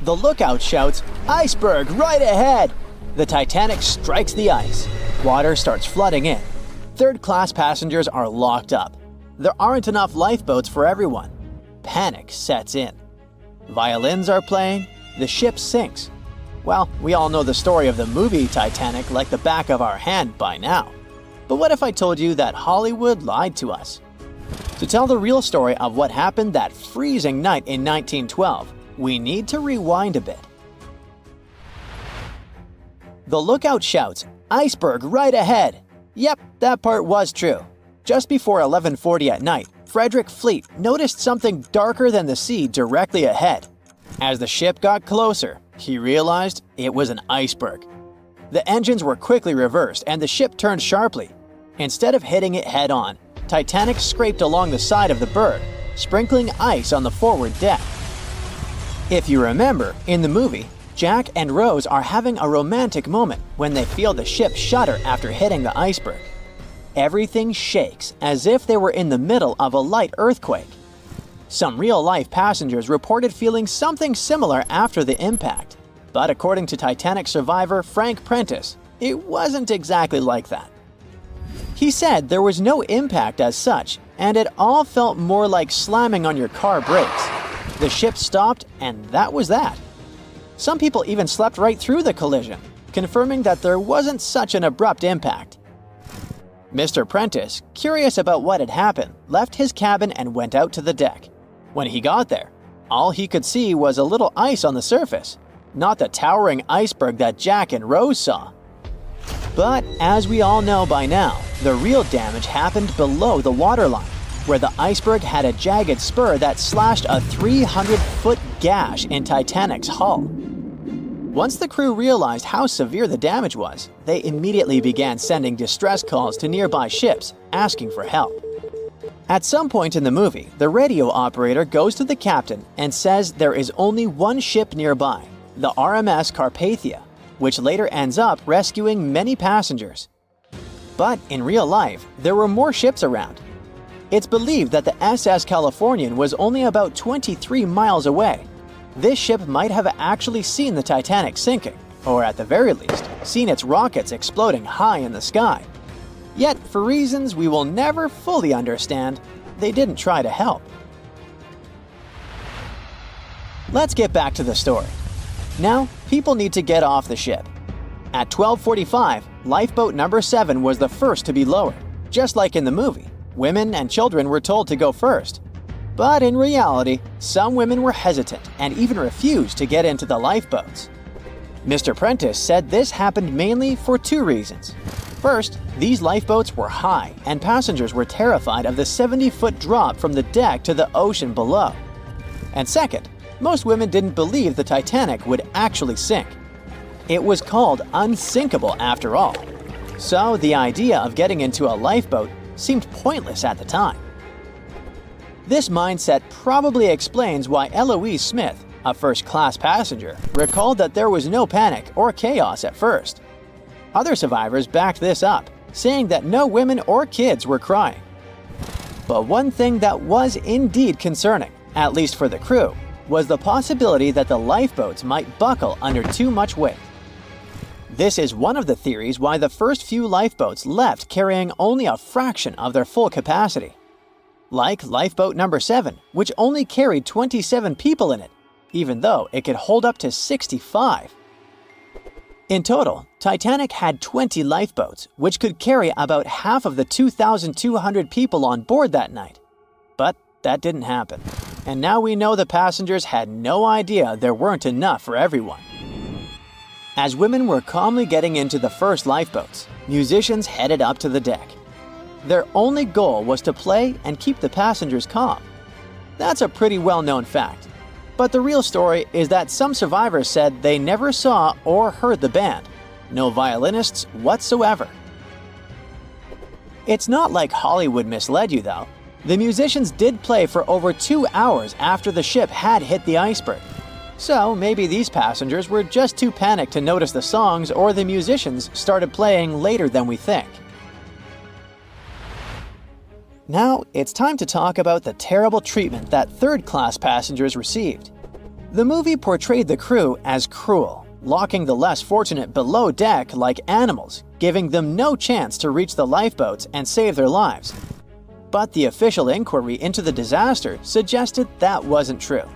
The lookout shouts, "Iceberg right ahead!" The Titanic strikes the ice. Water starts flooding in. Third-class passengers are locked up. There aren't enough lifeboats for everyone. Panic sets in. Violins are playing. The ship sinks. Well, we all know the story of the movie Titanic like the back of our hand by now. But what if I told you that Hollywood lied to us? To tell the real story of what happened that freezing night in 1912, we need to rewind a bit. The lookout shouts, "Iceberg right ahead!" Yep, that part was true. Just before 11:40 at night, Frederick Fleet noticed something darker than the sea directly ahead. As the ship got closer, he realized it was an iceberg. The engines were quickly reversed and the ship turned sharply. Instead of hitting it head-on, Titanic scraped along the side of the berg, sprinkling ice on the forward deck. If you remember, in the movie, Jack and Rose are having a romantic moment when they feel the ship shudder after hitting the iceberg. Everything shakes as if they were in the middle of a light earthquake. Some real-life passengers reported feeling something similar after the impact. But according to Titanic survivor Frank Prentice, it wasn't exactly like that. He said there was no impact as such, and it all felt more like slamming on your car brakes. The ship stopped, and that was that. Some people even slept right through the collision, confirming that there wasn't such an abrupt impact. Mr. Prentice, curious about what had happened, left his cabin and went out to the deck. When he got there, all he could see was a little ice on the surface, not the towering iceberg that Jack and Rose saw. But as we all know by now, the real damage happened below the waterline, where the iceberg had a jagged spur that slashed a 300-foot gash in Titanic's hull. Once the crew realized how severe the damage was, they immediately began sending distress calls to nearby ships, asking for help. At some point in the movie, the radio operator goes to the captain and says there is only one ship nearby, the RMS Carpathia, which later ends up rescuing many passengers. But in real life, there were more ships around. It's believed that the SS Californian was only about 23 miles away. This ship might have actually seen the Titanic sinking, or at the very least, seen its rockets exploding high in the sky. Yet, for reasons we will never fully understand, they didn't try to help. Let's get back to the story. Now, people need to get off the ship. At 12:45, lifeboat number 7 was the first to be lowered. Just like in the movie, women and children were told to go first. But in reality, some women were hesitant and even refused to get into the lifeboats. Mr. Prentice said this happened mainly for two reasons. First, these lifeboats were high and passengers were terrified of the 70-foot drop from the deck to the ocean below. And second, most women didn't believe the Titanic would actually sink. It was called unsinkable after all. So the idea of getting into a lifeboat seemed pointless at the time. This mindset probably explains why Eloise Smith, a first-class passenger, recalled that there was no panic or chaos at first. Other survivors backed this up, saying that no women or kids were crying. But one thing that was indeed concerning, at least for the crew, was the possibility that the lifeboats might buckle under too much weight. This is one of the theories why the first few lifeboats left carrying only a fraction of their full capacity. Like lifeboat number 7, which only carried 27 people in it, even though it could hold up to 65. In total, Titanic had 20 lifeboats, which could carry about half of the 2,200 people on board that night. But that didn't happen. And now we know the passengers had no idea there weren't enough for everyone. As women were calmly getting into the first lifeboats, musicians headed up to the deck. Their only goal was to play and keep the passengers calm. That's a pretty well-known fact. But the real story is that some survivors said they never saw or heard the band. No violinists whatsoever. It's not like Hollywood misled you though. The musicians did play for over 2 hours after the ship had hit the iceberg. So maybe these passengers were just too panicked to notice the songs, or the musicians started playing later than we think. Now, it's time to talk about the terrible treatment that third-class passengers received. The movie portrayed the crew as cruel, locking the less fortunate below deck like animals, giving them no chance to reach the lifeboats and save their lives. But the official inquiry into the disaster suggested that wasn't true.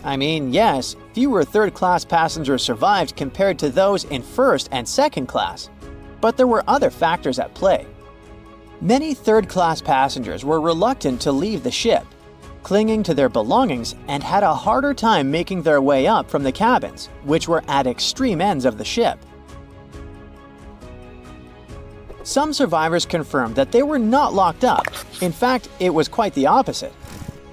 I mean, yes, fewer third-class passengers survived compared to those in first and second class, but there were other factors at play. Many third-class passengers were reluctant to leave the ship, clinging to their belongings, and had a harder time making their way up from the cabins, which were at extreme ends of the ship. Some survivors confirmed that they were not locked up. In fact, it was quite the opposite.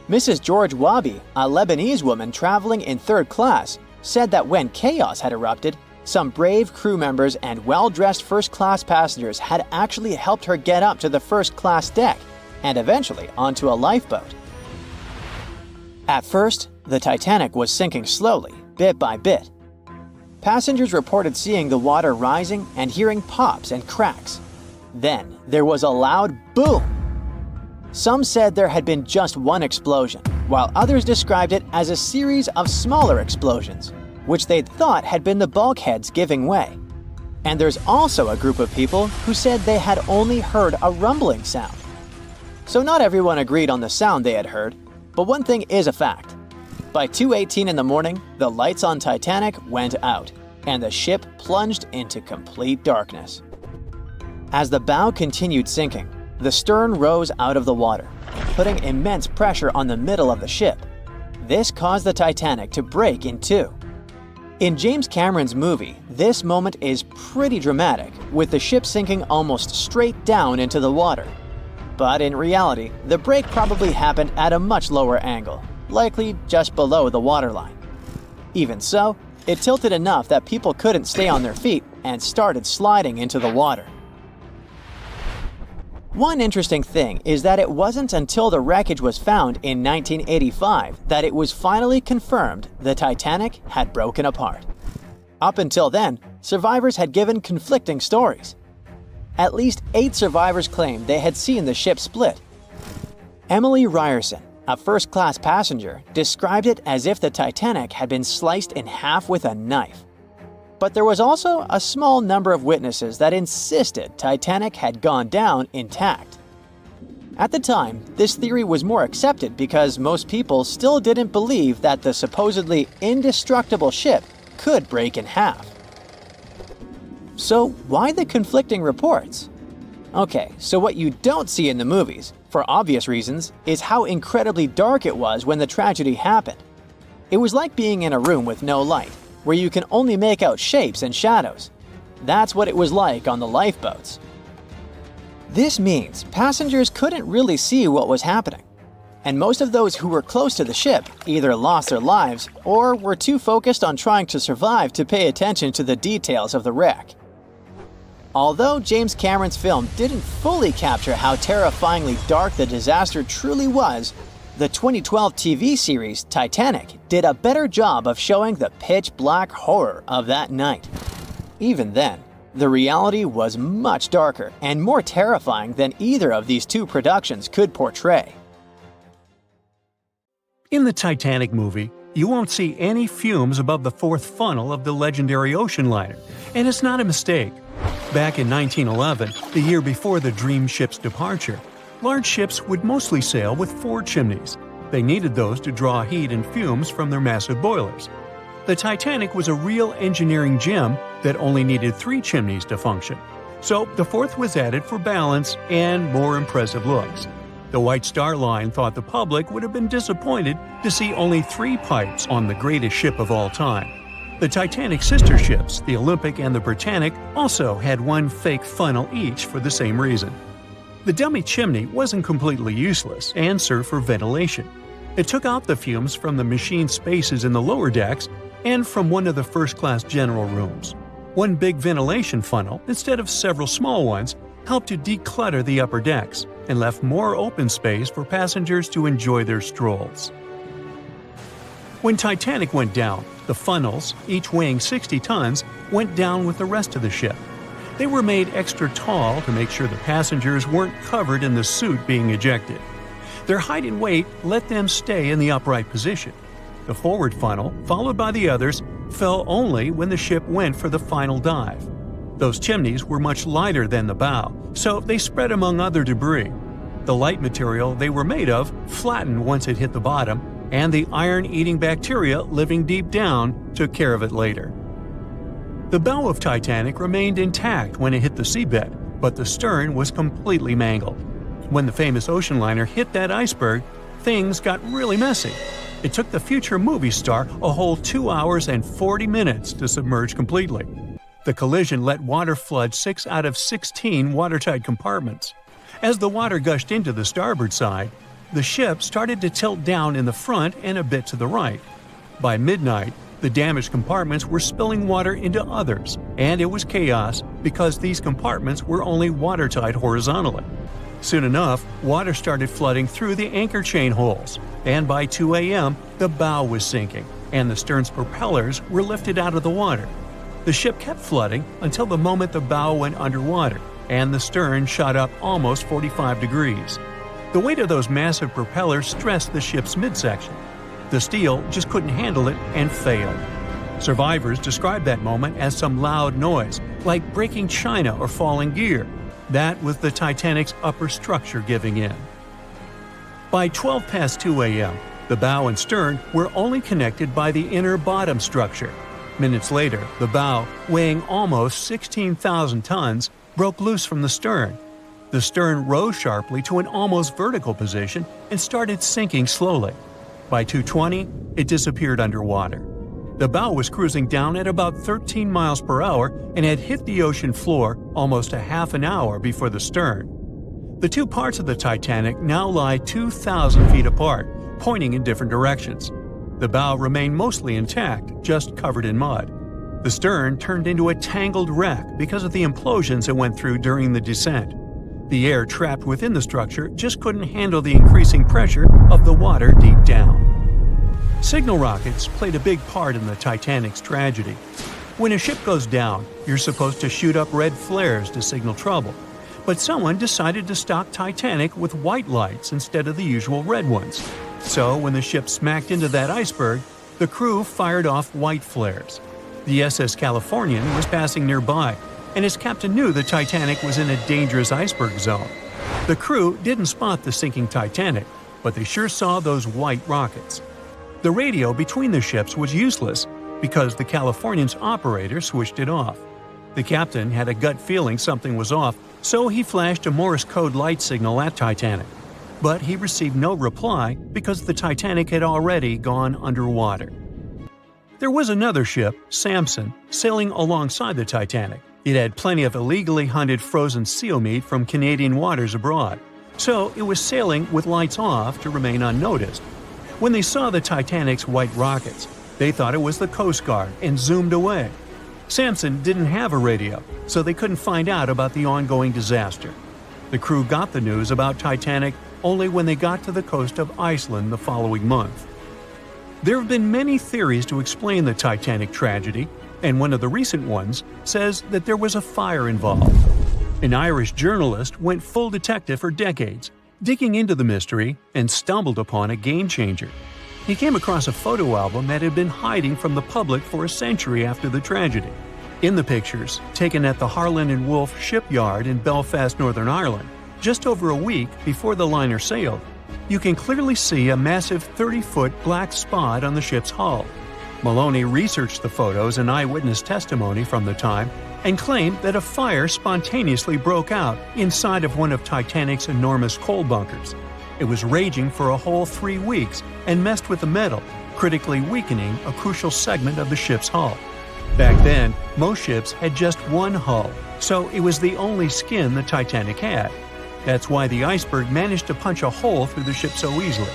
Mrs. George Wabi, a Lebanese woman traveling in third class, said that when chaos had erupted, some brave crew members and well-dressed first-class passengers had actually helped her get up to the first-class deck and eventually onto a lifeboat. At first, the Titanic was sinking slowly, bit by bit. Passengers reported seeing the water rising and hearing pops and cracks. Then, there was a loud boom. Some said there had been just one explosion, while others described it as a series of smaller explosions, which they'd thought had been the bulkheads giving way. And there's also a group of people who said they had only heard a rumbling sound. So not everyone agreed on the sound they had heard, but one thing is a fact. By 2:18 in the morning, the lights on Titanic went out, and the ship plunged into complete darkness. As the bow continued sinking, the stern rose out of the water, putting immense pressure on the middle of the ship. This caused the Titanic to break in two. In James Cameron's movie, this moment is pretty dramatic, with the ship sinking almost straight down into the water. But in reality, the break probably happened at a much lower angle, likely just below the waterline. Even so, it tilted enough that people couldn't stay on their feet and started sliding into the water. One interesting thing is that it wasn't until the wreckage was found in 1985 that it was finally confirmed the Titanic had broken apart. Up until then, survivors had given conflicting stories. At least 8 survivors claimed they had seen the ship split. Emily Ryerson, a first-class passenger, described it as if the Titanic had been sliced in half with a knife. But there was also a small number of witnesses that insisted Titanic had gone down intact. At the time, this theory was more accepted because most people still didn't believe that the supposedly indestructible ship could break in half. So why the conflicting reports? Okay, so what you don't see in the movies, for obvious reasons, is how incredibly dark it was when the tragedy happened. It was like being in a room with no light, where you can only make out shapes and shadows. That's what it was like on the lifeboats. This means passengers couldn't really see what was happening, and most of those who were close to the ship either lost their lives or were too focused on trying to survive to pay attention to the details of the wreck. Although James Cameron's film didn't fully capture how terrifyingly dark the disaster truly was, the 2012 TV series Titanic did a better job of showing the pitch-black horror of that night. Even then, the reality was much darker and more terrifying than either of these two productions could portray. In the Titanic movie, you won't see any fumes above the fourth funnel of the legendary ocean liner, and it's not a mistake. Back in 1911, the year before the Dream ship's departure, large ships would mostly sail with 4 chimneys. They needed those to draw heat and fumes from their massive boilers. The Titanic was a real engineering gem that only needed 3 chimneys to function. So the fourth was added for balance and more impressive looks. The White Star Line thought the public would have been disappointed to see only 3 pipes on the greatest ship of all time. The Titanic's sister ships, the Olympic and the Britannic, also had 1 fake funnel each for the same reason. The dummy chimney wasn't completely useless and served for ventilation. It took out the fumes from the machine spaces in the lower decks and from one of the first-class general rooms. 1 big ventilation funnel, instead of several small ones, helped to declutter the upper decks and left more open space for passengers to enjoy their strolls. When Titanic went down, the funnels, each weighing 60 tons, went down with the rest of the ship. They were made extra tall to make sure the passengers weren't covered in the soot being ejected. Their height and weight let them stay in the upright position. The forward funnel, followed by the others, fell only when the ship went for the final dive. Those chimneys were much lighter than the bow, so they spread among other debris. The light material they were made of flattened once it hit the bottom, and the iron-eating bacteria living deep down took care of it later. The bow of Titanic remained intact when it hit the seabed, but the stern was completely mangled. When the famous ocean liner hit that iceberg, things got really messy. It took the future movie star a whole 2 hours and 40 minutes to submerge completely. The collision let water flood 6 out of 16 watertight compartments. As the water gushed into the starboard side, the ship started to tilt down in the front and a bit to the right. By midnight, the damaged compartments were spilling water into others, and it was chaos because these compartments were only watertight horizontally. Soon enough, water started flooding through the anchor chain holes, and by 2 a.m., the bow was sinking, and the stern's propellers were lifted out of the water. The ship kept flooding until the moment the bow went underwater, and the stern shot up almost 45 degrees. The weight of those massive propellers stressed the ship's midsection. The steel just couldn't handle it and failed. Survivors described that moment as some loud noise, like breaking china or falling gear. That was the Titanic's upper structure giving in. By 12 past 2 a.m., the bow and stern were only connected by the inner bottom structure. Minutes later, the bow, weighing almost 16,000 tons, broke loose from the stern. The stern rose sharply to an almost vertical position and started sinking slowly. By 2:20, it disappeared underwater. The bow was cruising down at about 13 miles per hour and had hit the ocean floor almost a half an hour before the stern. The two parts of the Titanic now lie 2,000 feet apart, pointing in different directions. The bow remained mostly intact, just covered in mud. The stern turned into a tangled wreck because of the implosions it went through during the descent. The air trapped within the structure just couldn't handle the increasing pressure of the water deep down. Signal rockets played a big part in the Titanic's tragedy. When a ship goes down, you're supposed to shoot up red flares to signal trouble. But someone decided to stock Titanic with white lights instead of the usual red ones. So when the ship smacked into that iceberg, the crew fired off white flares. The SS Californian was passing nearby, and his captain knew the Titanic was in a dangerous iceberg zone. The crew didn't spot the sinking Titanic, but they sure saw those white rockets. The radio between the ships was useless because the Californian's operator switched it off. The captain had a gut feeling something was off, so he flashed a Morse code light signal at Titanic. But he received no reply because the Titanic had already gone underwater. There was another ship, Samson, sailing alongside the Titanic. It had plenty of illegally hunted frozen seal meat from Canadian waters abroad, so it was sailing with lights off to remain unnoticed. When they saw the Titanic's white rockets, they thought it was the Coast Guard and zoomed away. Samson didn't have a radio, so they couldn't find out about the ongoing disaster. The crew got the news about Titanic only when they got to the coast of Iceland the following month. There have been many theories to explain the Titanic tragedy, and one of the recent ones says that there was a fire involved. An Irish journalist went full detective for decades, digging into the mystery, and stumbled upon a game-changer. He came across a photo album that had been hiding from the public for a century after the tragedy. In the pictures, taken at the Harland and Wolff shipyard in Belfast, Northern Ireland, just over a week before the liner sailed, you can clearly see a massive 30-foot black spot on the ship's hull. Maloney researched the photos and eyewitness testimony from the time and claimed that a fire spontaneously broke out inside of one of Titanic's enormous coal bunkers. It was raging for a whole 3 weeks and messed with the metal, critically weakening a crucial segment of the ship's hull. Back then, most ships had just one hull, so it was the only skin the Titanic had. That's why the iceberg managed to punch a hole through the ship so easily.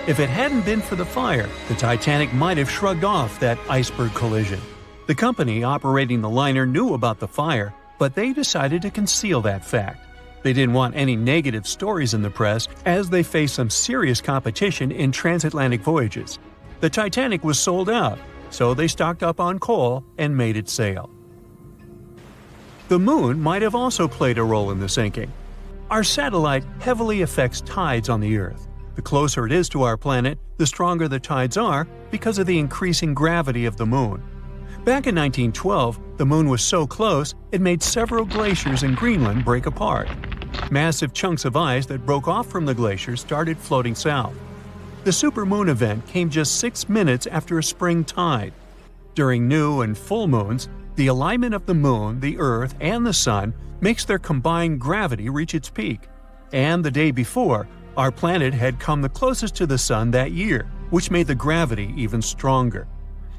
If it hadn't been for the fire, the Titanic might have shrugged off that iceberg collision. The company operating the liner knew about the fire, but they decided to conceal that fact. They didn't want any negative stories in the press as they faced some serious competition in transatlantic voyages. The Titanic was sold out, so they stocked up on coal and made it sail. The moon might have also played a role in the sinking. Our satellite heavily affects tides on the Earth. The closer it is to our planet, the stronger the tides are because of the increasing gravity of the moon. Back in 1912, the moon was so close it made several glaciers in Greenland break apart. Massive chunks of ice that broke off from the glaciers started floating south. The supermoon event came just 6 minutes after a spring tide. During new and full moons, the alignment of the moon, the Earth, and the Sun makes their combined gravity reach its peak. And the day before, our planet had come the closest to the Sun that year, which made the gravity even stronger.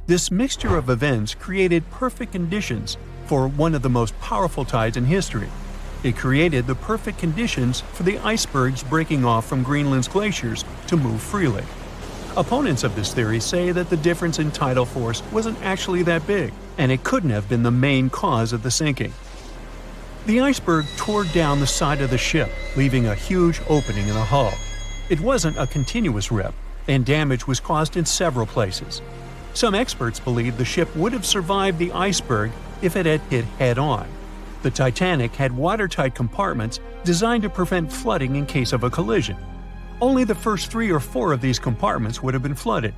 This mixture of events created perfect conditions for one of the most powerful tides in history. It created the perfect conditions for the icebergs breaking off from Greenland's glaciers to move freely. Opponents of this theory say that the difference in tidal force wasn't actually that big, and it couldn't have been the main cause of the sinking. The iceberg tore down the side of the ship, leaving a huge opening in the hull. It wasn't a continuous rip, and damage was caused in several places. Some experts believe the ship would have survived the iceberg if it had hit head-on. The Titanic had watertight compartments designed to prevent flooding in case of a collision. Only the first 3 or 4 of these compartments would have been flooded.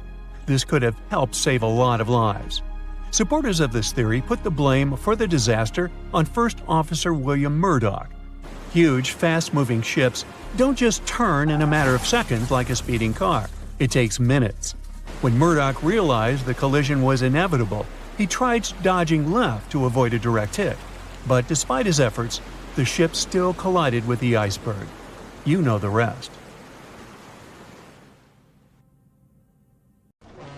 This could have helped save a lot of lives. Supporters of this theory put the blame for the disaster on First Officer William Murdoch. Huge, fast-moving ships don't just turn in a matter of seconds like a speeding car. It takes minutes. When Murdoch realized the collision was inevitable, he tried dodging left to avoid a direct hit. But despite his efforts, the ship still collided with the iceberg. You know the rest.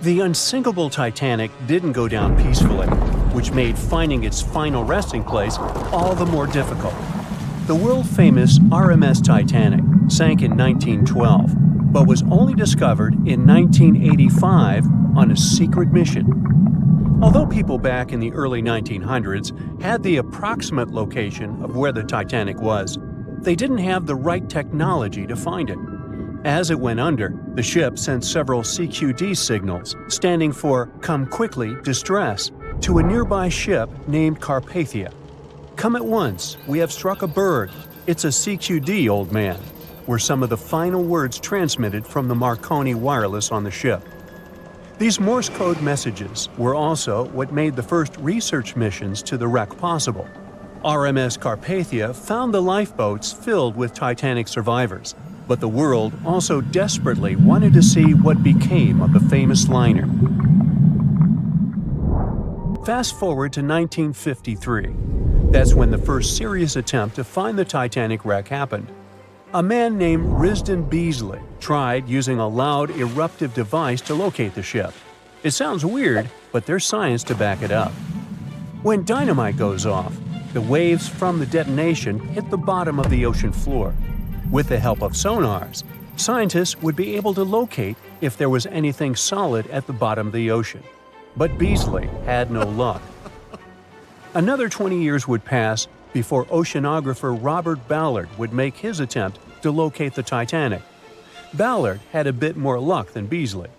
The unsinkable Titanic didn't go down peacefully, which made finding its final resting place all the more difficult. The world-famous RMS Titanic sank in 1912, but was only discovered in 1985 on a secret mission. Although people back in the early 1900s had the approximate location of where the Titanic was, they didn't have the right technology to find it. As it went under, the ship sent several CQD signals, standing for Come Quickly, Distress, to a nearby ship named Carpathia. Come at once, we have struck a berg. It's a CQD, old man, were some of the final words transmitted from the Marconi wireless on the ship. These Morse code messages were also what made the first research missions to the wreck possible. RMS Carpathia found the lifeboats filled with Titanic survivors, but the world also desperately wanted to see what became of the famous liner. Fast forward to 1953. That's when the first serious attempt to find the Titanic wreck happened. A man named Risdon Beasley tried using a loud eruptive device to locate the ship. It sounds weird, but there's science to back it up. When dynamite goes off, the waves from the detonation hit the bottom of the ocean floor. With the help of sonars, scientists would be able to locate if there was anything solid at the bottom of the ocean. But Beasley had no luck. Another 20 years would pass before oceanographer Robert Ballard would make his attempt to locate the Titanic. Ballard had a bit more luck than Beasley.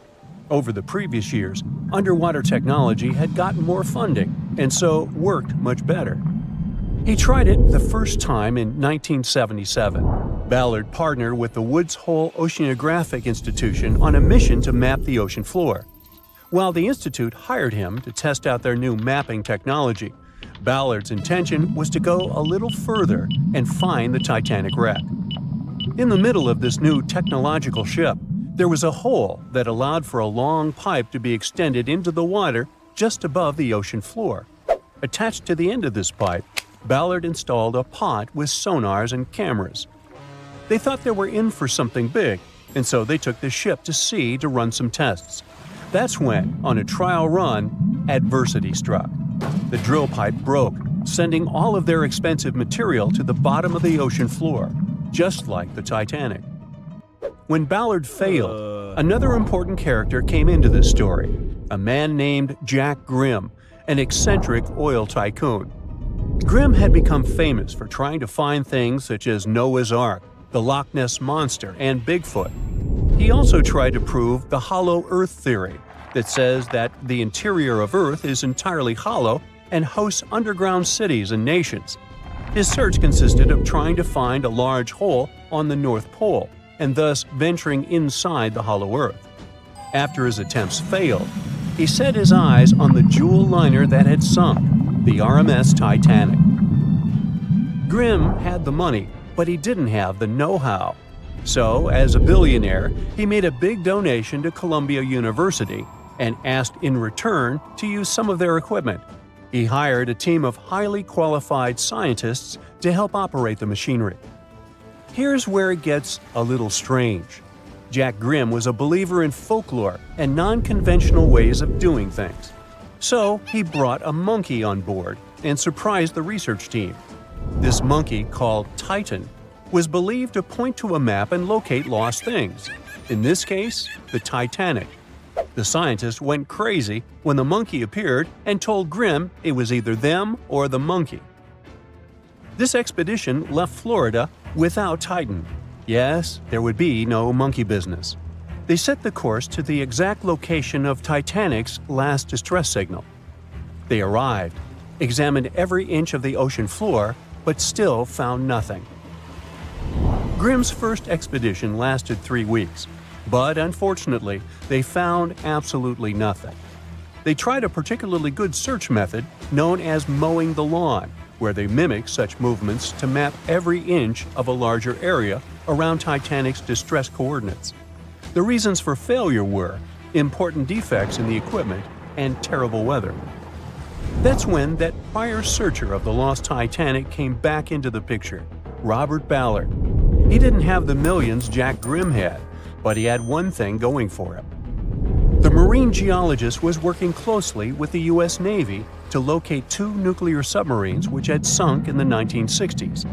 Over the previous years, underwater technology had gotten more funding and so worked much better. He tried it the first time in 1977. Ballard partnered with the Woods Hole Oceanographic Institution on a mission to map the ocean floor. While the institute hired him to test out their new mapping technology, Ballard's intention was to go a little further and find the Titanic wreck. In the middle of this new technological ship, there was a hole that allowed for a long pipe to be extended into the water just above the ocean floor. Attached to the end of this pipe, Ballard installed a pod with sonars and cameras. They thought they were in for something big, and so they took the ship to sea to run some tests. That's when, on a trial run, adversity struck. The drill pipe broke, sending all of their expensive material to the bottom of the ocean floor, just like the Titanic. When Ballard failed, another important character came into this story, a man named Jack Grimm, an eccentric oil tycoon. Grimm had become famous for trying to find things such as Noah's Ark, the Loch Ness Monster, and Bigfoot. He also tried to prove the hollow Earth theory that says that the interior of Earth is entirely hollow and hosts underground cities and nations. His search consisted of trying to find a large hole on the North Pole, and thus venturing inside the hollow earth. After his attempts failed, he set his eyes on the jewel liner that had sunk, the RMS Titanic. Grimm had the money, but he didn't have the know-how. So, as a billionaire, he made a big donation to Columbia University and asked in return to use some of their equipment. He hired a team of highly qualified scientists to help operate the machinery. Here's where it gets a little strange. Jack Grimm was a believer in folklore and non-conventional ways of doing things. So he brought a monkey on board and surprised the research team. This monkey, called Titan, was believed to point to a map and locate lost things. In this case, the Titanic. The scientists went crazy when the monkey appeared and told Grimm it was either them or the monkey. This expedition left Florida without Titan. Yes, there would be no monkey business. They set the course to the exact location of Titanic's last distress signal. They arrived, examined every inch of the ocean floor, but still found nothing. Grimm's first expedition lasted 3 weeks, but unfortunately, they found absolutely nothing. They tried a particularly good search method known as mowing the lawn, where they mimic such movements to map every inch of a larger area around Titanic's distress coordinates. The reasons for failure were important defects in the equipment and terrible weather. That's when that prior searcher of the lost Titanic came back into the picture, Robert Ballard. He didn't have the millions Jack Grimm had, but he had one thing going for him. The marine geologist was working closely with the U.S. Navy to locate 2 nuclear submarines which had sunk in the 1960s.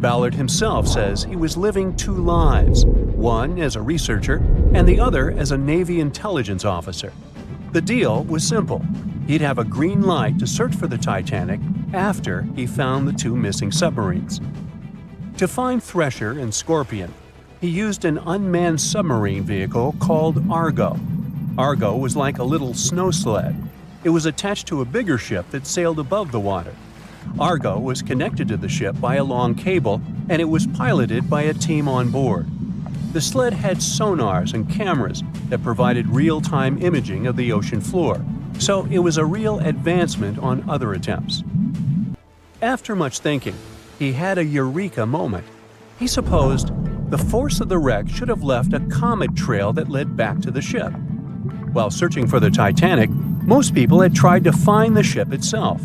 Ballard himself says he was living 2 lives, one as a researcher and the other as a Navy intelligence officer. The deal was simple. He'd have a green light to search for the Titanic after he found the 2 missing submarines. To find Thresher and Scorpion, he used an unmanned submarine vehicle called Argo. Argo was like a little snow sled. It was attached to a bigger ship that sailed above the water. Argo was connected to the ship by a long cable, and it was piloted by a team on board. The sled had sonars and cameras that provided real-time imaging of the ocean floor, so it was a real advancement on other attempts. After much thinking, he had a eureka moment. He supposed the force of the wreck should have left a comet trail that led back to the ship. While searching for the Titanic, most people had tried to find the ship itself.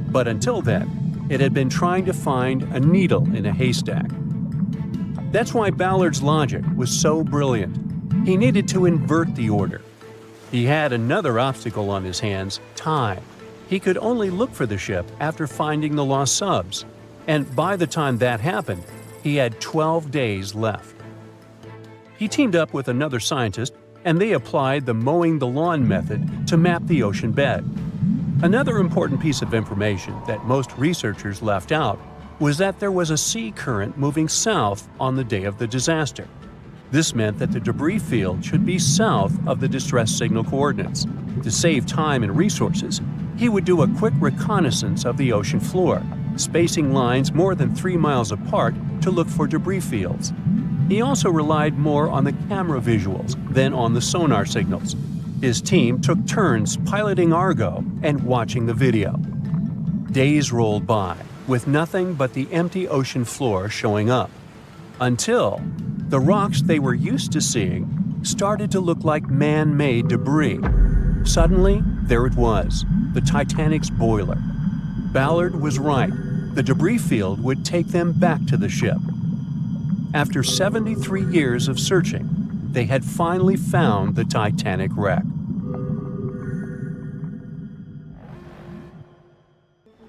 But until then, it had been trying to find a needle in a haystack. That's why Ballard's logic was so brilliant. He needed to invert the order. He had another obstacle on his hands: time. He could only look for the ship after finding the lost subs. And by the time that happened, he had 12 days left. He teamed up with another scientist, and they applied the mowing the lawn method to map the ocean bed. Another important piece of information that most researchers left out was that there was a sea current moving south on the day of the disaster. This meant that the debris field should be south of the distress signal coordinates. To save time and resources, he would do a quick reconnaissance of the ocean floor, spacing lines more than 3 miles apart to look for debris fields. He also relied more on the camera visuals than on the sonar signals. His team took turns piloting Argo and watching the video. Days rolled by, with nothing but the empty ocean floor showing up, until the rocks they were used to seeing started to look like man-made debris. Suddenly, there it was, the Titanic's boiler. Ballard was right. The debris field would take them back to the ship. After 73 years of searching, they had finally found the Titanic wreck.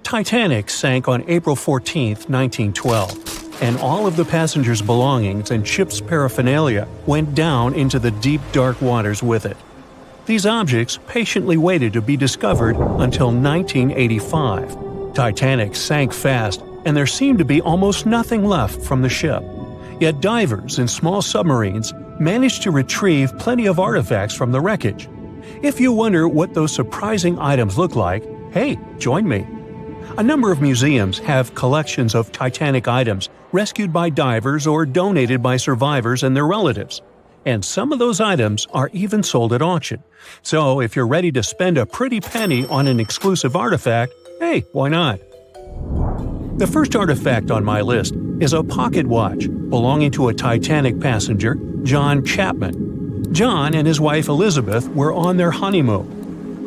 Titanic sank on April 14, 1912, and all of the passengers' belongings and ship's paraphernalia went down into the deep, dark waters with it. These objects patiently waited to be discovered until 1985. Titanic sank fast, and there seemed to be almost nothing left from the ship. Yet divers in small submarines managed to retrieve plenty of artifacts from the wreckage. If you wonder what those surprising items look like, hey, join me. A number of museums have collections of Titanic items rescued by divers or donated by survivors and their relatives. And some of those items are even sold at auction. So if you're ready to spend a pretty penny on an exclusive artifact, hey, why not? The first artifact on my list is a pocket watch belonging to a Titanic passenger, John Chapman. John and his wife Elizabeth were on their honeymoon.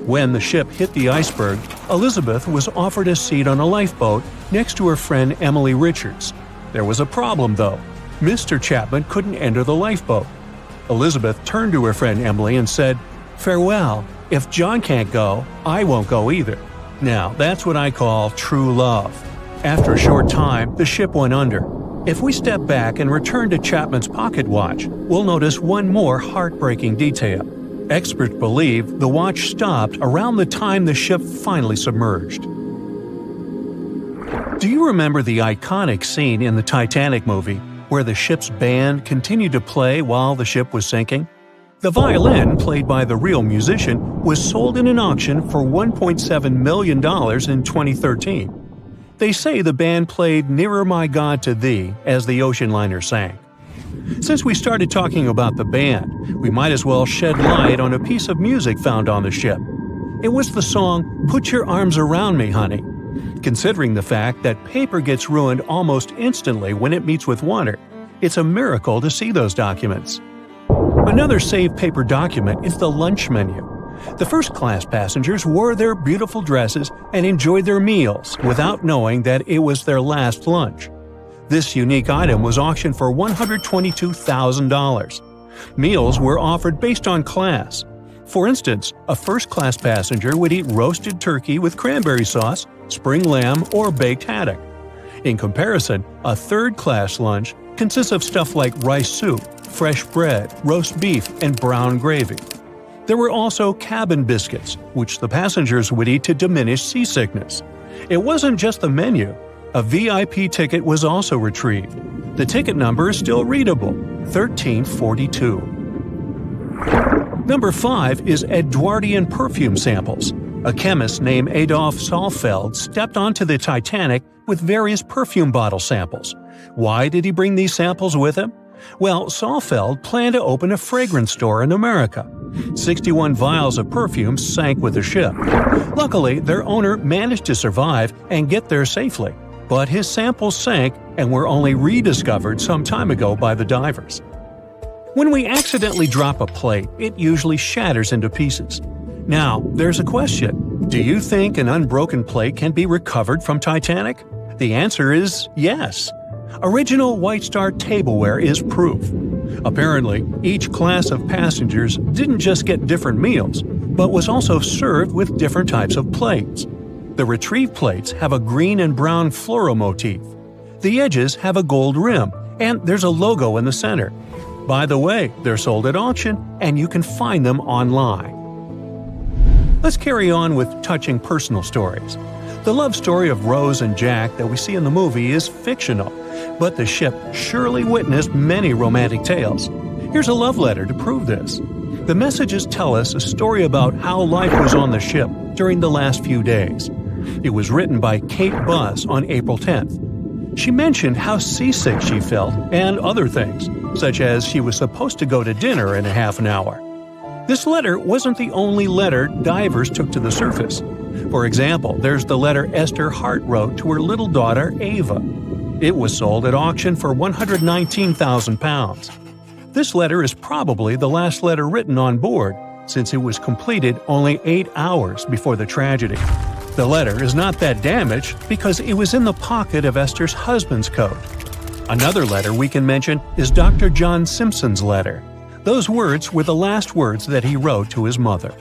When the ship hit the iceberg, Elizabeth was offered a seat on a lifeboat next to her friend Emily Richards. There was a problem, though. Mr. Chapman couldn't enter the lifeboat. Elizabeth turned to her friend Emily and said, "Farewell. If John can't go, I won't go either." Now, that's what I call true love. After a short time, the ship went under. If we step back and return to Chapman's pocket watch, we'll notice one more heartbreaking detail. Experts believe the watch stopped around the time the ship finally submerged. Do you remember the iconic scene in the Titanic movie where the ship's band continued to play while the ship was sinking? The violin, played by the real musician, was sold in an auction for $1.7 million in 2013. They say the band played Nearer My God to Thee as the ocean liner sank. Since we started talking about the band, we might as well shed light on a piece of music found on the ship. It was the song "Put Your Arms Around Me, Honey." Considering the fact that paper gets ruined almost instantly when it meets with water, it's a miracle to see those documents. Another saved paper document is the lunch menu. The first-class passengers wore their beautiful dresses and enjoyed their meals without knowing that it was their last lunch. This unique item was auctioned for $122,000. Meals were offered based on class. For instance, a first-class passenger would eat roasted turkey with cranberry sauce, spring lamb, or baked haddock. In comparison, a third-class lunch consists of stuff like rice soup, fresh bread, roast beef, and brown gravy. There were also cabin biscuits, which the passengers would eat to diminish seasickness. It wasn't just the menu. A VIP ticket was also retrieved. The ticket number is still readable, 1342. Number 5 is Edwardian perfume samples. A chemist named Adolf Saalfeld stepped onto the Titanic with various perfume bottle samples. Why did he bring these samples with him? Well, Saalfeld planned to open a fragrance store in America. 61 vials of perfume sank with the ship. Luckily, their owner managed to survive and get there safely, but his samples sank and were only rediscovered some time ago by the divers. When we accidentally drop a plate, it usually shatters into pieces. Now, there's a question. Do you think an unbroken plate can be recovered from Titanic? The answer is yes. Original White Star tableware is proof. Apparently, each class of passengers didn't just get different meals, but was also served with different types of plates. The retrieved plates have a green and brown floral motif. The edges have a gold rim, and there's a logo in the center. By the way, they're sold at auction, and you can find them online. Let's carry on with touching personal stories. The love story of Rose and Jack that we see in the movie is fictional, but the ship surely witnessed many romantic tales. Here's a love letter to prove this. The messages tell us a story about how life was on the ship during the last few days. It was written by Kate Buss on April 10th. She mentioned how seasick she felt and other things, such as she was supposed to go to dinner in a half an hour. This letter wasn't the only letter divers took to the surface. For example, there's the letter Esther Hart wrote to her little daughter Ava. It was sold at auction for £119,000. This letter is probably the last letter written on board, since it was completed only 8 hours before the tragedy. The letter is not that damaged because it was in the pocket of Esther's husband's coat. Another letter we can mention is Dr. John Simpson's letter. Those words were the last words that he wrote to his mother.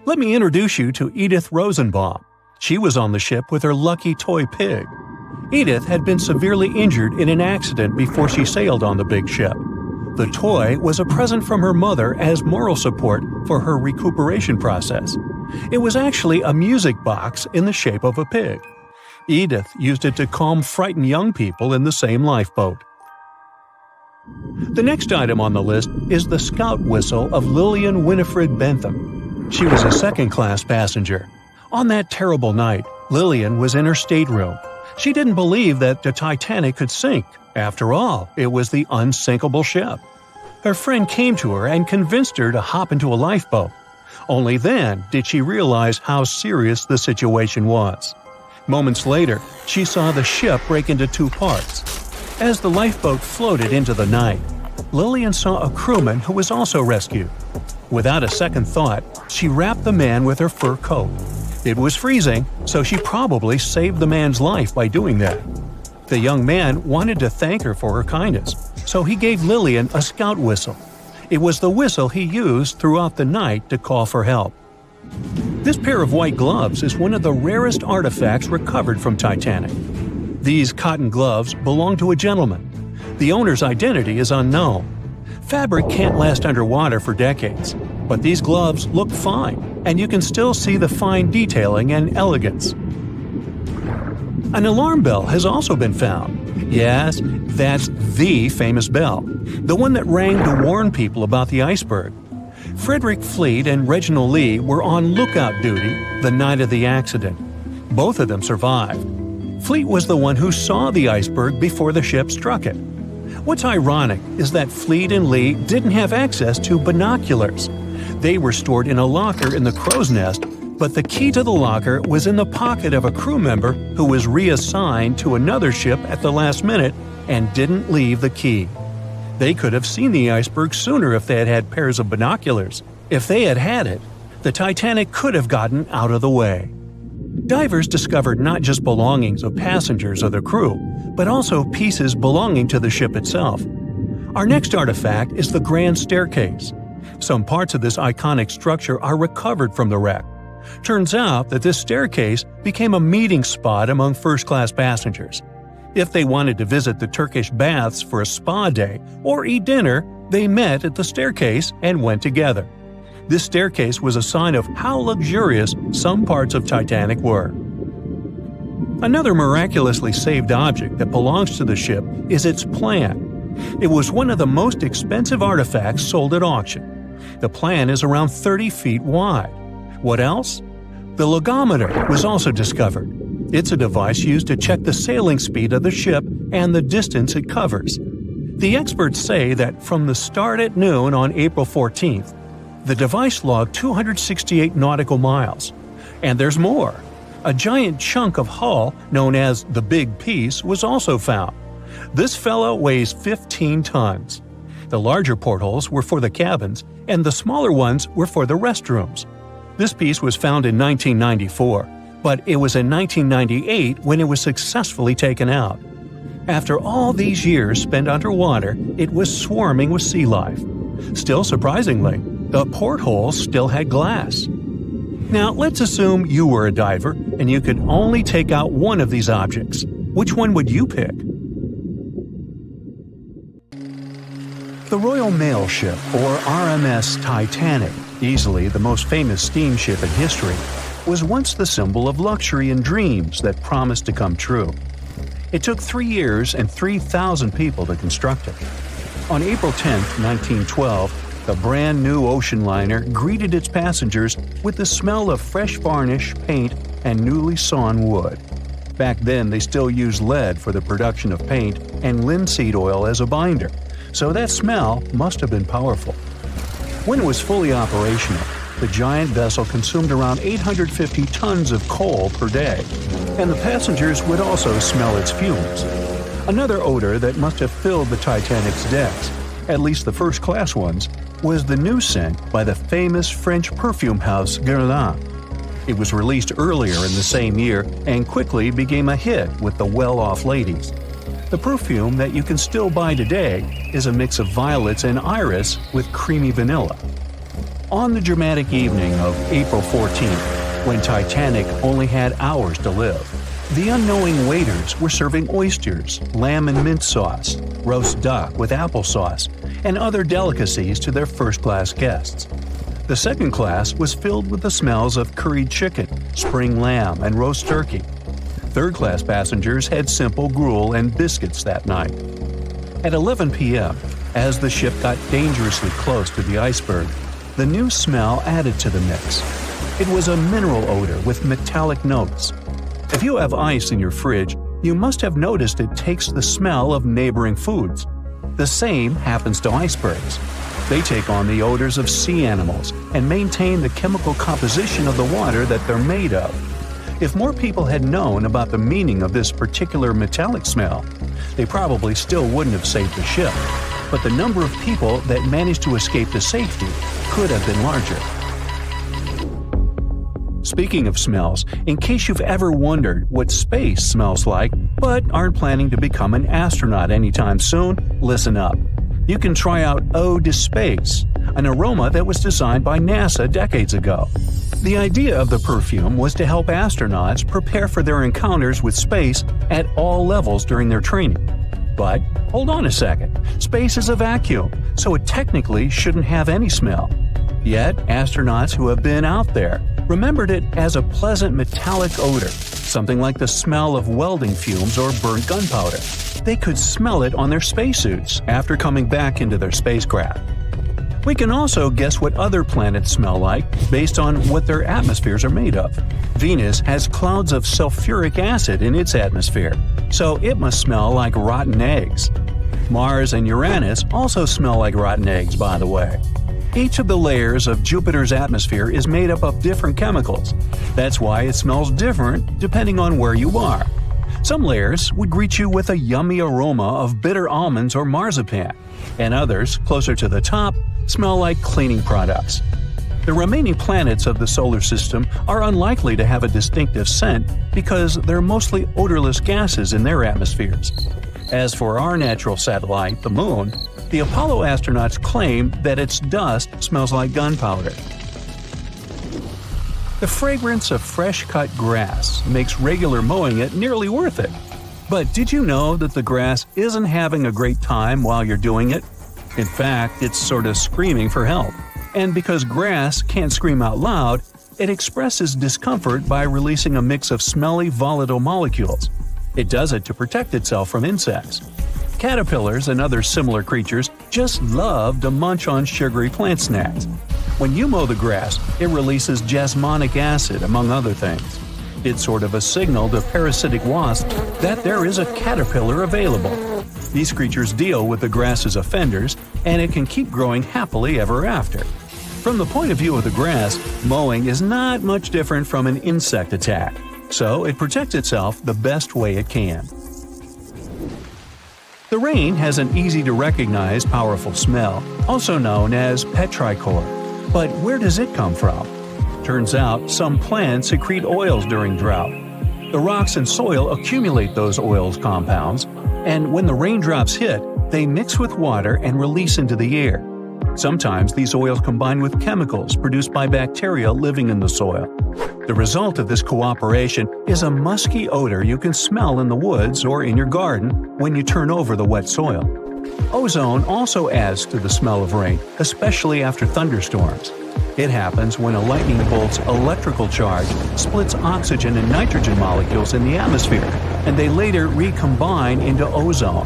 Let me introduce you to Edith Rosenbaum. She was on the ship with her lucky toy pig. Edith had been severely injured in an accident before she sailed on the big ship. The toy was a present from her mother as moral support for her recuperation process. It was actually a music box in the shape of a pig. Edith used it to calm frightened young people in the same lifeboat. The next item on the list is the scout whistle of Lillian Winifred Bentham. She was a second-class passenger. On that terrible night, Lillian was in her stateroom. She didn't believe that the Titanic could sink. After all, it was the unsinkable ship. Her friend came to her and convinced her to hop into a lifeboat. Only then did she realize how serious the situation was. Moments later, she saw the ship break into two parts. As the lifeboat floated into the night, Lillian saw a crewman who was also rescued. Without a second thought, she wrapped the man with her fur coat. It was freezing, so she probably saved the man's life by doing that. The young man wanted to thank her for her kindness, so he gave Lillian a scout whistle. It was the whistle he used throughout the night to call for help. This pair of white gloves is one of the rarest artifacts recovered from Titanic. These cotton gloves belong to a gentleman. The owner's identity is unknown. Fabric can't last underwater for decades, but these gloves look fine, and you can still see the fine detailing and elegance. An alarm bell has also been found. Yes, that's the famous bell, the one that rang to warn people about the iceberg. Frederick Fleet and Reginald Lee were on lookout duty the night of the accident. Both of them survived. Fleet was the one who saw the iceberg before the ship struck it. What's ironic is that Fleet and Lee didn't have access to binoculars. They were stored in a locker in the crow's nest, but the key to the locker was in the pocket of a crew member who was reassigned to another ship at the last minute and didn't leave the key. They could have seen the iceberg sooner if they had had pairs of binoculars. If they had had it, the Titanic could have gotten out of the way. Divers discovered not just belongings of passengers or the crew, but also pieces belonging to the ship itself. Our next artifact is the Grand Staircase. Some parts of this iconic structure are recovered from the wreck. Turns out that this staircase became a meeting spot among first-class passengers. If they wanted to visit the Turkish baths for a spa day or eat dinner, they met at the staircase and went together. This staircase was a sign of how luxurious some parts of Titanic were. Another miraculously saved object that belongs to the ship is its plan. It was one of the most expensive artifacts sold at auction. The plan is around 30 feet wide. What else? The logometer was also discovered. It's a device used to check the sailing speed of the ship and the distance it covers. The experts say that from the start at noon on April 14th, the device logged 268 nautical miles. And there's more. A giant chunk of hull, known as the Big Piece, was also found. This fellow weighs 15 tons. The larger portholes were for the cabins, and the smaller ones were for the restrooms. This piece was found in 1994, but it was in 1998 when it was successfully taken out. After all these years spent underwater, it was swarming with sea life. Still surprisingly, the portholes still had glass. Now, let's assume you were a diver and you could only take out one of these objects. Which one would you pick? The Royal Mail Ship, or RMS Titanic, easily the most famous steamship in history, was once the symbol of luxury and dreams that promised to come true. It took 3 years and 3,000 people to construct it. On April 10, 1912, the brand new ocean liner greeted its passengers with the smell of fresh varnish, paint, and newly sawn wood. Back then, they still used lead for the production of paint and linseed oil as a binder, so that smell must have been powerful. When it was fully operational, the giant vessel consumed around 850 tons of coal per day, and the passengers would also smell its fumes. Another odor that must have filled the Titanic's decks, at least the first-class ones, was the new scent by the famous French perfume house Guerlain. It was released earlier in the same year and quickly became a hit with the well-off ladies. The perfume that you can still buy today is a mix of violets and iris with creamy vanilla. On the dramatic evening of April 14th, when Titanic only had hours to live, the unknowing waiters were serving oysters, lamb and mint sauce, roast duck with applesauce, and other delicacies to their first-class guests. The second class was filled with the smells of curried chicken, spring lamb, and roast turkey. Third-class passengers had simple gruel and biscuits that night. At 11 p.m., as the ship got dangerously close to the iceberg, the new smell added to the mix. It was a mineral odor with metallic notes. If you have ice in your fridge, you must have noticed it takes the smell of neighboring foods. The same happens to icebergs. They take on the odors of sea animals and maintain the chemical composition of the water that they're made of. If more people had known about the meaning of this particular metallic smell, they probably still wouldn't have saved the ship. But the number of people that managed to escape to safety could have been larger. Speaking of smells, in case you've ever wondered what space smells like but aren't planning to become an astronaut anytime soon, listen up. You can try out Ode to Space, an aroma that was designed by NASA decades ago. The idea of the perfume was to help astronauts prepare for their encounters with space at all levels during their training. But hold on a second, space is a vacuum, so it technically shouldn't have any smell. Yet, astronauts who have been out there remembered it as a pleasant metallic odor, something like the smell of welding fumes or burnt gunpowder. They could smell it on their spacesuits after coming back into their spacecraft. We can also guess what other planets smell like based on what their atmospheres are made of. Venus has clouds of sulfuric acid in its atmosphere, so it must smell like rotten eggs. Mars and Uranus also smell like rotten eggs, by the way. Each of the layers of Jupiter's atmosphere is made up of different chemicals. That's why it smells different depending on where you are. Some layers would greet you with a yummy aroma of bitter almonds or marzipan, and others, closer to the top, smell like cleaning products. The remaining planets of the solar system are unlikely to have a distinctive scent because they're mostly odorless gases in their atmospheres. As for our natural satellite, the Moon, the Apollo astronauts claim that its dust smells like gunpowder. The fragrance of fresh-cut grass makes regular mowing it nearly worth it. But did you know that the grass isn't having a great time while you're doing it? In fact, it's sort of screaming for help. And because grass can't scream out loud, it expresses discomfort by releasing a mix of smelly, volatile molecules. It does it to protect itself from insects. Caterpillars and other similar creatures just love to munch on sugary plant snacks. When you mow the grass, it releases jasmonic acid, among other things. It's sort of a signal to parasitic wasps that there is a caterpillar available. These creatures deal with the grass's offenders, and it can keep growing happily ever after. From the point of view of the grass, mowing is not much different from an insect attack, so it protects itself the best way it can. The rain has an easy-to-recognize powerful smell, also known as petrichor. But where does it come from? Turns out some plants secrete oils during drought. The rocks and soil accumulate those oils compounds, and when the raindrops hit, they mix with water and release into the air. Sometimes these oils combine with chemicals produced by bacteria living in the soil. The result of this cooperation is a musky odor you can smell in the woods or in your garden when you turn over the wet soil. Ozone also adds to the smell of rain, especially after thunderstorms. It happens when a lightning bolt's electrical charge splits oxygen and nitrogen molecules in the atmosphere, and they later recombine into ozone.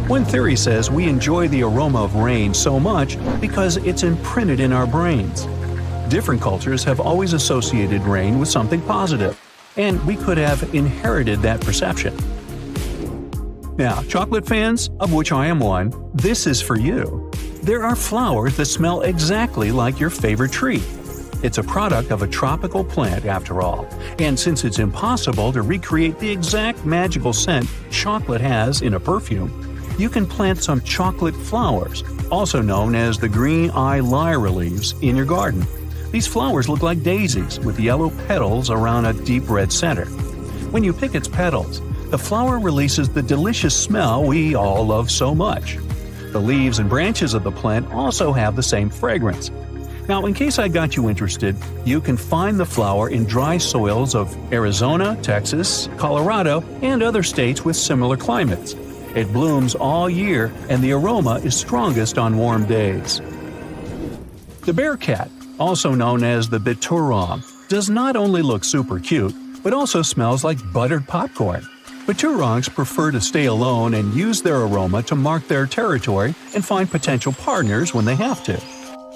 One theory says we enjoy the aroma of rain so much because it's imprinted in our brains. Different cultures have always associated rain with something positive, and we could have inherited that perception. Now, chocolate fans, of which I am one, this is for you. There are flowers that smell exactly like your favorite tree. It's a product of a tropical plant, after all, and since it's impossible to recreate the exact magical scent chocolate has in a perfume, you can plant some chocolate flowers, also known as the green eye lyra leaves, in your garden. These flowers look like daisies with yellow petals around a deep red center. When you pick its petals, the flower releases the delicious smell we all love so much. The leaves and branches of the plant also have the same fragrance. Now, in case I got you interested, you can find the flower in dry soils of Arizona, Texas, Colorado, and other states with similar climates. It blooms all year, and the aroma is strongest on warm days. The bear cat, also known as the biturong, does not only look super cute, but also smells like buttered popcorn. Biturongs prefer to stay alone and use their aroma to mark their territory and find potential partners when they have to.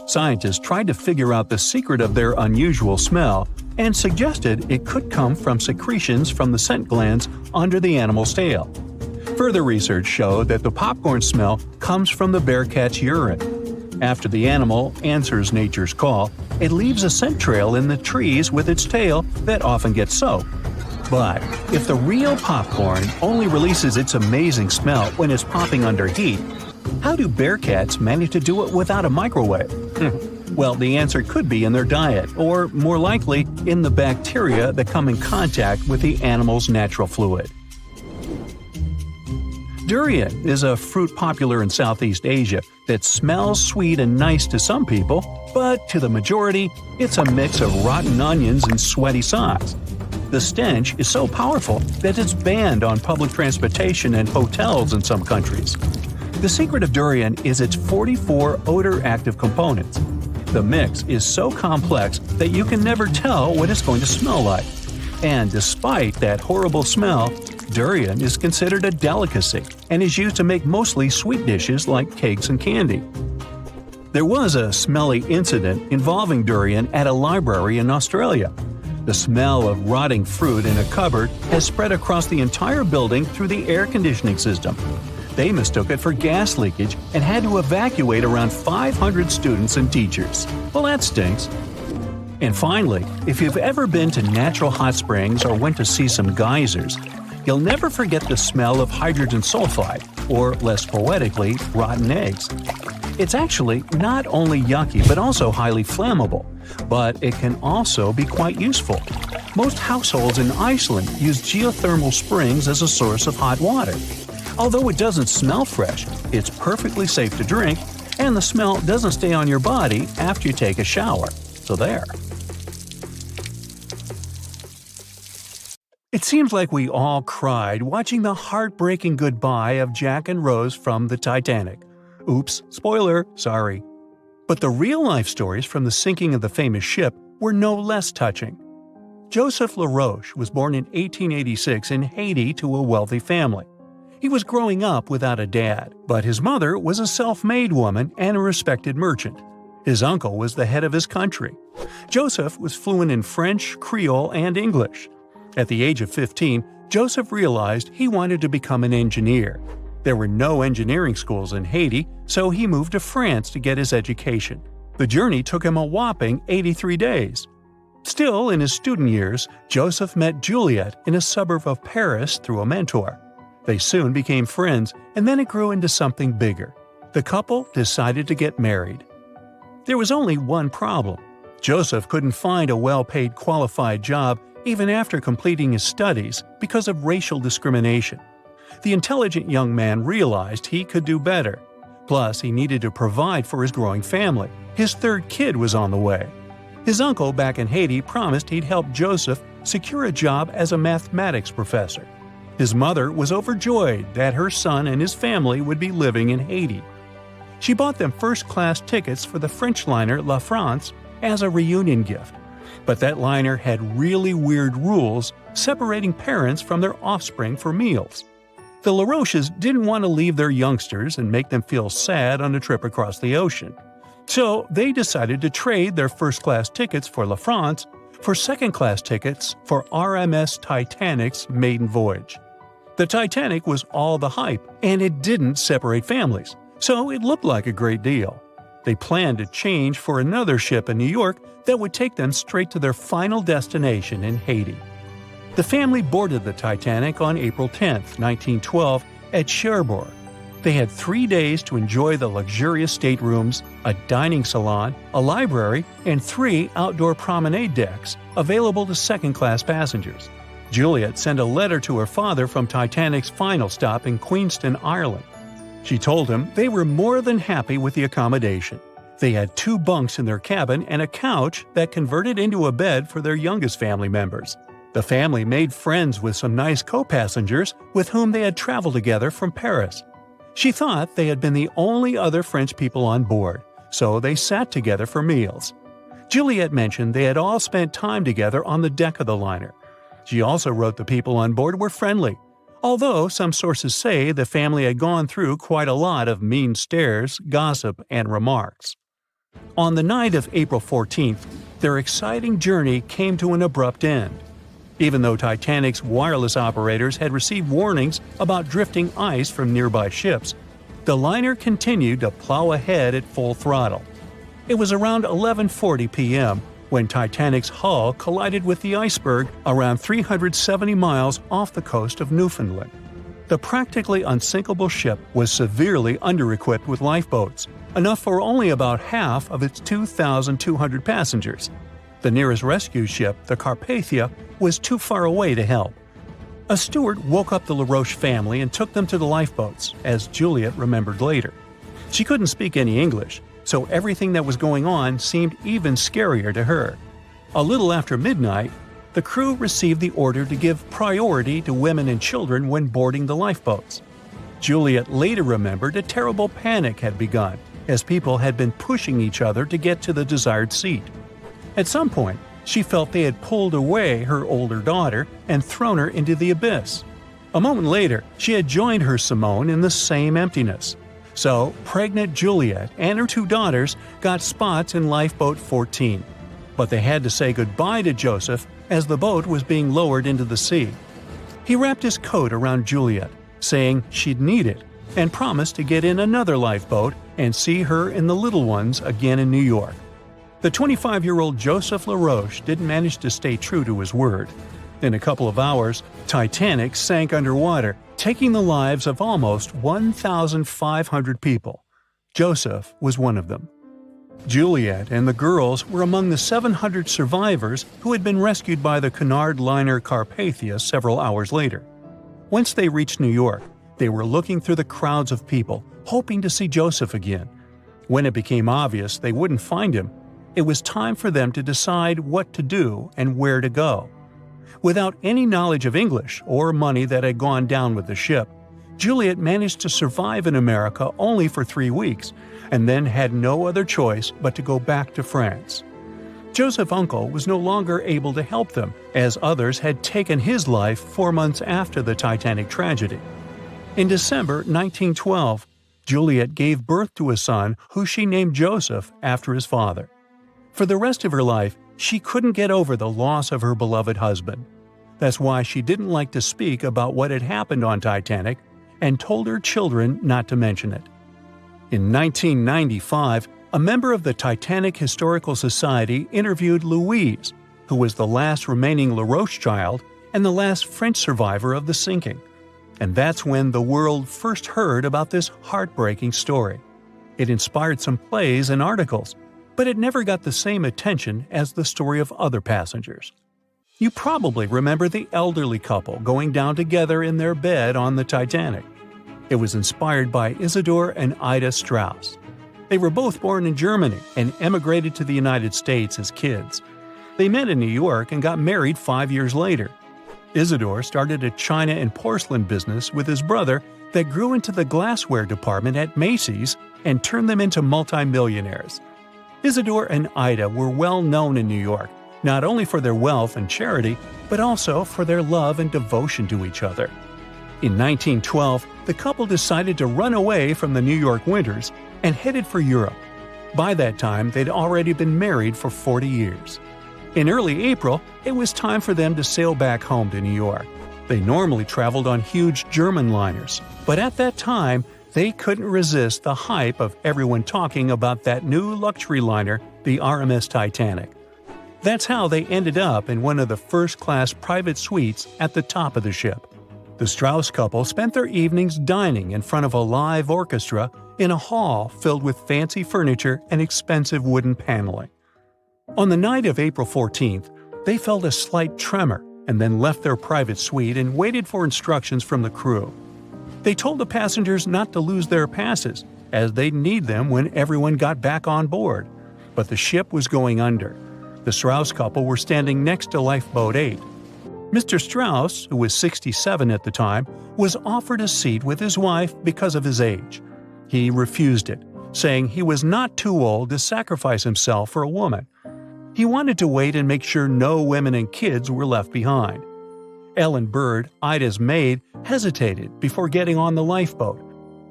Scientists tried to figure out the secret of their unusual smell, and suggested it could come from secretions from the scent glands under the animal's tail. Further research showed that the popcorn smell comes from the bear cat's urine. After the animal answers nature's call, it leaves a scent trail in the trees with its tail that often gets soaked. But if the real popcorn only releases its amazing smell when it's popping under heat, how do bear cats manage to do it without a microwave? Well, the answer could be in their diet, or more likely, in the bacteria that come in contact with the animal's natural fluid. Durian is a fruit popular in Southeast Asia that smells sweet and nice to some people, but to the majority, it's a mix of rotten onions and sweaty socks. The stench is so powerful that it's banned on public transportation and hotels in some countries. The secret of durian is its 44 odor-active components. The mix is so complex that you can never tell what it's going to smell like. And despite that horrible smell, durian is considered a delicacy and is used to make mostly sweet dishes like cakes and candy. There was a smelly incident involving durian at a library in Australia. The smell of rotting fruit in a cupboard has spread across the entire building through the air conditioning system. They mistook it for gas leakage and had to evacuate around 500 students and teachers. Well, that stinks. And finally, if you've ever been to natural hot springs or went to see some geysers, you'll never forget the smell of hydrogen sulfide, or less poetically, rotten eggs. It's actually not only yucky but also highly flammable, but it can also be quite useful. Most households in Iceland use geothermal springs as a source of hot water. Although it doesn't smell fresh, it's perfectly safe to drink, and the smell doesn't stay on your body after you take a shower. So there. It seems like we all cried watching the heartbreaking goodbye of Jack and Rose from the Titanic. Oops, spoiler, sorry. But the real-life stories from the sinking of the famous ship were no less touching. Joseph LaRoche was born in 1886 in Haiti to a wealthy family. He was growing up without a dad, but his mother was a self-made woman and a respected merchant. His uncle was the head of his country. Joseph was fluent in French, Creole, and English. At the age of 15, Joseph realized he wanted to become an engineer. There were no engineering schools in Haiti, so he moved to France to get his education. The journey took him a whopping 83 days. Still, in his student years, Joseph met Juliet in a suburb of Paris through a mentor. They soon became friends, and then it grew into something bigger. The couple decided to get married. There was only one problem. Joseph couldn't find a well-paid qualified job even after completing his studies because of racial discrimination. The intelligent young man realized he could do better. Plus, he needed to provide for his growing family. His third kid was on the way. His uncle back in Haiti promised he'd help Joseph secure a job as a mathematics professor. His mother was overjoyed that her son and his family would be living in Haiti. She bought them first-class tickets for the French liner La France as a reunion gift. But that liner had really weird rules separating parents from their offspring for meals. The LaRoches didn't want to leave their youngsters and make them feel sad on a trip across the ocean. So they decided to trade their first-class tickets for La France for second-class tickets for RMS Titanic's maiden voyage. The Titanic was all the hype, and it didn't separate families, so it looked like a great deal. They planned to change for another ship in New York that would take them straight to their final destination in Haiti. The family boarded the Titanic on April 10, 1912, at Cherbourg. They had 3 days to enjoy the luxurious staterooms, a dining salon, a library, and 3 outdoor promenade decks available to second-class passengers. Juliet sent a letter to her father from Titanic's final stop in Queenston, Ireland. She told him they were more than happy with the accommodation. They had 2 bunks in their cabin and a couch that converted into a bed for their youngest family members. The family made friends with some nice co-passengers with whom they had traveled together from Paris. She thought they had been the only other French people on board, so they sat together for meals. Juliet mentioned they had all spent time together on the deck of the liner. She also wrote the people on board were friendly, although some sources say the family had gone through quite a lot of mean stares, gossip, and remarks. On the night of April 14th, their exciting journey came to an abrupt end. Even though Titanic's wireless operators had received warnings about drifting ice from nearby ships, the liner continued to plow ahead at full throttle. It was around 11:40 p.m. when Titanic's hull collided with the iceberg around 370 miles off the coast of Newfoundland. The practically unsinkable ship was severely under-equipped with lifeboats, enough for only about half of its 2,200 passengers. The nearest rescue ship, the Carpathia, was too far away to help. A steward woke up the LaRoche family and took them to the lifeboats, as Juliet remembered later. She couldn't speak any English, so everything that was going on seemed even scarier to her. A little after midnight, the crew received the order to give priority to women and children when boarding the lifeboats. Juliet later remembered a terrible panic had begun, as people had been pushing each other to get to the desired seat. At some point, she felt they had pulled away her older daughter and thrown her into the abyss. A moment later, she had joined her Simone in the same emptiness. So, pregnant Juliet and her two daughters got spots in Lifeboat 14. But they had to say goodbye to Joseph as the boat was being lowered into the sea. He wrapped his coat around Juliet, saying she'd need it, and promised to get in another lifeboat and see her and the little ones again in New York. The 25-year-old Joseph LaRoche didn't manage to stay true to his word. In a couple of hours, Titanic sank underwater, taking the lives of almost 1,500 people. Joseph was one of them. Juliet and the girls were among the 700 survivors who had been rescued by the Cunard liner Carpathia several hours later. Once they reached New York, they were looking through the crowds of people, hoping to see Joseph again. When it became obvious they wouldn't find him, it was time for them to decide what to do and where to go. Without any knowledge of English or money that had gone down with the ship, Juliet managed to survive in America only for 3 weeks, and then had no other choice but to go back to France. Joseph's uncle was no longer able to help them, as others had taken his life 4 months after the Titanic tragedy. In December 1912, Juliet gave birth to a son who she named Joseph after his father. For the rest of her life, she couldn't get over the loss of her beloved husband. That's why she didn't like to speak about what had happened on Titanic and told her children not to mention it. In 1995, a member of the Titanic Historical Society interviewed Louise, who was the last remaining LaRoche child and the last French survivor of the sinking. And that's when the world first heard about this heartbreaking story. It inspired some plays and articles, but it never got the same attention as the story of other passengers. You probably remember the elderly couple going down together in their bed on the Titanic. It was inspired by Isidor and Ida Strauss. They were both born in Germany and emigrated to the United States as kids. They met in New York and got married 5 years later. Isidor started a china and porcelain business with his brother that grew into the glassware department at Macy's and turned them into multimillionaires. Isidor and Ida were well known in New York, not only for their wealth and charity, but also for their love and devotion to each other. In 1912, the couple decided to run away from the New York winters and headed for Europe. By that time, they'd already been married for 40 years. In early April, it was time for them to sail back home to New York. They normally traveled on huge German liners, but at that time, they couldn't resist the hype of everyone talking about that new luxury liner, the RMS Titanic. That's how they ended up in one of the first-class private suites at the top of the ship. The Strauss couple spent their evenings dining in front of a live orchestra in a hall filled with fancy furniture and expensive wooden paneling. On the night of April 14th, they felt a slight tremor and then left their private suite and waited for instructions from the crew. They told the passengers not to lose their passes, as they'd need them when everyone got back on board. But the ship was going under. The Strauss couple were standing next to Lifeboat 8. Mr. Strauss, who was 67 at the time, was offered a seat with his wife because of his age. He refused it, saying he was not too old to sacrifice himself for a woman. He wanted to wait and make sure no women and kids were left behind. Ellen Bird, Ida's maid, hesitated before getting on the lifeboat,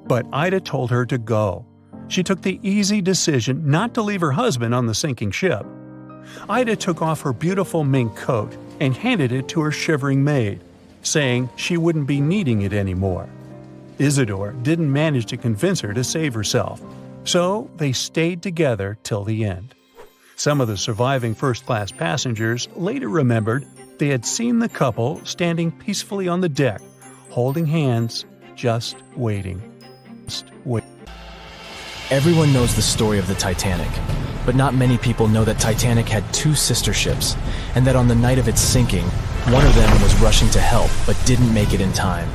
but Ida told her to go. She took the easy decision not to leave her husband on the sinking ship. Ida took off her beautiful mink coat and handed it to her shivering maid, saying she wouldn't be needing it anymore. Isidore didn't manage to convince her to save herself, so they stayed together till the end. Some of the surviving first-class passengers later remembered they had seen the couple standing peacefully on the deck, holding hands, just waiting. Everyone knows the story of the Titanic, but not many people know that Titanic had two sister ships, and that on the night of its sinking, one of them was rushing to help but didn't make it in time.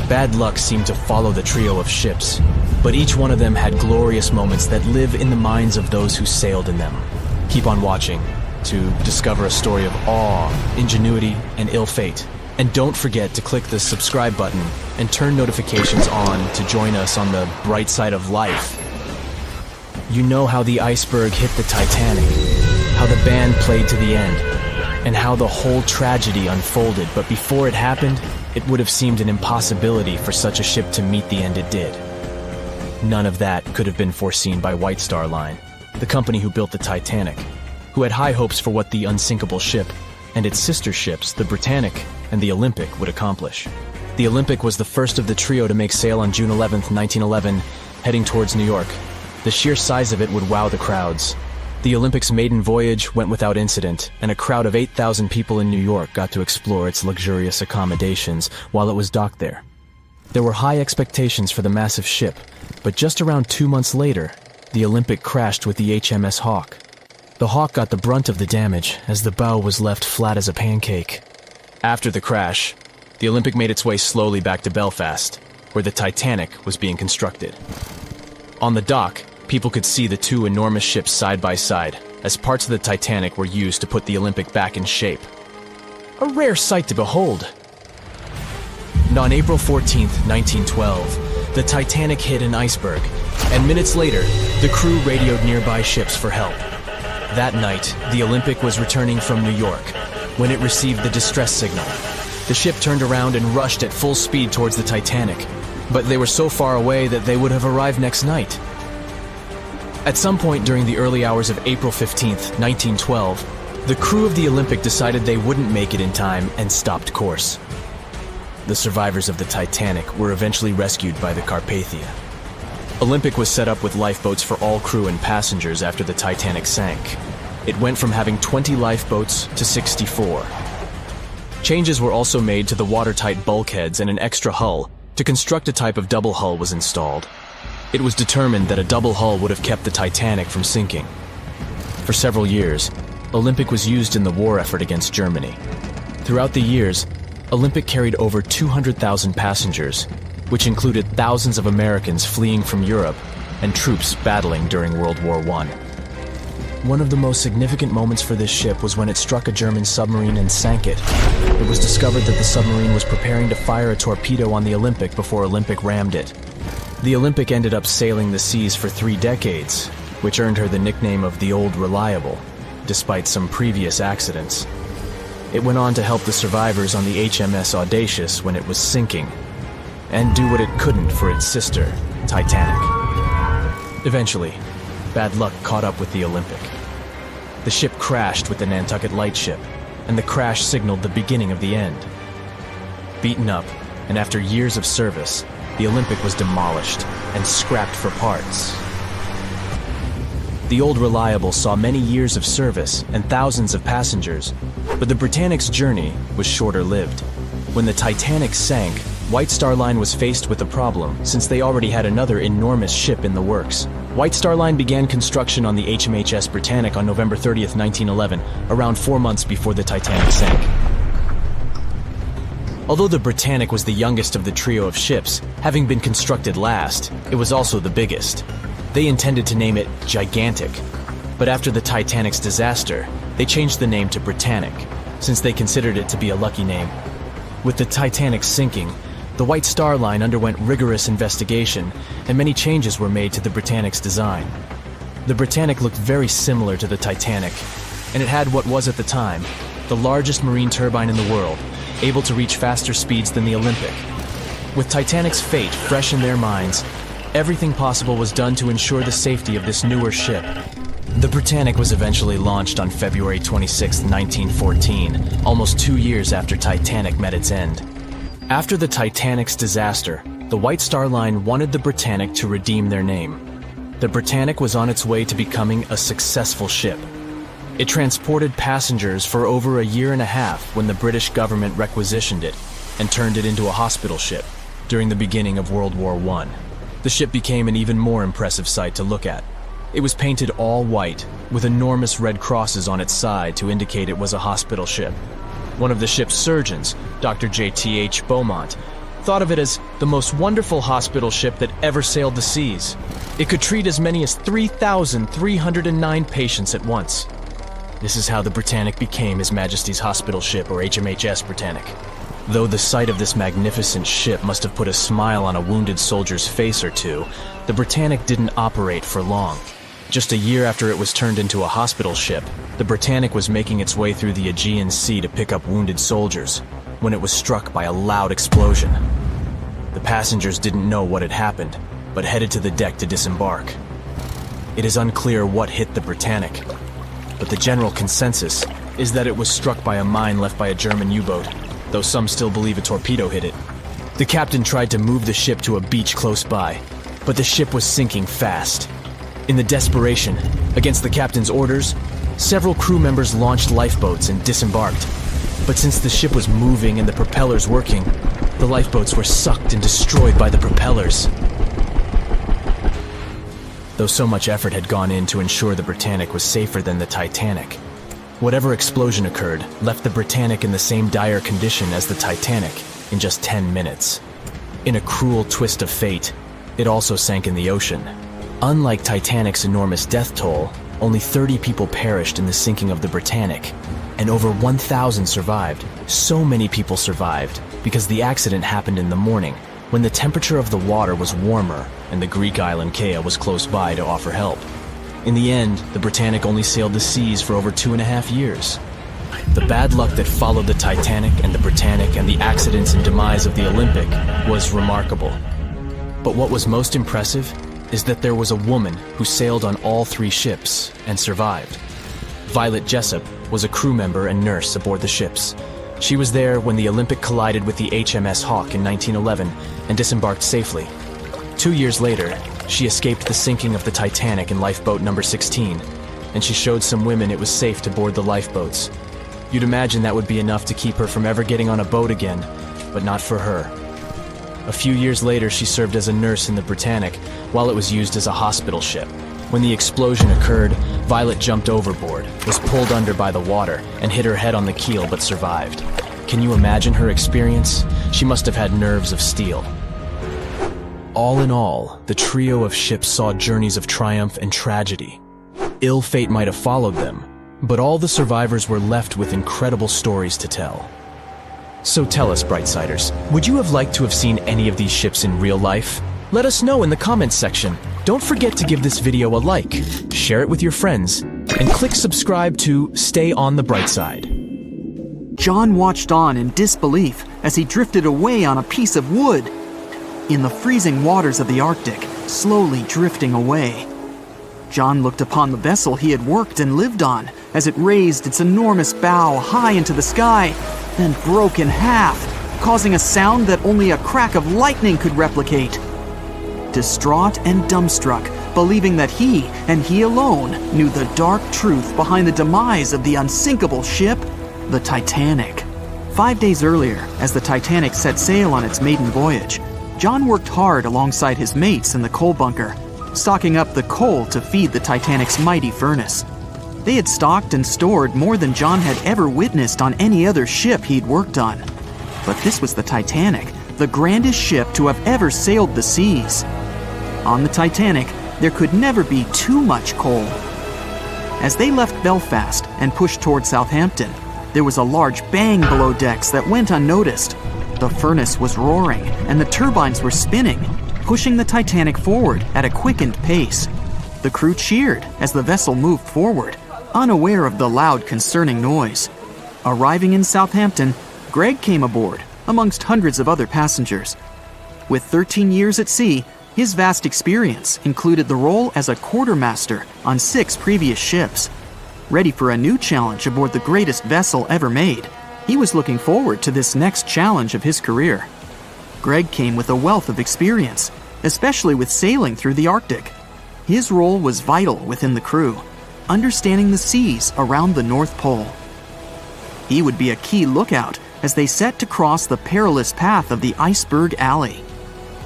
Bad luck seemed to follow the trio of ships, but each one of them had glorious moments that live in the minds of those who sailed in them. Keep on watching to discover a story of awe, ingenuity, and ill fate. And don't forget to click the subscribe button and turn notifications on to join us on the bright side of life. You know how the iceberg hit the Titanic, how the band played to the end, and how the whole tragedy unfolded, but before it happened, it would have seemed an impossibility for such a ship to meet the end it did. None of that could have been foreseen by White Star Line, the company who built the Titanic, who had high hopes for what the unsinkable ship and its sister ships, the Britannic and the Olympic, would accomplish. The Olympic was the first of the trio to make sail on June 11, 1911, heading towards New York. The sheer size of it would wow the crowds. The Olympic's maiden voyage went without incident, and a crowd of 8,000 people in New York got to explore its luxurious accommodations while it was docked there. There were high expectations for the massive ship, but just around 2 months later, the Olympic crashed with the HMS Hawk. The Hawk got the brunt of the damage, as the bow was left flat as a pancake. After the crash, the Olympic made its way slowly back to Belfast, where the Titanic was being constructed. On the dock, people could see the two enormous ships side by side, as parts of the Titanic were used to put the Olympic back in shape. A rare sight to behold. And on April 14, 1912, the Titanic hit an iceberg, and minutes later, the crew radioed nearby ships for help. That night, the Olympic was returning from New York when it received the distress signal. The ship turned around and rushed at full speed towards the Titanic, but they were so far away that they would have arrived next night. At some point during the early hours of April 15, 1912, the crew of the Olympic decided they wouldn't make it in time and stopped course. The survivors of the Titanic were eventually rescued by the Carpathia. Olympic was set up with lifeboats for all crew and passengers after the Titanic sank. It went from having 20 lifeboats to 64. Changes were also made to the watertight bulkheads, and an extra hull to construct a type of double hull was installed. It was determined that a double hull would have kept the Titanic from sinking. For several years, Olympic was used in the war effort against Germany. Throughout the years, Olympic carried over 200,000 passengers, which included thousands of Americans fleeing from Europe and troops battling during World War I. One of the most significant moments for this ship was when it struck a German submarine and sank it. It was discovered that the submarine was preparing to fire a torpedo on the Olympic before Olympic rammed it. The Olympic ended up sailing the seas for 3 decades, which earned her the nickname of the Old Reliable, despite some previous accidents. It went on to help the survivors on the HMS Audacious when it was sinking, and do what it couldn't for its sister, Titanic. Eventually, bad luck caught up with the Olympic. The ship crashed with the Nantucket Lightship, and the crash signaled the beginning of the end. Beaten up, and after years of service, the Olympic was demolished and scrapped for parts. The Old Reliable saw many years of service and thousands of passengers, but the Britannic's journey was shorter-lived. When the Titanic sank, White Star Line was faced with a problem since they already had another enormous ship in the works. White Star Line began construction on the HMHS Britannic on November 30, 1911, around 4 months before the Titanic sank. Although the Britannic was the youngest of the trio of ships, having been constructed last, it was also the biggest. They intended to name it Gigantic, but after the Titanic's disaster, they changed the name to Britannic, since they considered it to be a lucky name. With the Titanic sinking, the White Star Line underwent rigorous investigation, and many changes were made to the Britannic's design. The Britannic looked very similar to the Titanic, and it had what was at the time the largest marine turbine in the world, able to reach faster speeds than the Olympic. With Titanic's fate fresh in their minds, everything possible was done to ensure the safety of this newer ship. The Britannic was eventually launched on February 26, 1914, almost 2 years after Titanic met its end. After the Titanic's disaster, the White Star Line wanted the Britannic to redeem their name. The Britannic was on its way to becoming a successful ship. It transported passengers for over a year and a half when the British government requisitioned it and turned it into a hospital ship during the beginning of World War I. The ship became an even more impressive sight to look at. It was painted all white, with enormous red crosses on its side to indicate it was a hospital ship. One of the ship's surgeons, Dr. J.T.H. Beaumont, thought of it as the most wonderful hospital ship that ever sailed the seas. It could treat as many as 3,309 patients at once. This is how the Britannic became His Majesty's Hospital Ship, or HMHS Britannic. Though the sight of this magnificent ship must have put a smile on a wounded soldier's face or two, the Britannic didn't operate for long. Just a year after it was turned into a hospital ship, the Britannic was making its way through the Aegean Sea to pick up wounded soldiers, when it was struck by a loud explosion. The passengers didn't know what had happened, but headed to the deck to disembark. It is unclear what hit the Britannic, but the general consensus is that it was struck by a mine left by a German U-boat, though some still believe a torpedo hit it. The captain tried to move the ship to a beach close by, but the ship was sinking fast. In the desperation, against the captain's orders, several crew members launched lifeboats and disembarked. But since the ship was moving and the propellers working, the lifeboats were sucked and destroyed by the propellers. Though so much effort had gone in to ensure the Britannic was safer than the Titanic, whatever explosion occurred left the Britannic in the same dire condition as the Titanic in just 10 minutes. In a cruel twist of fate, it also sank in the ocean. Unlike Titanic's enormous death toll, only 30 people perished in the sinking of the Britannic, and over 1,000 survived. So many people survived because the accident happened in the morning, when the temperature of the water was warmer and the Greek island Kea was close by to offer help. In the end, the Britannic only sailed the seas for over 2.5 years. The bad luck that followed the Titanic and the Britannic and the accidents and demise of the Olympic was remarkable. But what was most impressive is that there was a woman who sailed on all 3 ships and survived. Violet Jessup was a crew member and nurse aboard the ships. She was there when the Olympic collided with the HMS Hawk in 1911 and disembarked safely. 2 years later, she escaped the sinking of the Titanic in lifeboat number 16, and she showed some women it was safe to board the lifeboats. You'd imagine that would be enough to keep her from ever getting on a boat again, but not for her. A few years later, she served as a nurse in the Britannic while it was used as a hospital ship. When the explosion occurred, Violet jumped overboard, was pulled under by the water, and hit her head on the keel but survived. Can you imagine her experience? She must have had nerves of steel. All in all, the trio of ships saw journeys of triumph and tragedy. Ill fate might have followed them, but all the survivors were left with incredible stories to tell. So tell us, Brightsiders, would you have liked to have seen any of these ships in real life? Let us know in the comments section. Don't forget to give this video a like, share it with your friends, and click subscribe to stay on the bright side. John watched on in disbelief as he drifted away on a piece of wood. In the freezing waters of the Arctic, slowly drifting away. John looked upon the vessel he had worked and lived on as it raised its enormous bow high into the sky, then broke in half, causing a sound that only a crack of lightning could replicate. Distraught and dumbstruck, believing that he, and he alone, knew the dark truth behind the demise of the unsinkable ship, the Titanic. 5 days earlier, as the Titanic set sail on its maiden voyage, John worked hard alongside his mates in the coal bunker, stocking up the coal to feed the Titanic's mighty furnace. They had stocked and stored more than John had ever witnessed on any other ship he'd worked on. But this was the Titanic, the grandest ship to have ever sailed the seas. On the Titanic, there could never be too much coal. As they left Belfast and pushed toward Southampton, there was a large bang below decks that went unnoticed. The furnace was roaring and the turbines were spinning, pushing the Titanic forward at a quickened pace. The crew cheered as the vessel moved forward, unaware of the loud, concerning noise. Arriving in Southampton, Greg came aboard, amongst hundreds of other passengers. With 13 years at sea, His vast experience included the role as a quartermaster on 6 previous ships. Ready for a new challenge aboard the greatest vessel ever made, he was looking forward to this next challenge of his career. Greg came with a wealth of experience, especially with sailing through the Arctic. His role was vital within the crew, understanding the seas around the North Pole. He would be a key lookout as they set to cross the perilous path of the iceberg alley.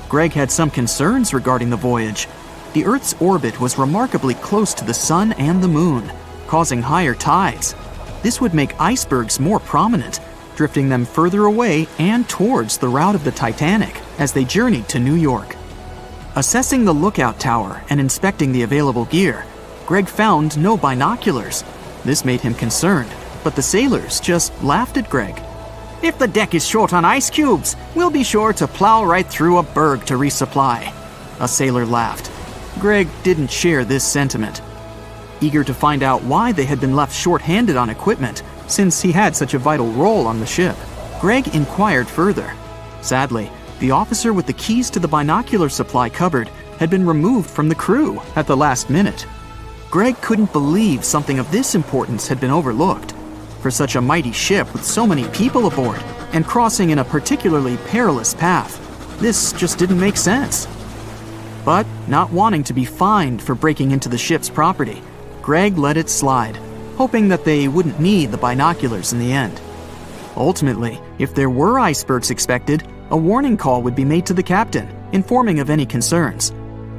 Greg had some concerns regarding the voyage. The Earth's orbit was remarkably close to the sun and the moon, causing higher tides. This would make icebergs more prominent, drifting them further away and towards the route of the Titanic as they journeyed to New York. Assessing the lookout tower and inspecting the available gear, Greg found no binoculars. This made him concerned, but the sailors just laughed at Greg. "If the deck is short on ice cubes, we'll be sure to plow right through a berg to resupply." A sailor laughed. Greg didn't share this sentiment. Eager to find out why they had been left short-handed on equipment, since he had such a vital role on the ship, Greg inquired further. Sadly, the officer with the keys to the binocular supply cupboard had been removed from the crew at the last minute. Greg couldn't believe something of this importance had been overlooked. For such a mighty ship with so many people aboard and crossing in a particularly perilous path, this just didn't make sense. But not wanting to be fined for breaking into the ship's property, Greg let it slide, hoping that they wouldn't need the binoculars in the end. Ultimately, if there were icebergs expected, a warning call would be made to the captain, informing of any concerns.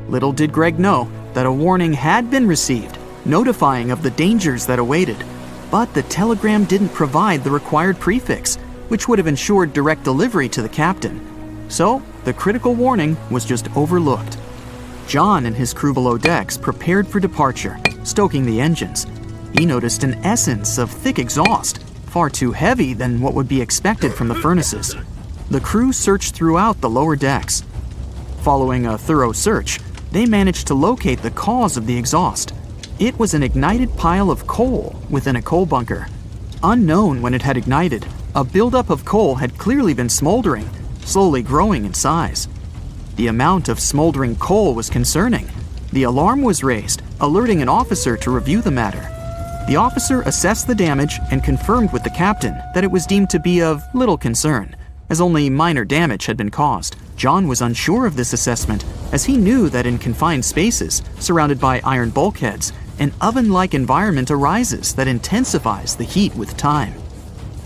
Little did Greg know that a warning had been received, notifying of the dangers that awaited. But the telegram didn't provide the required prefix, which would have ensured direct delivery to the captain. So, the critical warning was just overlooked. John and his crew below decks prepared for departure, stoking the engines. He noticed an essence of thick exhaust, far too heavy than what would be expected from the furnaces. The crew searched throughout the lower decks. Following a thorough search, they managed to locate the cause of the exhaust. It was an ignited pile of coal within a coal bunker. Unknown when it had ignited, a buildup of coal had clearly been smoldering, slowly growing in size. The amount of smoldering coal was concerning. The alarm was raised, alerting an officer to review the matter. The officer assessed the damage and confirmed with the captain that it was deemed to be of little concern, as only minor damage had been caused. John was unsure of this assessment, as he knew that in confined spaces, surrounded by iron bulkheads, an oven-like environment arises that intensifies the heat with time.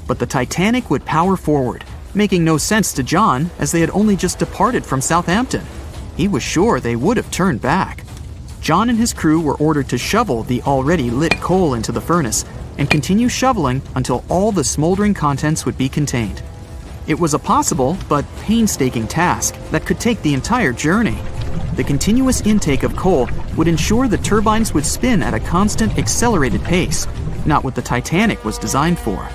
But the Titanic would power forward, making no sense to John as they had only just departed from Southampton. He was sure they would have turned back. John and his crew were ordered to shovel the already lit coal into the furnace and continue shoveling until all the smoldering contents would be contained. It was a possible but painstaking task that could take the entire journey. The continuous intake of coal would ensure the turbines would spin at a constant accelerated pace, not what the Titanic was designed for.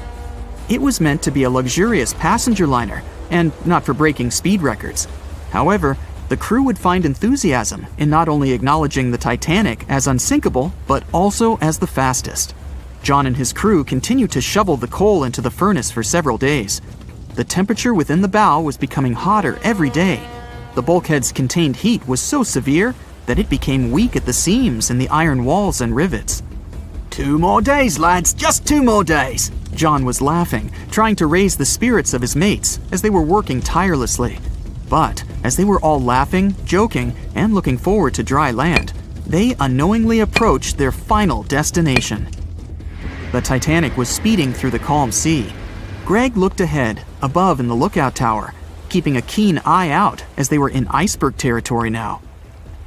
It was meant to be a luxurious passenger liner and not for breaking speed records. However, the crew would find enthusiasm in not only acknowledging the Titanic as unsinkable, but also as the fastest. John and his crew continued to shovel the coal into the furnace for several days. The temperature within the bow was becoming hotter every day. The bulkhead's contained heat was so severe that it became weak at the seams in the iron walls and rivets. "2 more days, lads, just 2 more days." John was laughing, trying to raise the spirits of his mates as they were working tirelessly. But as they were all laughing, joking, and looking forward to dry land, they unknowingly approached their final destination. The Titanic was speeding through the calm sea. Greg looked ahead, above in the lookout tower, keeping a keen eye out as they were in iceberg territory now.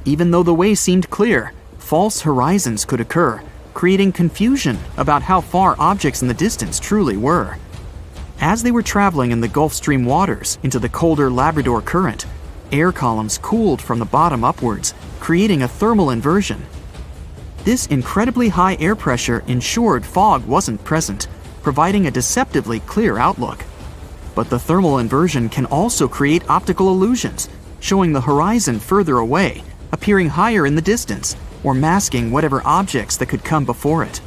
Even though the way seemed clear, false horizons could occur, creating confusion about how far objects in the distance truly were. As they were traveling in the Gulf Stream waters into the colder Labrador Current, air columns cooled from the bottom upwards, creating a thermal inversion. This incredibly high air pressure ensured fog wasn't present, providing a deceptively clear outlook. But the thermal inversion can also create optical illusions, showing the horizon further away, appearing higher in the distance, or masking whatever objects that could come before it.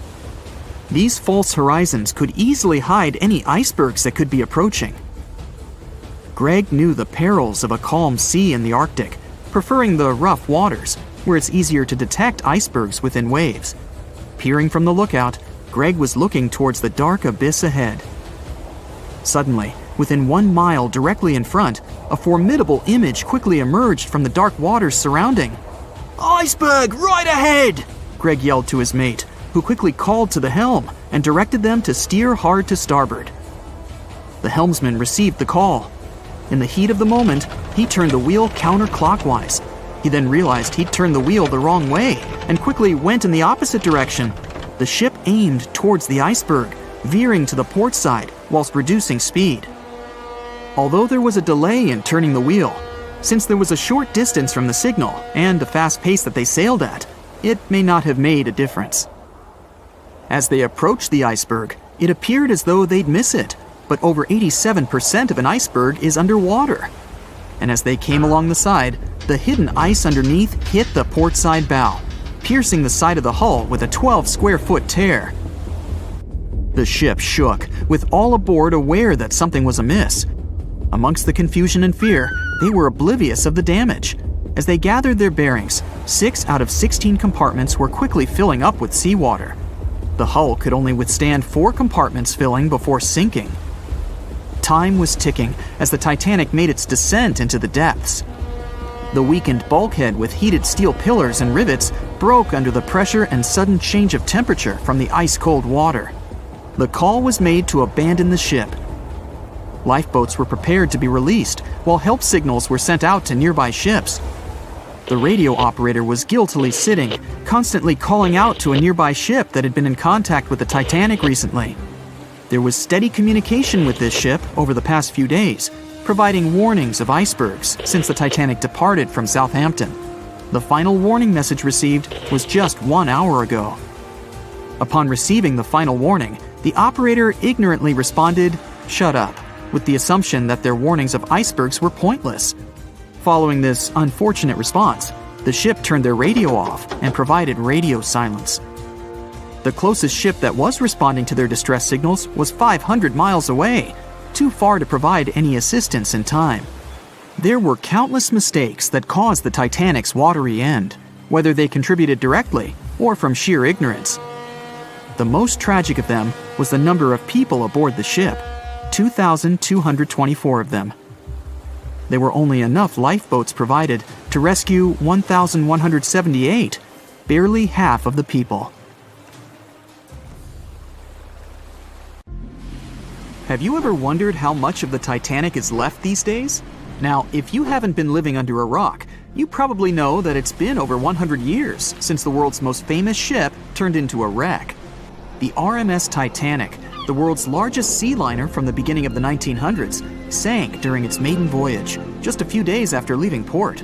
These false horizons could easily hide any icebergs that could be approaching. Greg knew the perils of a calm sea in the Arctic, preferring the rough waters, where it's easier to detect icebergs within waves. Peering from the lookout, Greg was looking towards the dark abyss ahead. Suddenly, within 1 mile directly in front, a formidable image quickly emerged from the dark waters surrounding. "Iceberg, right ahead!" Greg yelled to his mate, who quickly called to the helm and directed them to steer hard to starboard. The helmsman received the call. In the heat of the moment, he turned the wheel counterclockwise. He then realized he'd turned the wheel the wrong way and quickly went in the opposite direction. The ship aimed towards the iceberg, veering to the port side whilst reducing speed. Although there was a delay in turning the wheel, since there was a short distance from the signal and the fast pace that they sailed at, it may not have made a difference. As they approached the iceberg, it appeared as though they'd miss it, but over 87% of an iceberg is underwater. And as they came along the side, the hidden ice underneath hit the port side bow, piercing the side of the hull with a 12 square foot tear. The ship shook, with all aboard aware that something was amiss. Amongst the confusion and fear, they were oblivious of the damage. As they gathered their bearings, 6 out of 16 compartments were quickly filling up with seawater. The hull could only withstand 4 compartments filling before sinking. Time was ticking as the Titanic made its descent into the depths. The weakened bulkhead with heated steel pillars and rivets broke under the pressure and sudden change of temperature from the ice-cold water. The call was made to abandon the ship. Lifeboats were prepared to be released, while help signals were sent out to nearby ships. The radio operator was guiltily sitting, constantly calling out to a nearby ship that had been in contact with the Titanic recently. There was steady communication with this ship over the past few days, providing warnings of icebergs since the Titanic departed from Southampton. The final warning message received was just 1 hour ago. Upon receiving the final warning, the operator ignorantly responded, "Shut up," with the assumption that their warnings of icebergs were pointless. Following this unfortunate response, the ship turned their radio off and provided radio silence. The closest ship that was responding to their distress signals was 500 miles away, too far to provide any assistance in time. There were countless mistakes that caused the Titanic's watery end, whether they contributed directly or from sheer ignorance. The most tragic of them was the number of people aboard the ship, 2,224 of them. There were only enough lifeboats provided to rescue 1,178, barely half of the people. Have you ever wondered how much of the Titanic is left these days? Now, if you haven't been living under a rock, you probably know that it's been over 100 years since the world's most famous ship turned into a wreck. The RMS Titanic, the world's largest sea liner from the beginning of the 1900s, sank during its maiden voyage, just a few days after leaving port.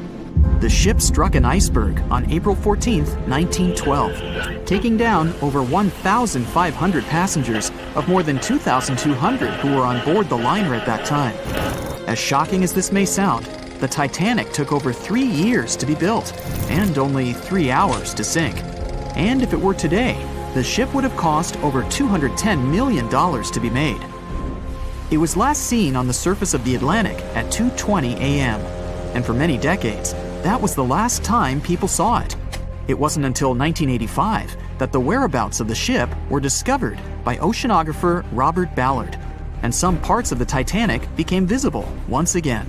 The ship struck an iceberg on April 14, 1912, taking down over 1,500 passengers of more than 2,200 who were on board the liner at that time. As shocking as this may sound, the Titanic took over 3 years to be built and only 3 hours to sink. And if it were today, the ship would have cost over $210 million to be made. It was last seen on the surface of the Atlantic at 2:20 a.m., and for many decades, that was the last time people saw it. It wasn't until 1985 that the whereabouts of the ship were discovered by oceanographer Robert Ballard, and some parts of the Titanic became visible once again.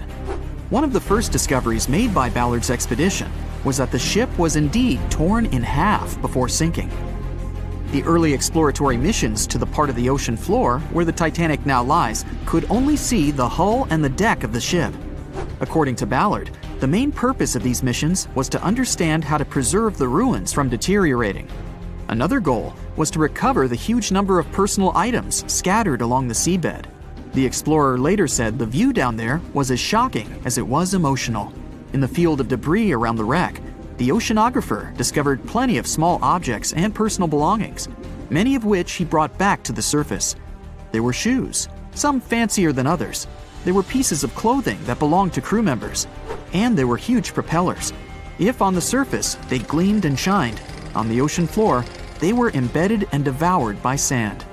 One of the first discoveries made by Ballard's expedition was that the ship was indeed torn in half before sinking. The early exploratory missions to the part of the ocean floor where the Titanic now lies could only see the hull and the deck of the ship. According to Ballard, the main purpose of these missions was to understand how to preserve the ruins from deteriorating. Another goal was to recover the huge number of personal items scattered along the seabed. The explorer later said the view down there was as shocking as it was emotional. In the field of debris around the wreck, the oceanographer discovered plenty of small objects and personal belongings, many of which he brought back to the surface. There were shoes, some fancier than others. There were pieces of clothing that belonged to crew members, and there were huge propellers. If on the surface they gleamed and shined, on the ocean floor they were embedded and devoured by sand.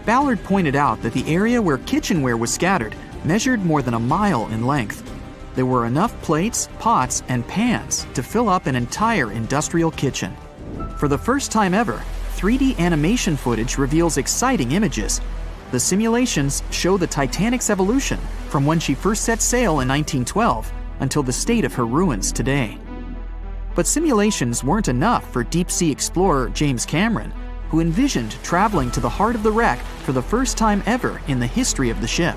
Ballard pointed out that the area where kitchenware was scattered measured more than a mile in length. There were enough plates, pots, and pans to fill up an entire industrial kitchen. For the first time ever, 3D animation footage reveals exciting images. The simulations show the Titanic's evolution from when she first set sail in 1912 until the state of her ruins today. But simulations weren't enough for deep-sea explorer James Cameron, who envisioned traveling to the heart of the wreck for the first time ever in the history of the ship.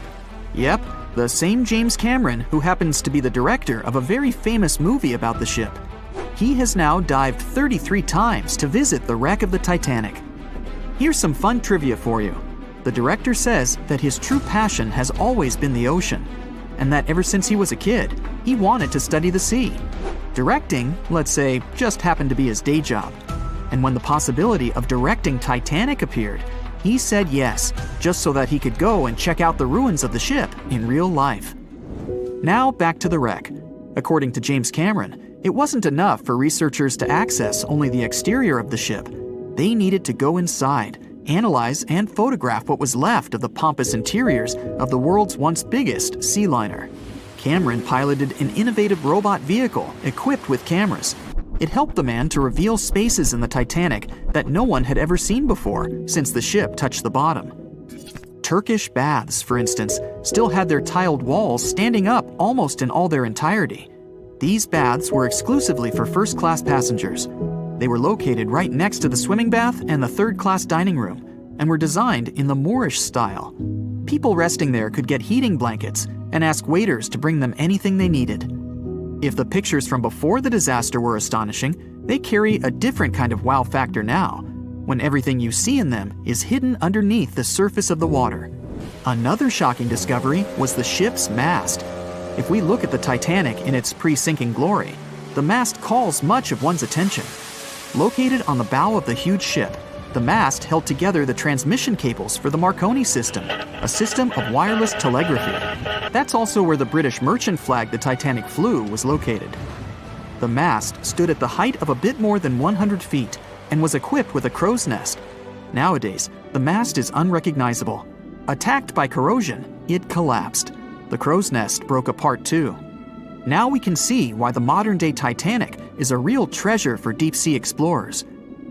Yep, the same James Cameron who happens to be the director of a very famous movie about the ship. He has now dived 33 times to visit the wreck of the Titanic. Here's some fun trivia for you. The director says that his true passion has always been the ocean, and that ever since he was a kid, he wanted to study the sea. Directing, let's say, just happened to be his day job. And when the possibility of directing Titanic appeared, he said yes, just so that he could go and check out the ruins of the ship in real life. Now back to the wreck. According to James Cameron, it wasn't enough for researchers to access only the exterior of the ship. They needed to go inside, analyze and photograph what was left of the pompous interiors of the world's once biggest sea liner. Cameron piloted an innovative robot vehicle equipped with cameras. It helped the man to reveal spaces in the Titanic that no one had ever seen before since the ship touched the bottom. Turkish baths, for instance, still had their tiled walls standing up almost in all their entirety. These baths were exclusively for first-class passengers. They were located right next to the swimming bath and the third-class dining room, and were designed in the Moorish style. People resting there could get heating blankets and ask waiters to bring them anything they needed. If the pictures from before the disaster were astonishing, they carry a different kind of wow factor now, when everything you see in them is hidden underneath the surface of the water. Another shocking discovery was the ship's mast. If we look at the Titanic in its pre-sinking glory, the mast calls much of one's attention. Located on the bow of the huge ship, the mast held together the transmission cables for the Marconi system, a system of wireless telegraphy. That's also where the British merchant flag the Titanic flew was located. The mast stood at the height of a bit more than 100 feet and was equipped with a crow's nest. Nowadays, the mast is unrecognizable. Attacked by corrosion, it collapsed. The crow's nest broke apart too. Now we can see why the modern-day Titanic is a real treasure for deep-sea explorers.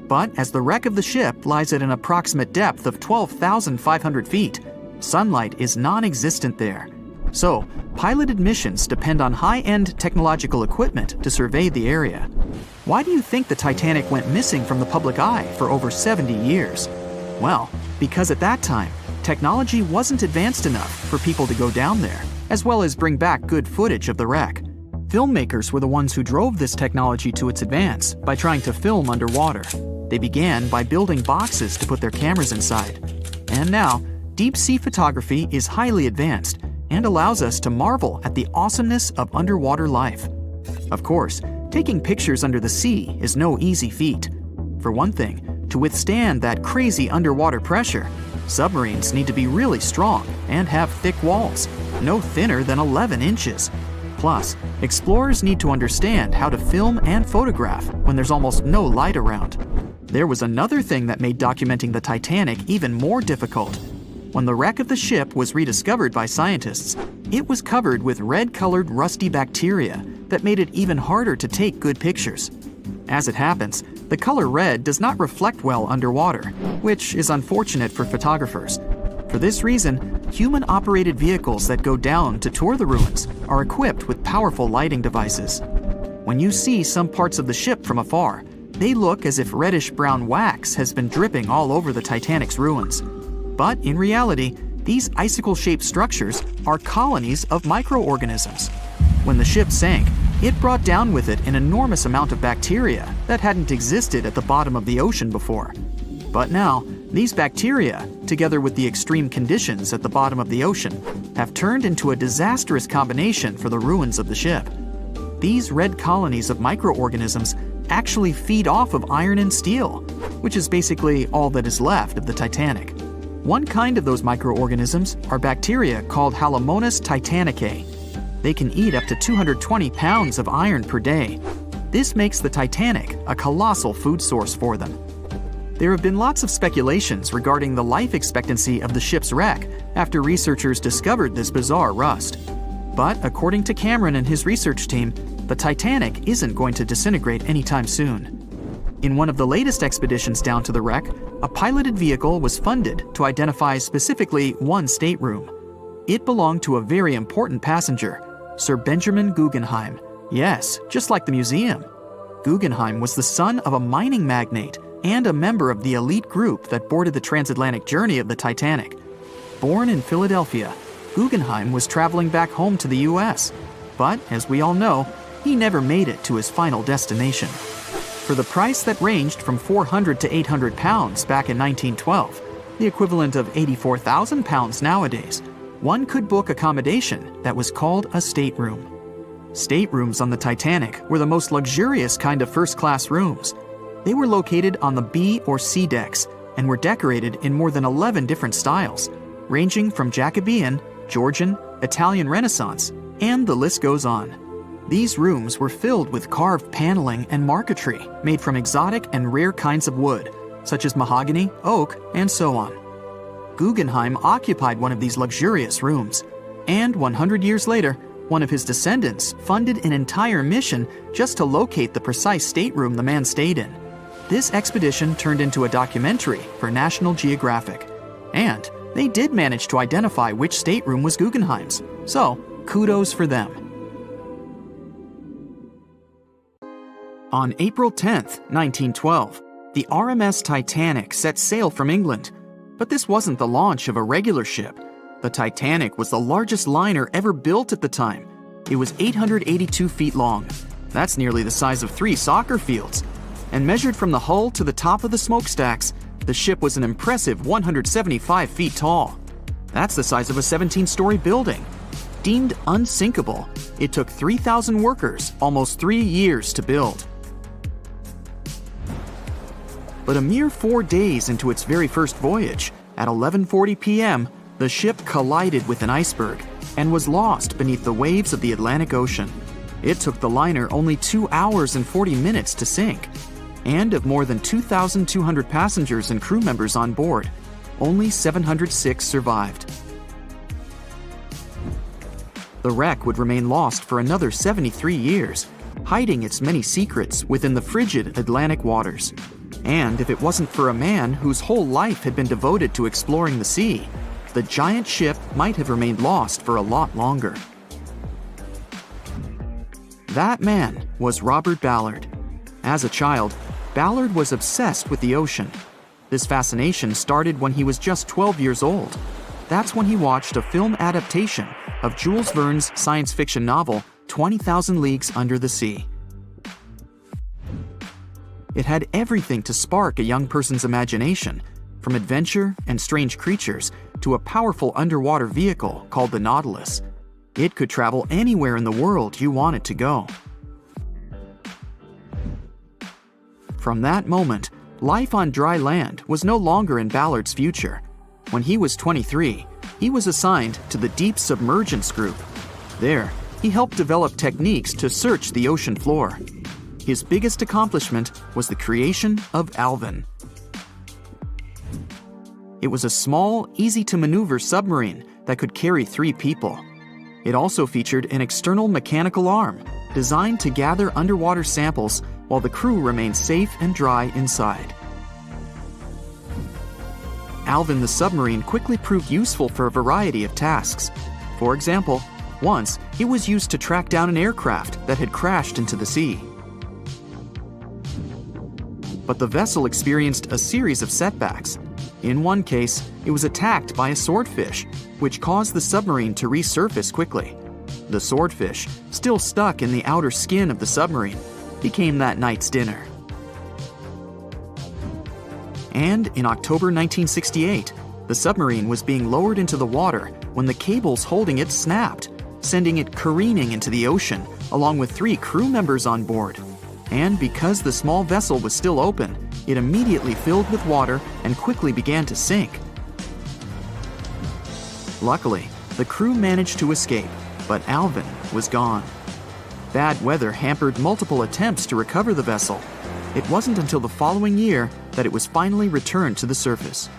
But as the wreck of the ship lies at an approximate depth of 12,500 feet, sunlight is non-existent there. So, piloted missions depend on high-end technological equipment to survey the area. Why do you think the Titanic went missing from the public eye for over 70 years? Well, because at that time, technology wasn't advanced enough for people to go down there, as well as bring back good footage of the wreck. Filmmakers were the ones who drove this technology to its advance by trying to film underwater. They began by building boxes to put their cameras inside. And now, deep-sea photography is highly advanced and allows us to marvel at the awesomeness of underwater life. Of course, taking pictures under the sea is no easy feat. For one thing, to withstand that crazy underwater pressure, submarines need to be really strong and have thick walls, no thinner than 11 inches. Plus, explorers need to understand how to film and photograph when there's almost no light around. There was another thing that made documenting the Titanic even more difficult. When the wreck of the ship was rediscovered by scientists, it was covered with red-colored rusty bacteria that made it even harder to take good pictures. As it happens, the color red does not reflect well underwater, which is unfortunate for photographers. For this reason, human-operated vehicles that go down to tour the ruins are equipped with powerful lighting devices. When you see some parts of the ship from afar, they look as if reddish-brown wax has been dripping all over the Titanic's ruins. But in reality, these icicle-shaped structures are colonies of microorganisms. When the ship sank, it brought down with it an enormous amount of bacteria that hadn't existed at the bottom of the ocean before. But now, these bacteria, together with the extreme conditions at the bottom of the ocean, have turned into a disastrous combination for the ruins of the ship. These red colonies of microorganisms actually feed off of iron and steel, which is basically all that is left of the Titanic. One kind of those microorganisms are bacteria called Halomonas titanicae. They can eat up to 220 pounds of iron per day. This makes the Titanic a colossal food source for them. There have been lots of speculations regarding the life expectancy of the ship's wreck after researchers discovered this bizarre rust. But according to Cameron and his research team, the Titanic isn't going to disintegrate anytime soon. In one of the latest expeditions down to the wreck, a piloted vehicle was funded to identify specifically one stateroom. It belonged to a very important passenger, Sir Benjamin Guggenheim. Yes, just like the museum. Guggenheim was the son of a mining magnate and a member of the elite group that boarded the transatlantic journey of the Titanic. Born in Philadelphia, Guggenheim was traveling back home to the US. But, as we all know, he never made it to his final destination. For the price that ranged from 400 to 800 pounds back in 1912, the equivalent of 84,000 pounds nowadays, one could book accommodation that was called a stateroom. Staterooms on the Titanic were the most luxurious kind of first-class rooms. They were located on the B or C decks and were decorated in more than 11 different styles, ranging from Jacobean, Georgian, Italian Renaissance, and the list goes on. These rooms were filled with carved paneling and marquetry made from exotic and rare kinds of wood, such as mahogany, oak, and so on. Guggenheim occupied one of these luxurious rooms, and 100 years later, one of his descendants funded an entire mission just to locate the precise stateroom the man stayed in. This expedition turned into a documentary for National Geographic, and they did manage to identify which stateroom was Guggenheim's, so kudos for them. On April 10, 1912, the RMS Titanic set sail from England. But this wasn't the launch of a regular ship. The Titanic was the largest liner ever built at the time. It was 882 feet long. That's nearly the size of 3 soccer fields. And measured from the hull to the top of the smokestacks, the ship was an impressive 175 feet tall. That's the size of a 17-story building. Deemed unsinkable, it took 3,000 workers almost 3 years to build. But a mere 4 days into its very first voyage, at 11:40 p.m., the ship collided with an iceberg and was lost beneath the waves of the Atlantic Ocean. It took the liner only 2 hours and 40 minutes to sink. And of more than 2,200 passengers and crew members on board, only 706 survived. The wreck would remain lost for another 73 years, hiding its many secrets within the frigid Atlantic waters. And if it wasn't for a man whose whole life had been devoted to exploring the sea, the giant ship might have remained lost for a lot longer. That man was Robert Ballard. As a child, Ballard was obsessed with the ocean. This fascination started when he was just 12 years old. That's when he watched a film adaptation of Jules Verne's science fiction novel, 20,000 Leagues Under the Sea. It had everything to spark a young person's imagination, from adventure and strange creatures to a powerful underwater vehicle called the Nautilus. It could travel anywhere in the world you wanted to go. From that moment, life on dry land was no longer in Ballard's future. When he was 23, he was assigned to the Deep Submergence Group. There, he helped develop techniques to search the ocean floor. His biggest accomplishment was the creation of Alvin. It was a small, easy-to-maneuver submarine that could carry 3 people. It also featured an external mechanical arm designed to gather underwater samples while the crew remained safe and dry inside. Alvin the submarine quickly proved useful for a variety of tasks. For example, once it was used to track down an aircraft that had crashed into the sea. But the vessel experienced a series of setbacks. In one case, it was attacked by a swordfish, which caused the submarine to resurface quickly. The swordfish, still stuck in the outer skin of the submarine, became that night's dinner. And in October 1968, the submarine was being lowered into the water when the cables holding it snapped, sending it careening into the ocean along with 3 crew members on board. And because the small vessel was still open, it immediately filled with water and quickly began to sink. Luckily, the crew managed to escape, but Alvin was gone. Bad weather hampered multiple attempts to recover the vessel. It wasn't until the following year that it was finally returned to the surface.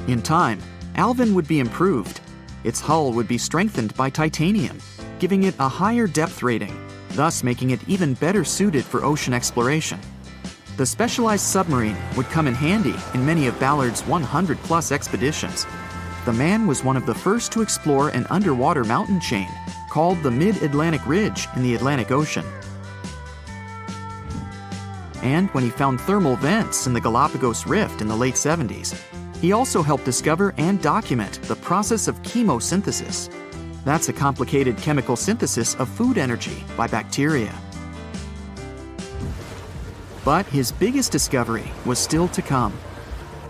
In time, Alvin would be improved. Its hull would be strengthened by titanium, giving it a higher depth rating, thus making it even better suited for ocean exploration. The specialized submarine would come in handy in many of Ballard's 100-plus expeditions. The man was one of the first to explore an underwater mountain chain called the Mid-Atlantic Ridge in the Atlantic Ocean. And when he found thermal vents in the Galapagos Rift in the late 70s, he also helped discover and document the process of chemosynthesis. That's a complicated chemical synthesis of food energy by bacteria. But his biggest discovery was still to come.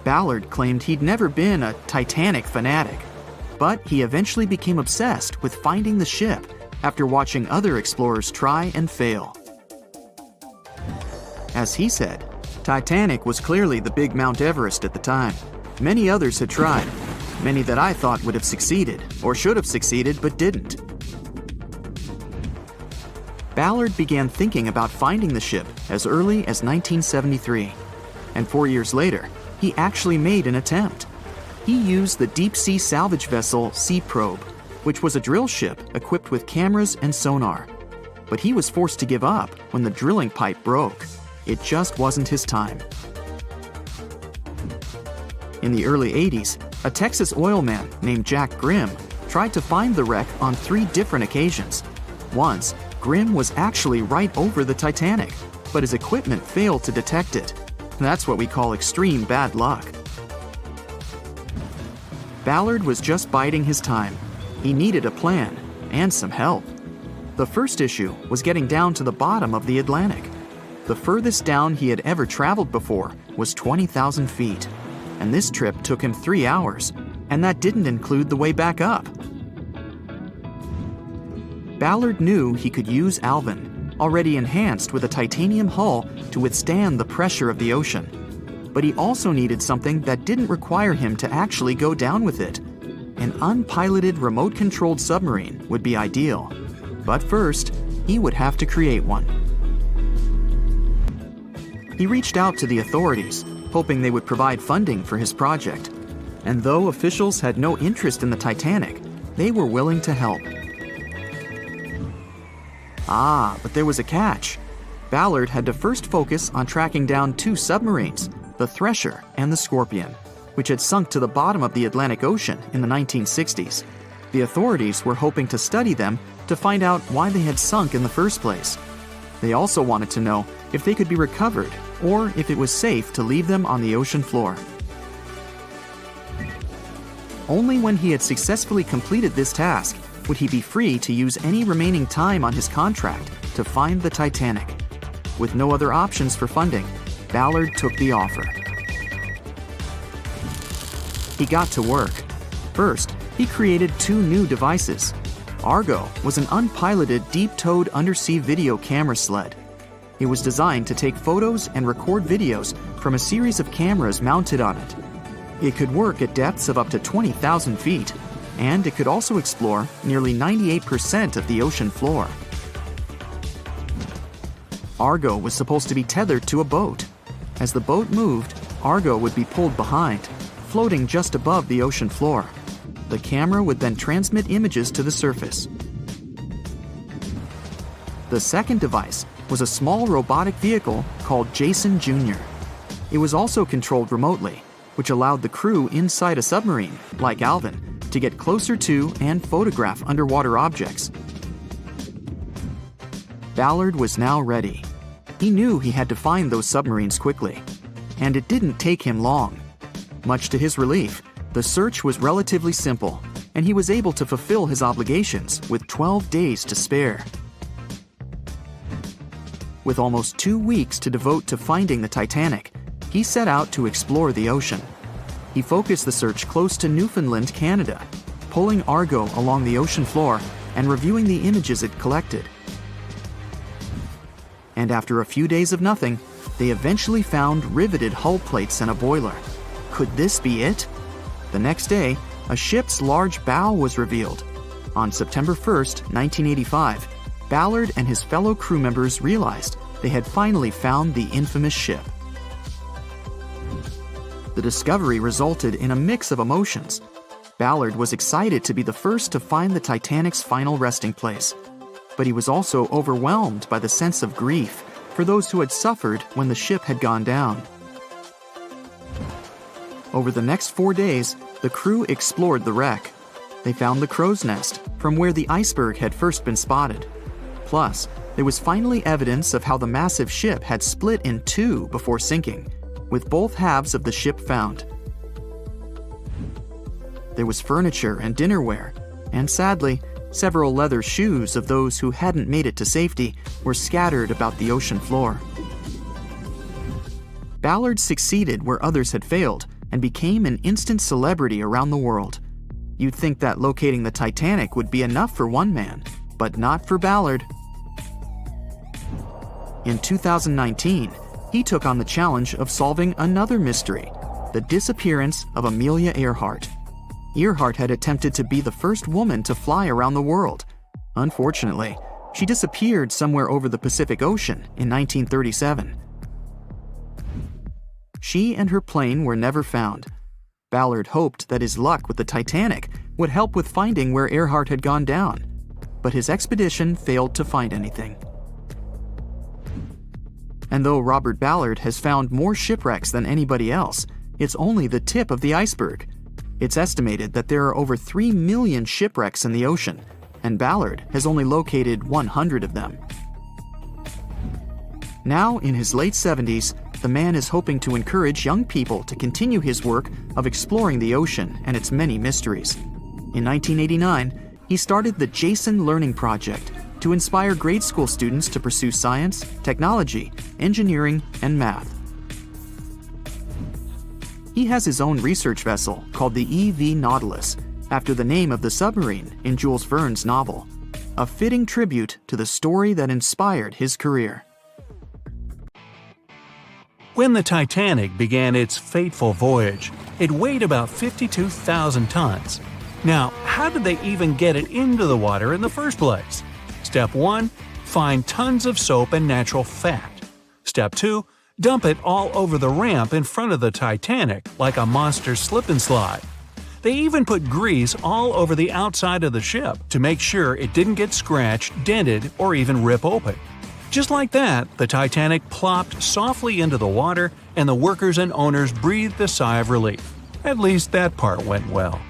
Ballard claimed he'd never been a Titanic fanatic, but he eventually became obsessed with finding the ship after watching other explorers try and fail. As he said, Titanic was clearly the big Mount Everest at the time. Many others had tried, many that I thought would have succeeded, or should have succeeded but didn't. Ballard began thinking about finding the ship as early as 1973, and 4 years later, he actually made an attempt. He used the deep-sea salvage vessel Sea Probe, which was a drill ship equipped with cameras and sonar. But he was forced to give up when the drilling pipe broke. It just wasn't his time. In the early 80s, a Texas oil man named Jack Grimm tried to find the wreck on 3 different occasions. Once, Grimm was actually right over the Titanic, but his equipment failed to detect it. That's what we call extreme bad luck. Ballard was just biding his time. He needed a plan and some help. The first issue was getting down to the bottom of the Atlantic. The furthest down he had ever traveled before was 20,000 feet, and this trip took him 3 hours, and that didn't include the way back up. Ballard knew he could use Alvin, already enhanced with a titanium hull to withstand the pressure of the ocean. But he also needed something that didn't require him to actually go down with it. An unpiloted remote-controlled submarine would be ideal. But first, he would have to create one. He reached out to the authorities, hoping they would provide funding for his project. And though officials had no interest in the Titanic, they were willing to help. But there was a catch. Ballard had to first focus on tracking down 2 submarines, the Thresher and the Scorpion, which had sunk to the bottom of the Atlantic Ocean in the 1960s. The authorities were hoping to study them to find out why they had sunk in the first place. They also wanted to know if they could be recovered or if it was safe to leave them on the ocean floor. Only when he had successfully completed this task would he be free to use any remaining time on his contract to find the Titanic. With no other options for funding, Ballard took the offer. He got to work. First, he created 2 new devices. Argo was an unpiloted deep-towed undersea video camera sled. It was designed to take photos and record videos from a series of cameras mounted on it. It could work at depths of up to 20,000 feet, and it could also explore nearly 98% of the ocean floor. Argo was supposed to be tethered to a boat. As the boat moved, Argo would be pulled behind, floating just above the ocean floor. The camera would then transmit images to the surface. The second device was a small robotic vehicle called Jason Jr. It was also controlled remotely, which allowed the crew inside a submarine, like Alvin, to get closer to and photograph underwater objects. Ballard was now ready. He knew he had to find those submarines quickly, and it didn't take him long. Much to his relief, the search was relatively simple, and he was able to fulfill his obligations with 12 days to spare. With almost 2 weeks to devote to finding the Titanic, he set out to explore the ocean. He focused the search close to Newfoundland, Canada, pulling Argo along the ocean floor and reviewing the images it collected. And after a few days of nothing, they eventually found riveted hull plates and a boiler. Could this be it? The next day, a ship's large bow was revealed. On September 1st, 1985, Ballard and his fellow crew members realized they had finally found the infamous ship. The discovery resulted in a mix of emotions. Ballard was excited to be the first to find the Titanic's final resting place, but he was also overwhelmed by the sense of grief for those who had suffered when the ship had gone down. Over the next 4 days, the crew explored the wreck. They found the crow's nest, from where the iceberg had first been spotted. Plus, there was finally evidence of how the massive ship had split in two before sinking, with both halves of the ship found. There was furniture and dinnerware, and sadly, several leather shoes of those who hadn't made it to safety were scattered about the ocean floor. Ballard succeeded where others had failed and became an instant celebrity around the world. You'd think that locating the Titanic would be enough for one man, but not for Ballard. In 2019, he took on the challenge of solving another mystery, the disappearance of Amelia Earhart. Earhart had attempted to be the first woman to fly around the world. Unfortunately, she disappeared somewhere over the Pacific Ocean in 1937. She and her plane were never found. Ballard hoped that his luck with the Titanic would help with finding where Earhart had gone down, but his expedition failed to find anything. And though Robert Ballard has found more shipwrecks than anybody else, it's only the tip of the iceberg. It's estimated that there are over 3 million shipwrecks in the ocean, and Ballard has only located 100 of them. Now, in his late 70s, the man is hoping to encourage young people to continue his work of exploring the ocean and its many mysteries. In 1989, he started the Jason Learning Project to inspire grade school students to pursue science, technology, engineering, and math. He has his own research vessel called the EV Nautilus, after the name of the submarine in Jules Verne's novel, a fitting tribute to the story that inspired his career. When the Titanic began its fateful voyage, it weighed about 52,000 tons. Now, how did they even get it into the water in the first place? Step 1. Find tons of soap and natural fat. Step 2. Dump it all over the ramp in front of the Titanic like a monster slip and slide. They even put grease all over the outside of the ship to make sure it didn't get scratched, dented, or even rip open. Just like that, the Titanic plopped softly into the water, and the workers and owners breathed a sigh of relief. At least that part went well.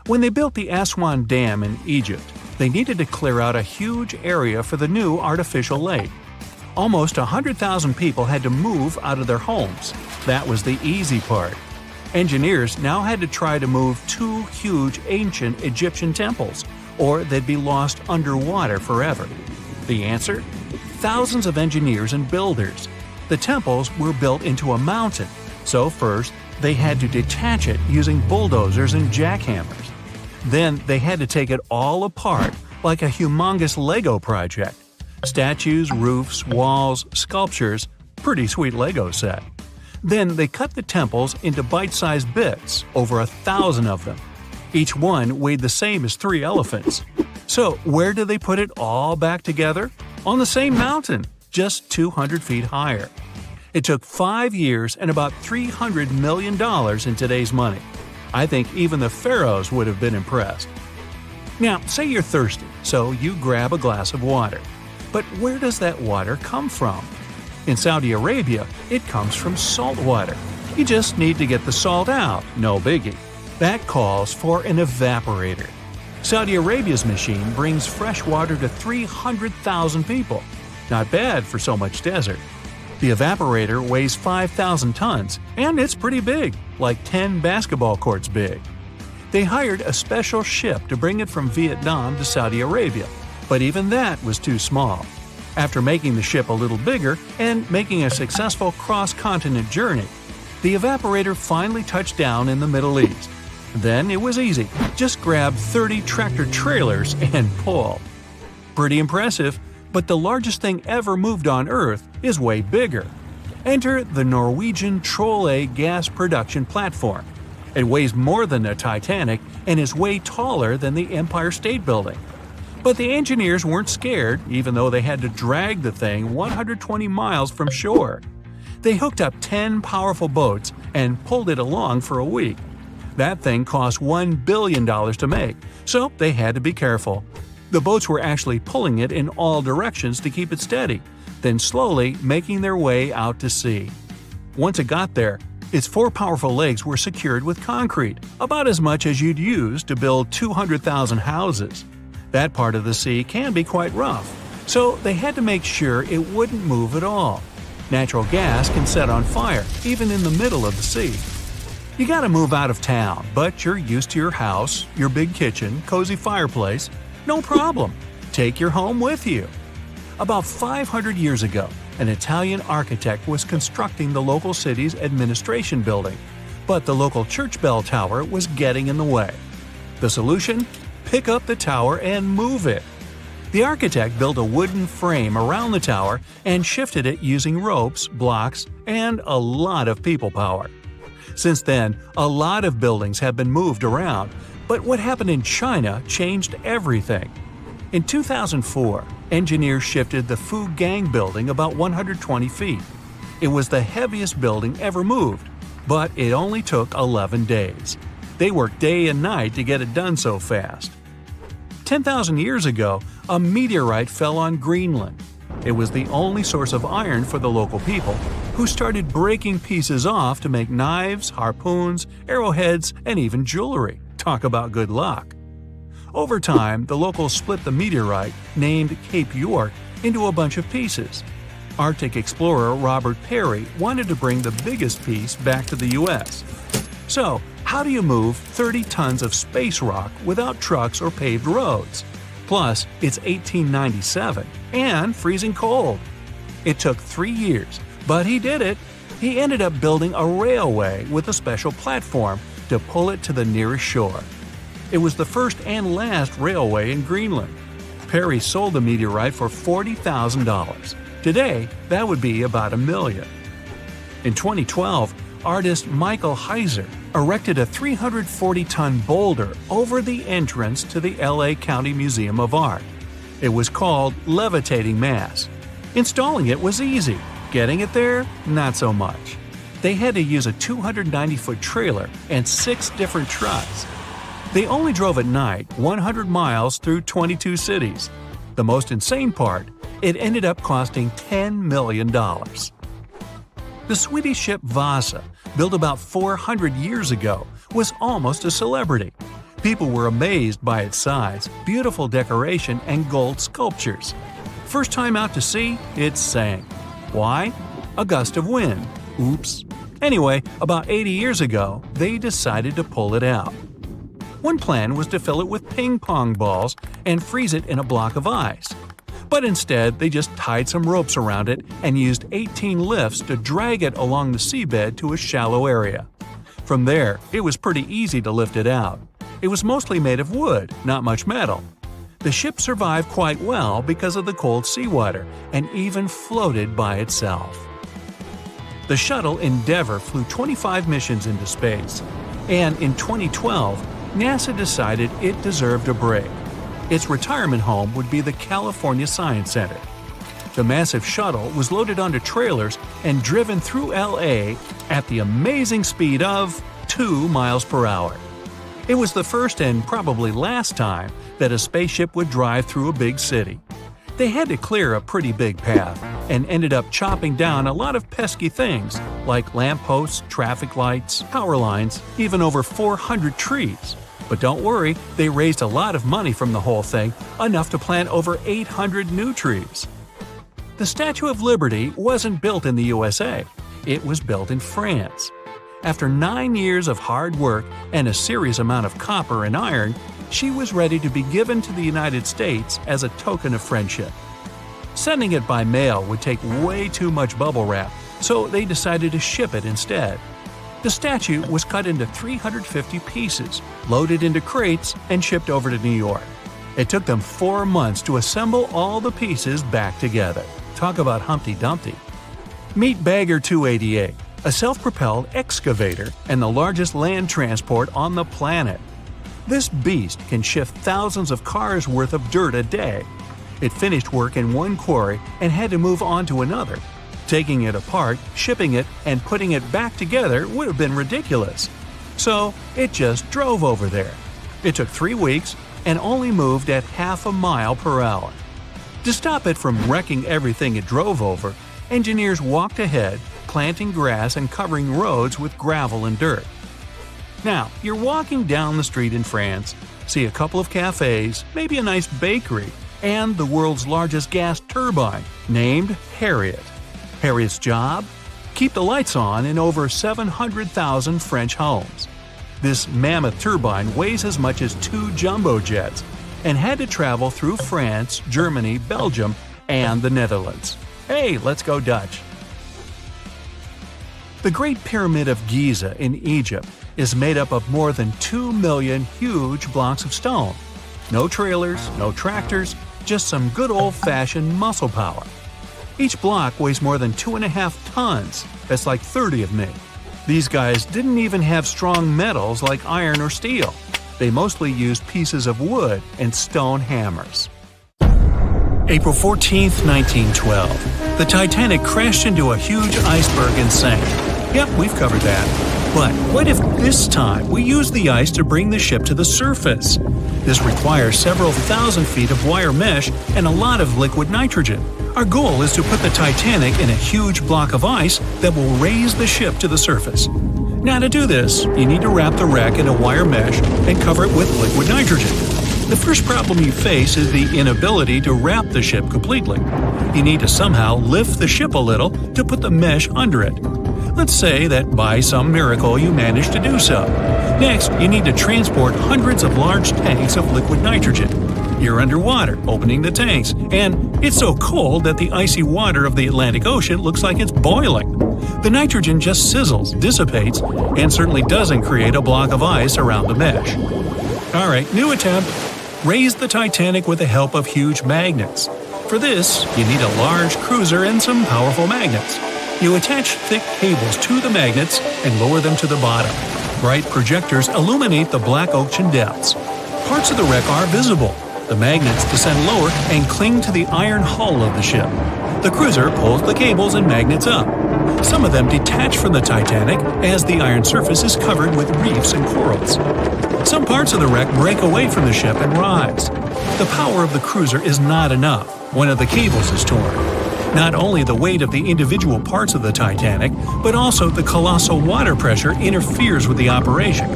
When they built the Aswan Dam in Egypt, they needed to clear out a huge area for the new artificial lake. Almost 100,000 people had to move out of their homes. That was the easy part. Engineers now had to try to move 2 huge ancient Egyptian temples, or they'd be lost underwater forever. The answer? Thousands of engineers and builders. The temples were built into a mountain, so first they had to detach it using bulldozers and jackhammers. Then they had to take it all apart like a humongous Lego project. Statues, roofs, walls, sculptures, pretty sweet Lego set. Then they cut the temples into bite-sized bits, over 1,000 of them. Each one weighed the same as 3 elephants. So where did they put it all back together? On the same mountain, just 200 feet higher. It took 5 years and about $300 million in today's money. I think even the pharaohs would have been impressed. Now, say you're thirsty, so you grab a glass of water. But where does that water come from? In Saudi Arabia, it comes from salt water. You just need to get the salt out, no biggie. That calls for an evaporator. Saudi Arabia's machine brings fresh water to 300,000 people. Not bad for so much desert. The evaporator weighs 5,000 tons, and it's pretty big, like 10 basketball courts big. They hired a special ship to bring it from Vietnam to Saudi Arabia, but even that was too small. After making the ship a little bigger and making a successful cross-continent journey, the evaporator finally touched down in the Middle East. Then it was easy. Just grab 30 tractor-trailers and pull. Pretty impressive, but the largest thing ever moved on Earth is way bigger. Enter the Norwegian Troll gas production platform. It weighs more than the Titanic and is way taller than the Empire State Building. But the engineers weren't scared, even though they had to drag the thing 120 miles from shore. They hooked up 10 powerful boats and pulled it along for a week. That thing cost $1 billion to make, so they had to be careful. The boats were actually pulling it in all directions to keep it steady, then slowly making their way out to sea. Once it got there, its 4 powerful legs were secured with concrete, about as much as you'd use to build 200,000 houses. That part of the sea can be quite rough, so they had to make sure it wouldn't move at all. Natural gas can set on fire, even in the middle of the sea. You gotta move out of town, but you're used to your house, your big kitchen, cozy fireplace. No problem. Take your home with you. About 500 years ago, an Italian architect was constructing the local city's administration building, but the local church bell tower was getting in the way. The solution? Pick up the tower and move it. The architect built a wooden frame around the tower and shifted it using ropes, blocks, and a lot of people power. Since then, a lot of buildings have been moved around, but what happened in China changed everything. In 2004, engineers shifted the Fugang building about 120 feet. It was the heaviest building ever moved, but it only took 11 days. They worked day and night to get it done so fast. 10,000 years ago, a meteorite fell on Greenland. It was the only source of iron for the local people, who started breaking pieces off to make knives, harpoons, arrowheads, and even jewelry. Talk about good luck. Over time, the locals split the meteorite, named Cape York, into a bunch of pieces. Arctic explorer Robert Peary wanted to bring the biggest piece back to the U.S. So, how do you move 30 tons of space rock without trucks or paved roads? Plus, it's 1897 and freezing cold. It took 3 years, but he did it. He ended up building a railway with a special platform to pull it to the nearest shore. It was the first and last railway in Greenland. Peary sold the meteorite for $40,000. Today, that would be about $1 million. In 2012, artist Michael Heiser erected a 340-ton boulder over the entrance to the LA County Museum of Art. It was called Levitating Mass. Installing it was easy. Getting it there, not so much. They had to use a 290-foot trailer and 6 different trucks. They only drove at night 100 miles through 22 cities. The most insane part, it ended up costing $10 million. The Swedish ship Vasa, built about 400 years ago, was almost a celebrity. People were amazed by its size, beautiful decoration, and gold sculptures. First time out to sea, it sank. Why? A gust of wind. Oops. Anyway, about 80 years ago, they decided to pull it out. One plan was to fill it with ping pong balls and freeze it in a block of ice. But instead, they just tied some ropes around it and used 18 lifts to drag it along the seabed to a shallow area. From there, it was pretty easy to lift it out. It was mostly made of wood, not much metal. The ship survived quite well because of the cold seawater and even floated by itself. The shuttle Endeavour flew 25 missions into space, and in 2012, NASA decided it deserved a break. Its retirement home would be the California Science Center. The massive shuttle was loaded onto trailers and driven through LA at the amazing speed of 2 miles per hour. It was the first and probably last time that a spaceship would drive through a big city. They had to clear a pretty big path and ended up chopping down a lot of pesky things like lampposts, traffic lights, power lines, even over 400 trees. But don't worry, they raised a lot of money from the whole thing, enough to plant over 800 new trees. The Statue of Liberty wasn't built in the USA. It was built in France. After 9 years of hard work and a serious amount of copper and iron, she was ready to be given to the United States as a token of friendship. Sending it by mail would take way too much bubble wrap, so they decided to ship it instead. The statue was cut into 350 pieces, loaded into crates, and shipped over to New York. It took them 4 months to assemble all the pieces back together. Talk about Humpty Dumpty. Meet Bagger 288, a self-propelled excavator and the largest land transport on the planet. This beast can shift thousands of cars worth of dirt a day. It finished work in one quarry and had to move on to another. Taking it apart, shipping it, and putting it back together would have been ridiculous. So it just drove over there. It took 3 weeks and only moved at half a mile per hour. To stop it from wrecking everything it drove over, engineers walked ahead, planting grass and covering roads with gravel and dirt. Now, you're walking down the street in France, see a couple of cafes, maybe a nice bakery, and the world's largest gas turbine, named Harriet. Harriet's job? Keep the lights on in over 700,000 French homes. This mammoth turbine weighs as much as 2 jumbo jets and had to travel through France, Germany, Belgium, and the Netherlands. Hey, let's go Dutch! The Great Pyramid of Giza in Egypt is made up of more than 2 million huge blocks of stone. No trailers, no tractors, just some good old-fashioned muscle power. Each block weighs more than 2.5 tons. That's like 30 of me. These guys didn't even have strong metals like iron or steel. They mostly used pieces of wood and stone hammers. April 14, 1912. The Titanic crashed into a huge iceberg and sank. Yep, we've covered that. But what if this time we use the ice to bring the ship to the surface? This requires several thousand feet of wire mesh and a lot of liquid nitrogen. Our goal is to put the Titanic in a huge block of ice that will raise the ship to the surface. Now to do this, you need to wrap the wreck in a wire mesh and cover it with liquid nitrogen. The first problem you face is the inability to wrap the ship completely. You need to somehow lift the ship a little to put the mesh under it. Let's say that by some miracle you manage to do so. Next, you need to transport hundreds of large tanks of liquid nitrogen. You're underwater, opening the tanks, and it's so cold that the icy water of the Atlantic Ocean looks like it's boiling. The nitrogen just sizzles, dissipates, and certainly doesn't create a block of ice around the mesh. Alright, new attempt. Raise the Titanic with the help of huge magnets. For this, you need a large cruiser and some powerful magnets. You attach thick cables to the magnets and lower them to the bottom. Bright projectors illuminate the black ocean depths. Parts of the wreck are visible. The magnets descend lower and cling to the iron hull of the ship. The cruiser pulls the cables and magnets up. Some of them detach from the Titanic as the iron surface is covered with reefs and corals. Some parts of the wreck break away from the ship and rise. The power of the cruiser is not enough. One of the cables is torn. Not only the weight of the individual parts of the Titanic, but also the colossal water pressure interferes with the operation.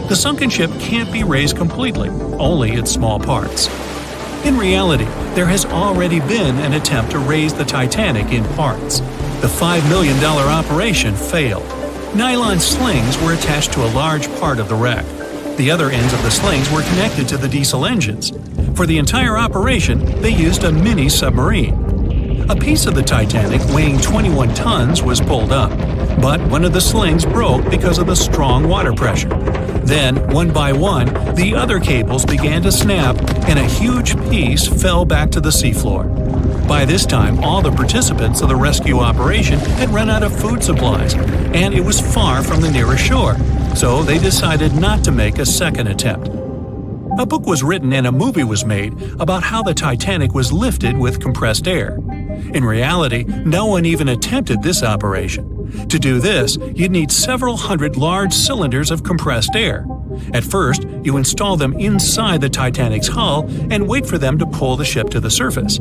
The sunken ship can't be raised completely, only its small parts. In reality, there has already been an attempt to raise the Titanic in parts. The $5 million operation failed. Nylon slings were attached to a large part of the wreck. The other ends of the slings were connected to the diesel engines. For the entire operation, they used a mini submarine. A piece of the Titanic weighing 21 tons was pulled up, but one of the slings broke because of the strong water pressure. Then, one by one, the other cables began to snap and a huge piece fell back to the seafloor. By this time, all the participants of the rescue operation had run out of food supplies, and it was far from the nearest shore, so they decided not to make a second attempt. A book was written and a movie was made about how the Titanic was lifted with compressed air. In reality, no one even attempted this operation. To do this, you'd need several hundred large cylinders of compressed air. At first, you install them inside the Titanic's hull and wait for them to pull the ship to the surface.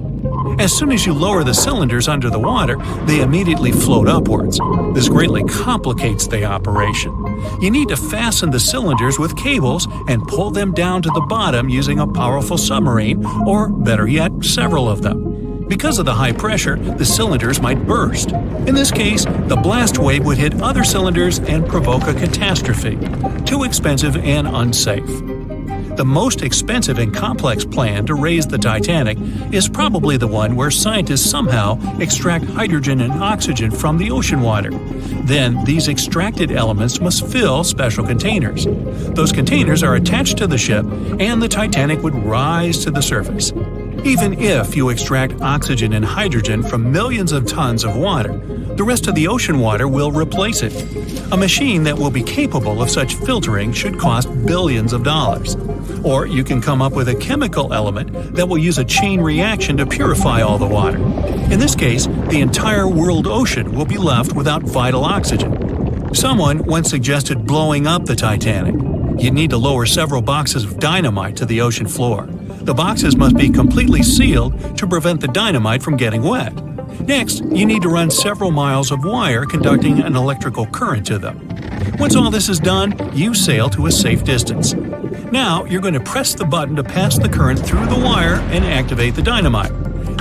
As soon as you lower the cylinders under the water, they immediately float upwards. This greatly complicates the operation. You need to fasten the cylinders with cables and pull them down to the bottom using a powerful submarine, or better yet, several of them. Because of the high pressure, the cylinders might burst. In this case, the blast wave would hit other cylinders and provoke a catastrophe. Too expensive and unsafe. The most expensive and complex plan to raise the Titanic is probably the one where scientists somehow extract hydrogen and oxygen from the ocean water. Then, these extracted elements must fill special containers. Those containers are attached to the ship, and the Titanic would rise to the surface. Even if you extract oxygen and hydrogen from millions of tons of water, the rest of the ocean water will replace it. A machine that will be capable of such filtering should cost billions of dollars. Or you can come up with a chemical element that will use a chain reaction to purify all the water. In this case, the entire world ocean will be left without vital oxygen. Someone once suggested blowing up the Titanic. You'd need to lower several boxes of dynamite to the ocean floor. The boxes must be completely sealed to prevent the dynamite from getting wet. Next, you need to run several miles of wire conducting an electrical current to them. Once all this is done, you sail to a safe distance. Now, you're going to press the button to pass the current through the wire and activate the dynamite.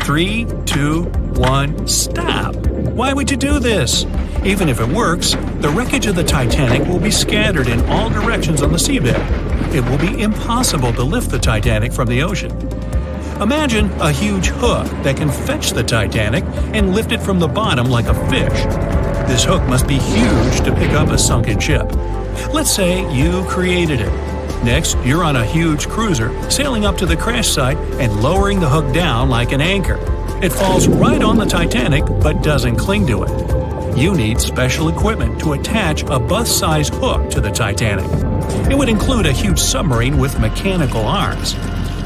3, 2, 1, stop! Why would you do this? Even if it works, the wreckage of the Titanic will be scattered in all directions on the seabed. It will be impossible to lift the Titanic from the ocean. Imagine a huge hook that can fetch the Titanic and lift it from the bottom like a fish. This hook must be huge to pick up a sunken ship. Let's say you created it. Next, you're on a huge cruiser, sailing up to the crash site and lowering the hook down like an anchor. It falls right on the Titanic but doesn't cling to it. You need special equipment to attach a bus-sized hook to the Titanic. It would include a huge submarine with mechanical arms.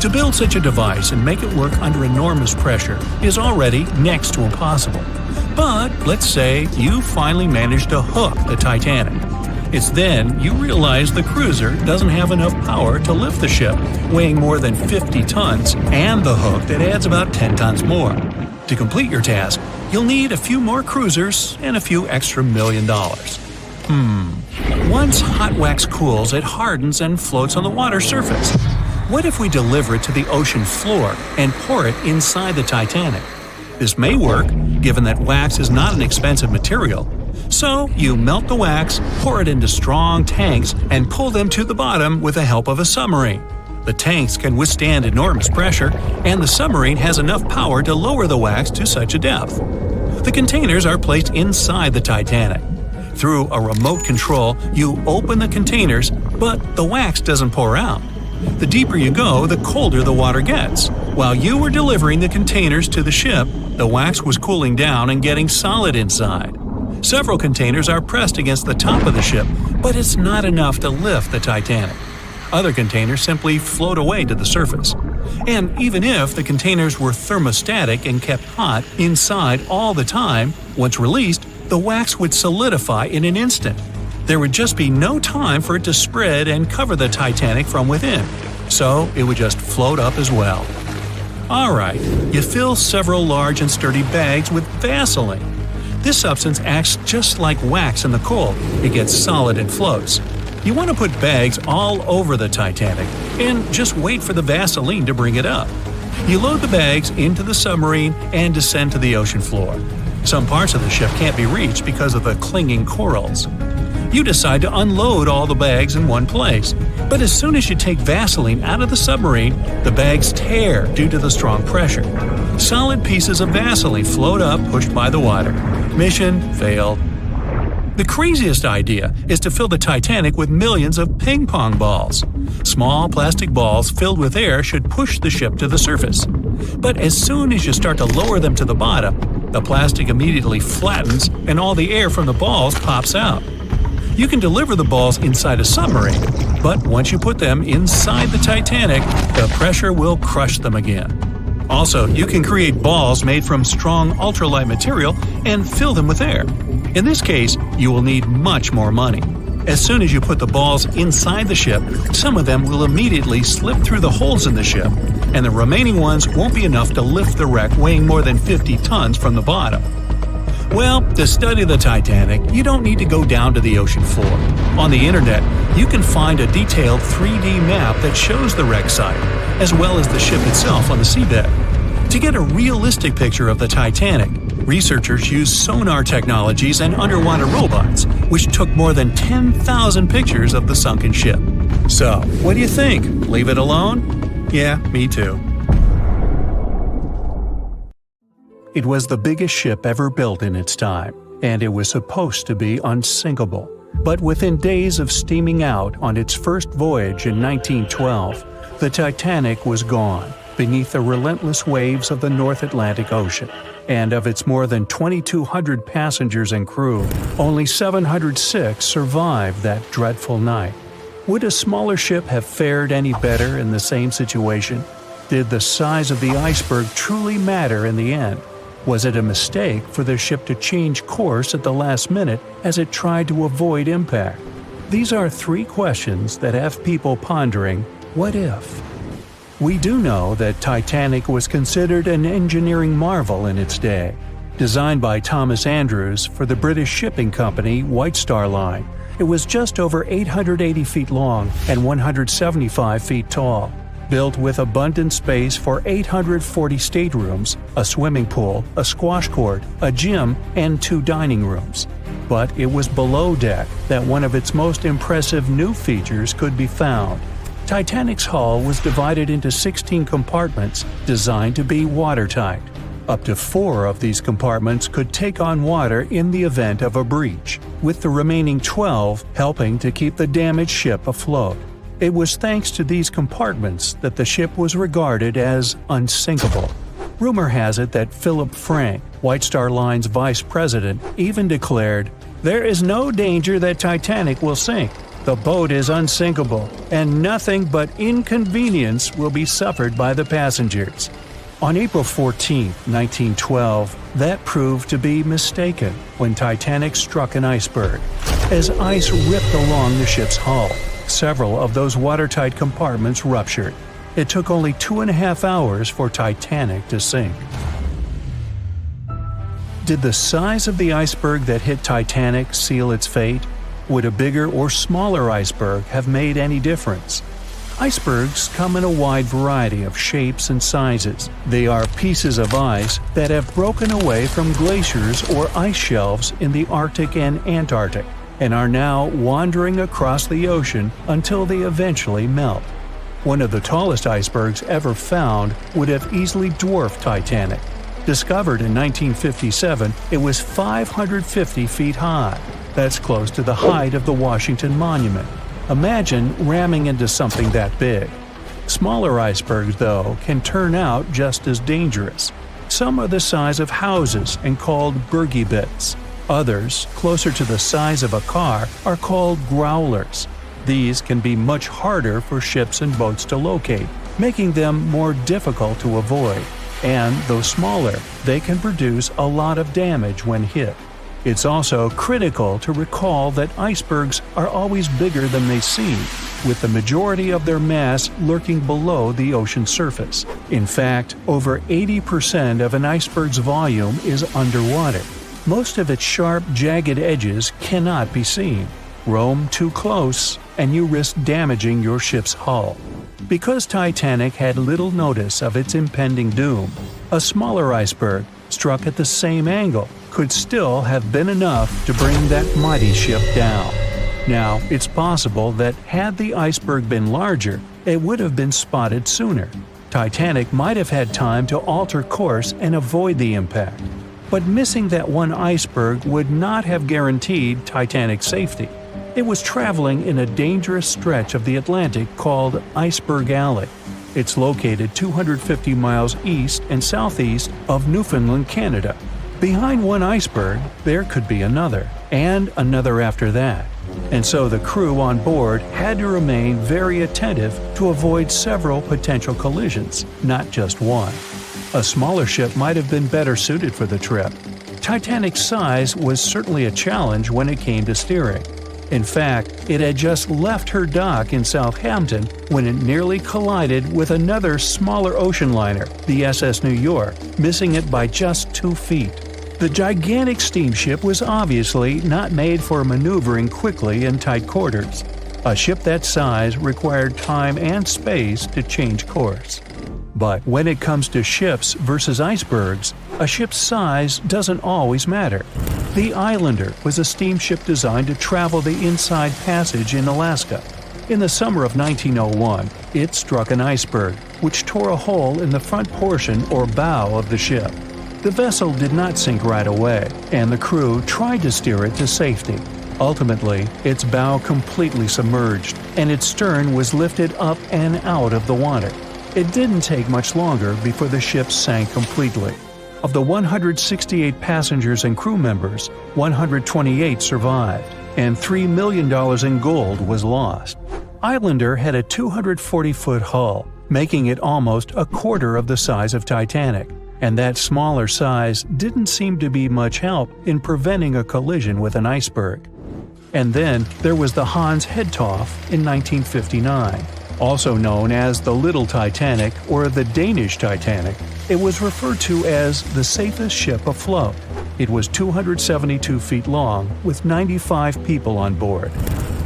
To build such a device and make it work under enormous pressure is already next to impossible. But let's say you finally managed to hook the Titanic. It's then you realize the cruiser doesn't have enough power to lift the ship, weighing more than 50 tons, and the hook that adds about 10 tons more. To complete your task, you'll need a few more cruisers and a few extra $1 million. Once hot wax cools, it hardens and floats on the water surface. What if we deliver it to the ocean floor and pour it inside the Titanic? This may work, given that wax is not an expensive material. So, you melt the wax, pour it into strong tanks, and pull them to the bottom with the help of a submarine. The tanks can withstand enormous pressure, and the submarine has enough power to lower the wax to such a depth. The containers are placed inside the Titanic. Through a remote control, you open the containers, but the wax doesn't pour out. The deeper you go, the colder the water gets. While you were delivering the containers to the ship, the wax was cooling down and getting solid inside. Several containers are pressed against the top of the ship, but it's not enough to lift the Titanic. Other containers simply float away to the surface. And even if the containers were thermostatic and kept hot inside all the time, once released, the wax would solidify in an instant. There would just be no time for it to spread and cover the Titanic from within, so it would just float up as well. Alright, you fill several large and sturdy bags with Vaseline. This substance acts just like wax in the cold. It gets solid and floats. You want to put bags all over the Titanic and just wait for the Vaseline to bring it up. You load the bags into the submarine and descend to the ocean floor. Some parts of the ship can't be reached because of the clinging corals. You decide to unload all the bags in one place, but as soon as you take Vaseline out of the submarine, the bags tear due to the strong pressure. Solid pieces of Vaseline float up, pushed by the water. Mission failed. The craziest idea is to fill the Titanic with millions of ping pong balls. Small plastic balls filled with air should push the ship to the surface. But as soon as you start to lower them to the bottom, the plastic immediately flattens and all the air from the balls pops out. You can deliver the balls inside a submarine, but once you put them inside the Titanic, the pressure will crush them again. Also, you can create balls made from strong ultralight material and fill them with air. In this case, you will need much more money. As soon as you put the balls inside the ship, some of them will immediately slip through the holes in the ship, and the remaining ones won't be enough to lift the wreck weighing more than 50 tons from the bottom. Well, to study the Titanic, you don't need to go down to the ocean floor. On the internet, you can find a detailed 3D map that shows the wreck site, as well as the ship itself on the seabed. To get a realistic picture of the Titanic, researchers used sonar technologies and underwater robots, which took more than 10,000 pictures of the sunken ship. So, what do you think? Leave it alone? Yeah, me too. It was the biggest ship ever built in its time, and it was supposed to be unsinkable. But within days of steaming out on its first voyage in 1912, the Titanic was gone beneath the relentless waves of the North Atlantic Ocean. And of its more than 2,200 passengers and crew, only 706 survived that dreadful night. Would a smaller ship have fared any better in the same situation? Did the size of the iceberg truly matter in the end? Was it a mistake for the ship to change course at the last minute as it tried to avoid impact? These are three questions that have people pondering, what if? We do know that Titanic was considered an engineering marvel in its day. Designed by Thomas Andrews for the British shipping company White Star Line, it was just over 880 feet long and 175 feet tall. Built with abundant space for 840 staterooms, a swimming pool, a squash court, a gym, and 2 dining rooms. But it was below deck that one of its most impressive new features could be found. Titanic's hull was divided into 16 compartments designed to be watertight. Up to 4 of these compartments could take on water in the event of a breach, with the remaining 12 helping to keep the damaged ship afloat. It was thanks to these compartments that the ship was regarded as unsinkable. Rumor has it that Philip Frank, White Star Line's vice president, even declared, "There is no danger that Titanic will sink. The boat is unsinkable, and nothing but inconvenience will be suffered by the passengers." On April 14, 1912, that proved to be mistaken when Titanic struck an iceberg. As ice ripped along the ship's hull, several of those watertight compartments ruptured. It took only 2.5 hours for Titanic to sink. Did the size of the iceberg that hit Titanic seal its fate? Would a bigger or smaller iceberg have made any difference? Icebergs come in a wide variety of shapes and sizes. They are pieces of ice that have broken away from glaciers or ice shelves in the Arctic and Antarctic, and are now wandering across the ocean until they eventually melt. One of the tallest icebergs ever found would have easily dwarfed Titanic. Discovered in 1957, it was 550 feet high. That's close to the height of the Washington Monument. Imagine ramming into something that big. Smaller icebergs, though, can turn out just as dangerous. Some are the size of houses and called bergy bits. Others, closer to the size of a car, are called growlers. These can be much harder for ships and boats to locate, making them more difficult to avoid. And, though smaller, they can produce a lot of damage when hit. It's also critical to recall that icebergs are always bigger than they seem, with the majority of their mass lurking below the ocean surface. In fact, over 80% of an iceberg's volume is underwater. Most of its sharp, jagged edges cannot be seen. Roam too close, and you risk damaging your ship's hull. Because Titanic had little notice of its impending doom, a smaller iceberg, struck at the same angle, could still have been enough to bring that mighty ship down. Now, it's possible that had the iceberg been larger, it would have been spotted sooner. Titanic might have had time to alter course and avoid the impact. But missing that one iceberg would not have guaranteed Titanic's safety. It was traveling in a dangerous stretch of the Atlantic called Iceberg Alley. It's located 250 miles east and southeast of Newfoundland, Canada. Behind one iceberg, there could be another, and another after that. And so the crew on board had to remain very attentive to avoid several potential collisions, not just one. A smaller ship might have been better suited for the trip. Titanic's size was certainly a challenge when it came to steering. In fact, it had just left her dock in Southampton when it nearly collided with another smaller ocean liner, the SS New York, missing it by just 2 feet. The gigantic steamship was obviously not made for maneuvering quickly in tight quarters. A ship that size required time and space to change course. But when it comes to ships versus icebergs, a ship's size doesn't always matter. The Islander was a steamship designed to travel the Inside Passage in Alaska. In the summer of 1901, it struck an iceberg, which tore a hole in the front portion or bow of the ship. The vessel did not sink right away, and the crew tried to steer it to safety. Ultimately, its bow completely submerged, and its stern was lifted up and out of the water. It didn't take much longer before the ship sank completely. Of the 168 passengers and crew members, 128 survived, and $3 million in gold was lost. Islander had a 240-foot hull, making it almost a quarter of the size of Titanic. and that smaller size didn't seem to be much help in preventing a collision with an iceberg. And then there was the Hans Hedtoft in 1959. Also known as the Little Titanic or the Danish Titanic, it was referred to as the safest ship afloat. It was 272 feet long with 95 people on board.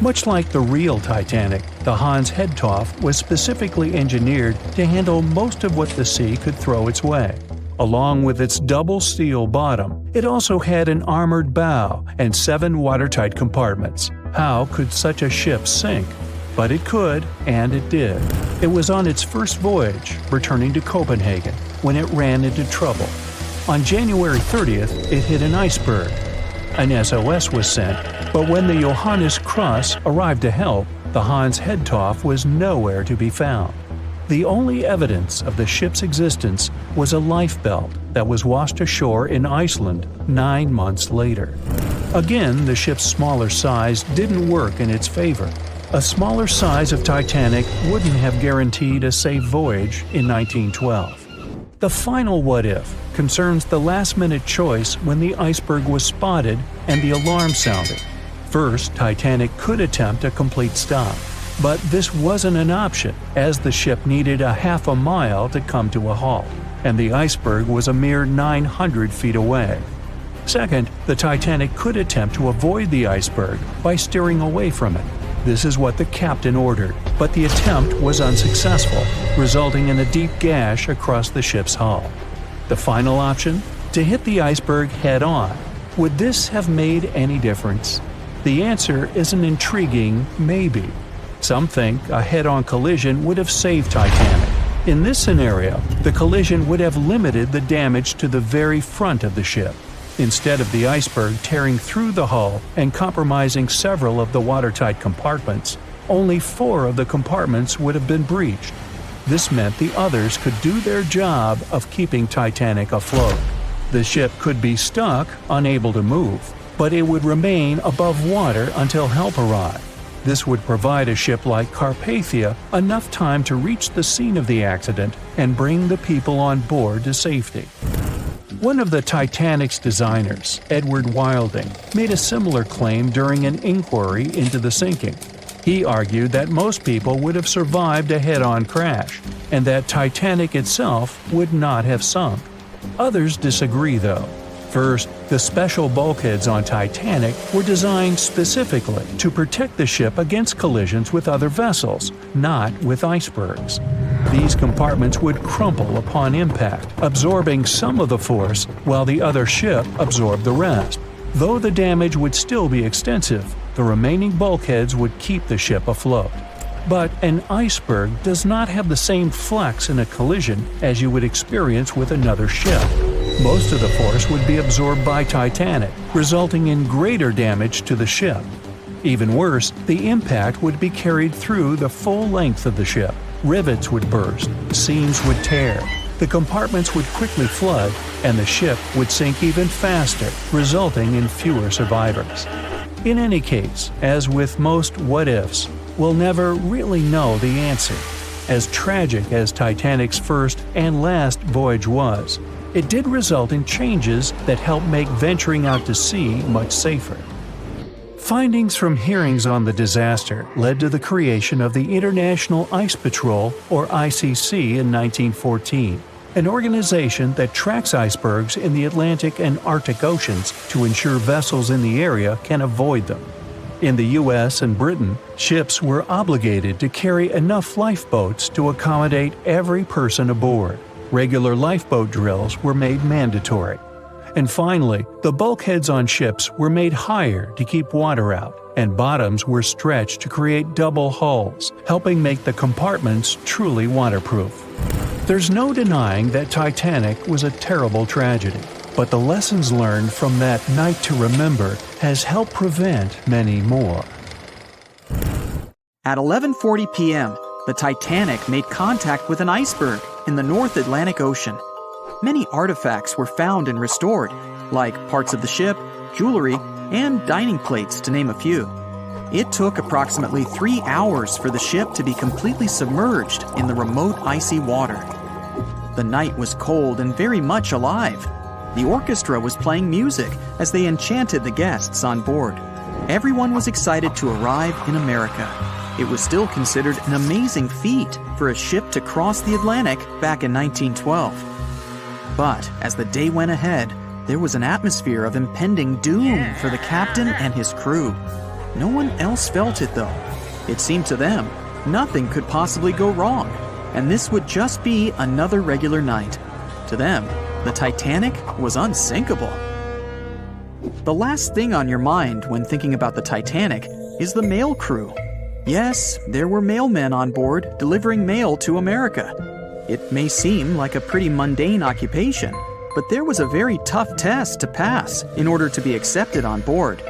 Much like the real Titanic, the Hans Hedtoft was specifically engineered to handle most of what the sea could throw its way. Along with its double steel bottom, it also had an armored bow and 7 watertight compartments. How could such a ship sink? But it could, and it did. It was on its first voyage, returning to Copenhagen, when it ran into trouble. On January 30th, it hit an iceberg. An SOS was sent, but when the Johannes Cross arrived to help, the Hans Hedtoft was nowhere to be found. The only evidence of the ship's existence was a lifebelt that was washed ashore in Iceland 9 months later. Again, the ship's smaller size didn't work in its favor. A smaller size of Titanic wouldn't have guaranteed a safe voyage in 1912. The final what-if concerns the last-minute choice when the iceberg was spotted and the alarm sounded. First, Titanic could attempt a complete stop, but this wasn't an option as the ship needed a half a mile to come to a halt, and the iceberg was a mere 900 feet away. Second, the Titanic could attempt to avoid the iceberg by steering away from it. This is what the captain ordered, but the attempt was unsuccessful, resulting in a deep gash across the ship's hull. The final option? To hit the iceberg head-on. Would this have made any difference? The answer is an intriguing maybe. Some think a head-on collision would have saved Titanic. In this scenario, the collision would have limited the damage to the very front of the ship. Instead of the iceberg tearing through the hull and compromising several of the watertight compartments, only 4 of the compartments would have been breached. This meant the others could do their job of keeping Titanic afloat. The ship could be stuck, unable to move, but it would remain above water until help arrived. This would provide a ship like Carpathia enough time to reach the scene of the accident and bring the people on board to safety. One of the Titanic's designers, Edward Wilding, made a similar claim during an inquiry into the sinking. He argued that most people would have survived a head-on crash, and that Titanic itself would not have sunk. Others disagree, though. First, the special bulkheads on Titanic were designed specifically to protect the ship against collisions with other vessels, not with icebergs. These compartments would crumple upon impact, absorbing some of the force while the other ship absorbed the rest. Though the damage would still be extensive, the remaining bulkheads would keep the ship afloat. But an iceberg does not have the same flex in a collision as you would experience with another ship. Most of the force would be absorbed by Titanic, resulting in greater damage to the ship. Even worse, the impact would be carried through the full length of the ship. Rivets would burst, seams would tear, the compartments would quickly flood, and the ship would sink even faster, resulting in fewer survivors. In any case, as with most what-ifs, we'll never really know the answer. As tragic as Titanic's first and last voyage was, it did result in changes that helped make venturing out to sea much safer. Findings from hearings on the disaster led to the creation of the International Ice Patrol, or ICC, in 1914, an organization that tracks icebergs in the Atlantic and Arctic Oceans to ensure vessels in the area can avoid them. In the US and Britain, ships were obligated to carry enough lifeboats to accommodate every person aboard. Regular lifeboat drills were made mandatory. And finally, the bulkheads on ships were made higher to keep water out, and bottoms were stretched to create double hulls, helping make the compartments truly waterproof. There's no denying that Titanic was a terrible tragedy, but the lessons learned from that night to remember has helped prevent many more. At 11:40 p.m., the Titanic made contact with an iceberg in the North Atlantic Ocean. Many artifacts were found and restored, like parts of the ship, jewelry, and dining plates, to name a few. It took approximately 3 hours for the ship to be completely submerged in the remote icy water. The night was cold and very much alive. The orchestra was playing music as they enchanted the guests on board. Everyone was excited to arrive in America. It was still considered an amazing feat for a ship to cross the Atlantic back in 1912. But as the day went ahead, there was an atmosphere of impending doom for the captain and his crew. No one else felt it though. It seemed to them nothing could possibly go wrong, and this would just be another regular night. To them, the Titanic was unsinkable. The last thing on your mind when thinking about the Titanic is the mail crew. Yes, there were mailmen on board delivering mail to America. It may seem like a pretty mundane occupation, but there was a very tough test to pass in order to be accepted on board.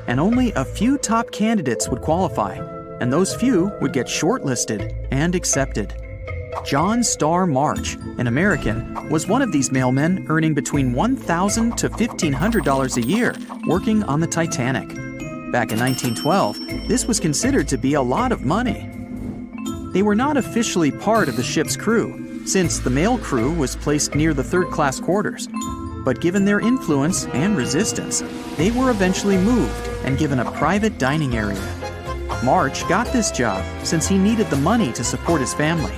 And only a few top candidates would qualify, and those few would get shortlisted and accepted. John Starr March, an American, was one of these mailmen earning between $1,000 to $1,500 a year working on the Titanic. Back in 1912, this was considered to be a lot of money. They were not officially part of the ship's crew, since the mail crew was placed near the third-class quarters. But given their influence and resistance, they were eventually moved and given a private dining area. March got this job since he needed the money to support his family.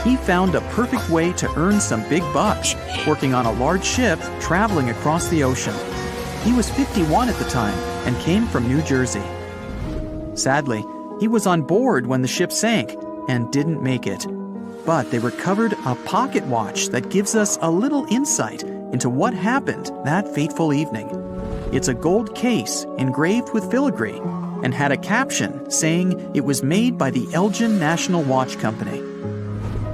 He found a perfect way to earn some big bucks, working on a large ship traveling across the ocean. He was 51 at the time and came from New Jersey. Sadly, he was on board when the ship sank and didn't make it. But they recovered a pocket watch that gives us a little insight into what happened that fateful evening. It's a gold case engraved with filigree and had a caption saying it was made by the Elgin National Watch Company.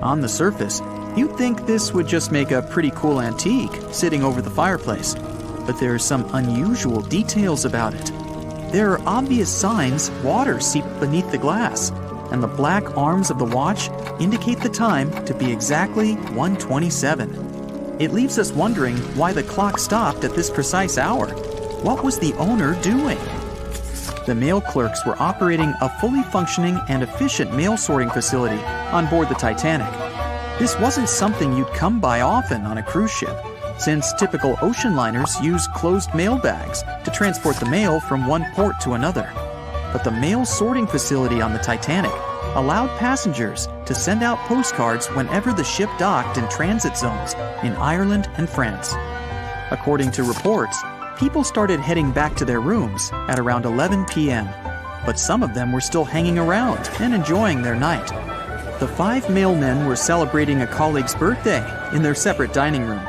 On the surface, you'd think this would just make a pretty cool antique sitting over the fireplace, but there are some unusual details about it. There are obvious signs water seeped beneath the glass, and the black arms of the watch indicate the time to be exactly 1:27. It leaves us wondering why the clock stopped at this precise hour. What was the owner doing? The mail clerks were operating a fully functioning and efficient mail sorting facility on board the Titanic. This wasn't something you'd come by often on a cruise ship, since typical ocean liners use closed mail bags to transport the mail from one port to another. But the mail sorting facility on the Titanic allowed passengers to send out postcards whenever the ship docked in transit zones in Ireland and France. According to reports, people started heading back to their rooms at around 11 p.m., but some of them were still hanging around and enjoying their night. The 5 mailmen were celebrating a colleague's birthday in their separate dining room.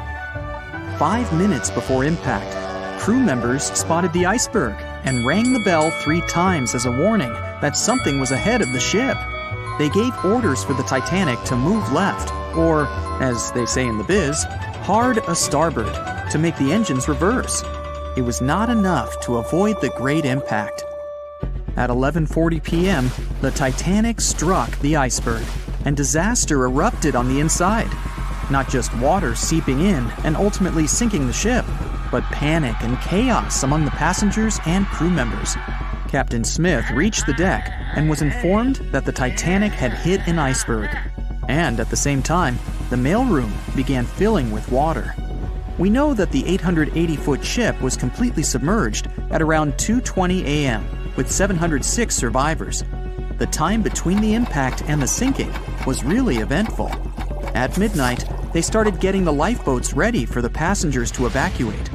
5 minutes before impact, crew members spotted the iceberg and rang the bell 3 times as a warning that something was ahead of the ship. They gave orders for the Titanic to move left, or, as they say in the biz, hard a starboard, to make the engines reverse. It was not enough to avoid the great impact. At 11:40 p.m., the Titanic struck the iceberg, and disaster erupted on the inside. Not just water seeping in and ultimately sinking the ship, but panic and chaos among the passengers and crew members. Captain Smith reached the deck and was informed that the Titanic had hit an iceberg. And at the same time, the mailroom began filling with water. We know that the 880-foot ship was completely submerged at around 2:20 a.m., with 706 survivors. The time between the impact and the sinking was really eventful. At midnight, they started getting the lifeboats ready for the passengers to evacuate.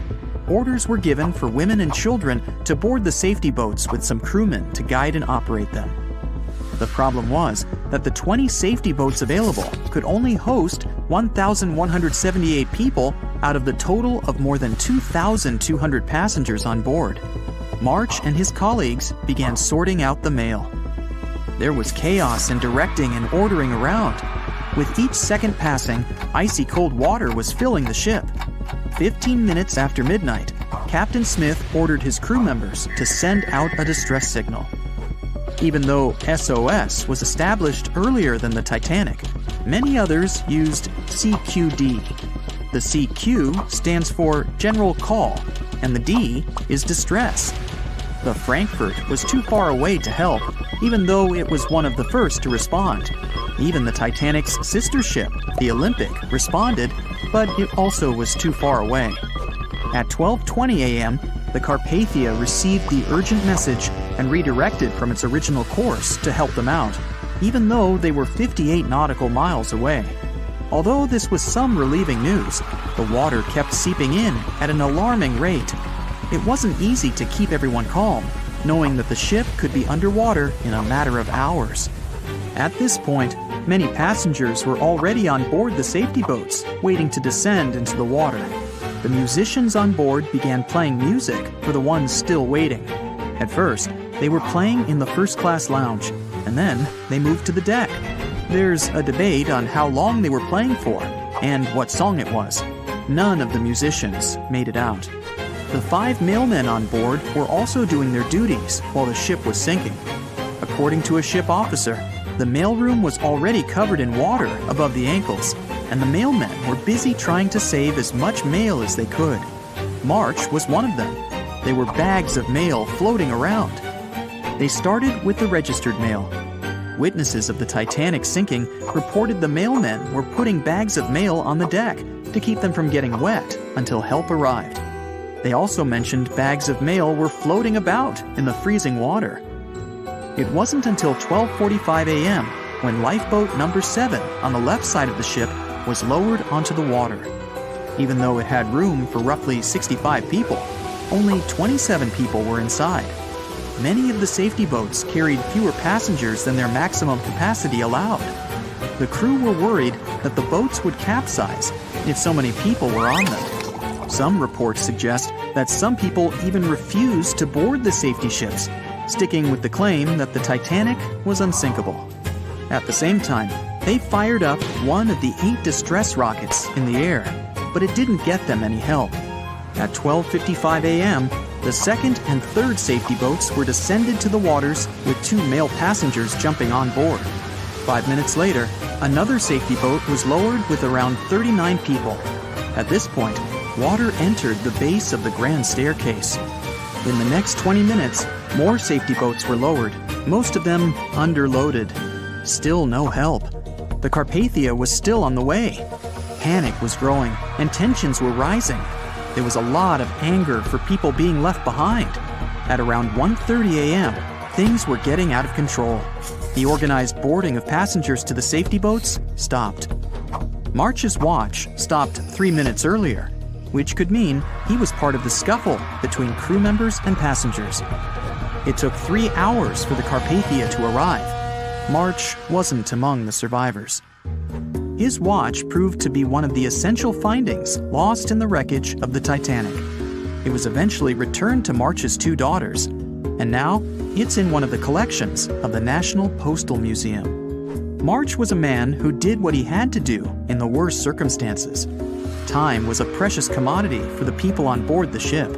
Orders were given for women and children to board the safety boats with some crewmen to guide and operate them. The problem was that the 20 safety boats available could only host 1,178 people out of the total of more than 2,200 passengers on board. March and his colleagues began sorting out the mail. There was chaos in directing and ordering around. With each second passing, icy cold water was filling the ship. 15 minutes after midnight, Captain Smith ordered his crew members to send out a distress signal. Even though SOS was established earlier than the Titanic, many others used CQD. The CQ stands for General Call, and the D is Distress. The Frankfurt was too far away to help, even though it was one of the first to respond. Even the Titanic's sister ship, the Olympic, responded, but it also was too far away. At 12:20 a.m., the Carpathia received the urgent message and redirected from its original course to help them out, even though they were 58 nautical miles away. Although this was some relieving news, the water kept seeping in at an alarming rate. It wasn't easy to keep everyone calm, knowing that the ship could be underwater in a matter of hours. At this point, many passengers were already on board the safety boats, waiting to descend into the water. The musicians on board began playing music for the ones still waiting. At first, they were playing in the first-class lounge, and then they moved to the deck. There's a debate on how long they were playing for and what song it was. None of the musicians made it out. The 5 mailmen on board were also doing their duties while the ship was sinking. According to a ship officer, the mailroom was already covered in water above the ankles, and the mailmen were busy trying to save as much mail as they could. March was one of them. There were bags of mail floating around. They started with the registered mail. Witnesses of the Titanic sinking reported the mailmen were putting bags of mail on the deck to keep them from getting wet until help arrived. They also mentioned bags of mail were floating about in the freezing water. It wasn't until 12:45 a.m. when lifeboat number 7 on the left side of the ship was lowered onto the water. Even though it had room for roughly 65 people, only 27 people were inside. Many of the safety boats carried fewer passengers than their maximum capacity allowed. The crew were worried that the boats would capsize if so many people were on them. Some reports suggest that some people even refused to board the safety ships, sticking with the claim that the Titanic was unsinkable. At the same time, they fired up one of the 8 distress rockets in the air, but it didn't get them any help. At 12:55 a.m., the second and third safety boats were descended to the waters with 2 male passengers jumping on board. 5 minutes later, another safety boat was lowered with around 39 people. At this point, water entered the base of the grand staircase. In the next 20 minutes, more safety boats were lowered, most of them underloaded. Still no help. The Carpathia was still on the way. Panic was growing, and tensions were rising. There was a lot of anger for people being left behind. At around 1:30 a.m., things were getting out of control. The organized boarding of passengers to the safety boats stopped. March's watch stopped 3 minutes earlier, which could mean he was part of the scuffle between crew members and passengers. It took 3 hours for the Carpathia to arrive. March wasn't among the survivors. His watch proved to be one of the essential findings lost in the wreckage of the Titanic. It was eventually returned to March's 2 daughters, and now it's in one of the collections of the National Postal Museum. March was a man who did what he had to do in the worst circumstances. Time was a precious commodity for the people on board the ship,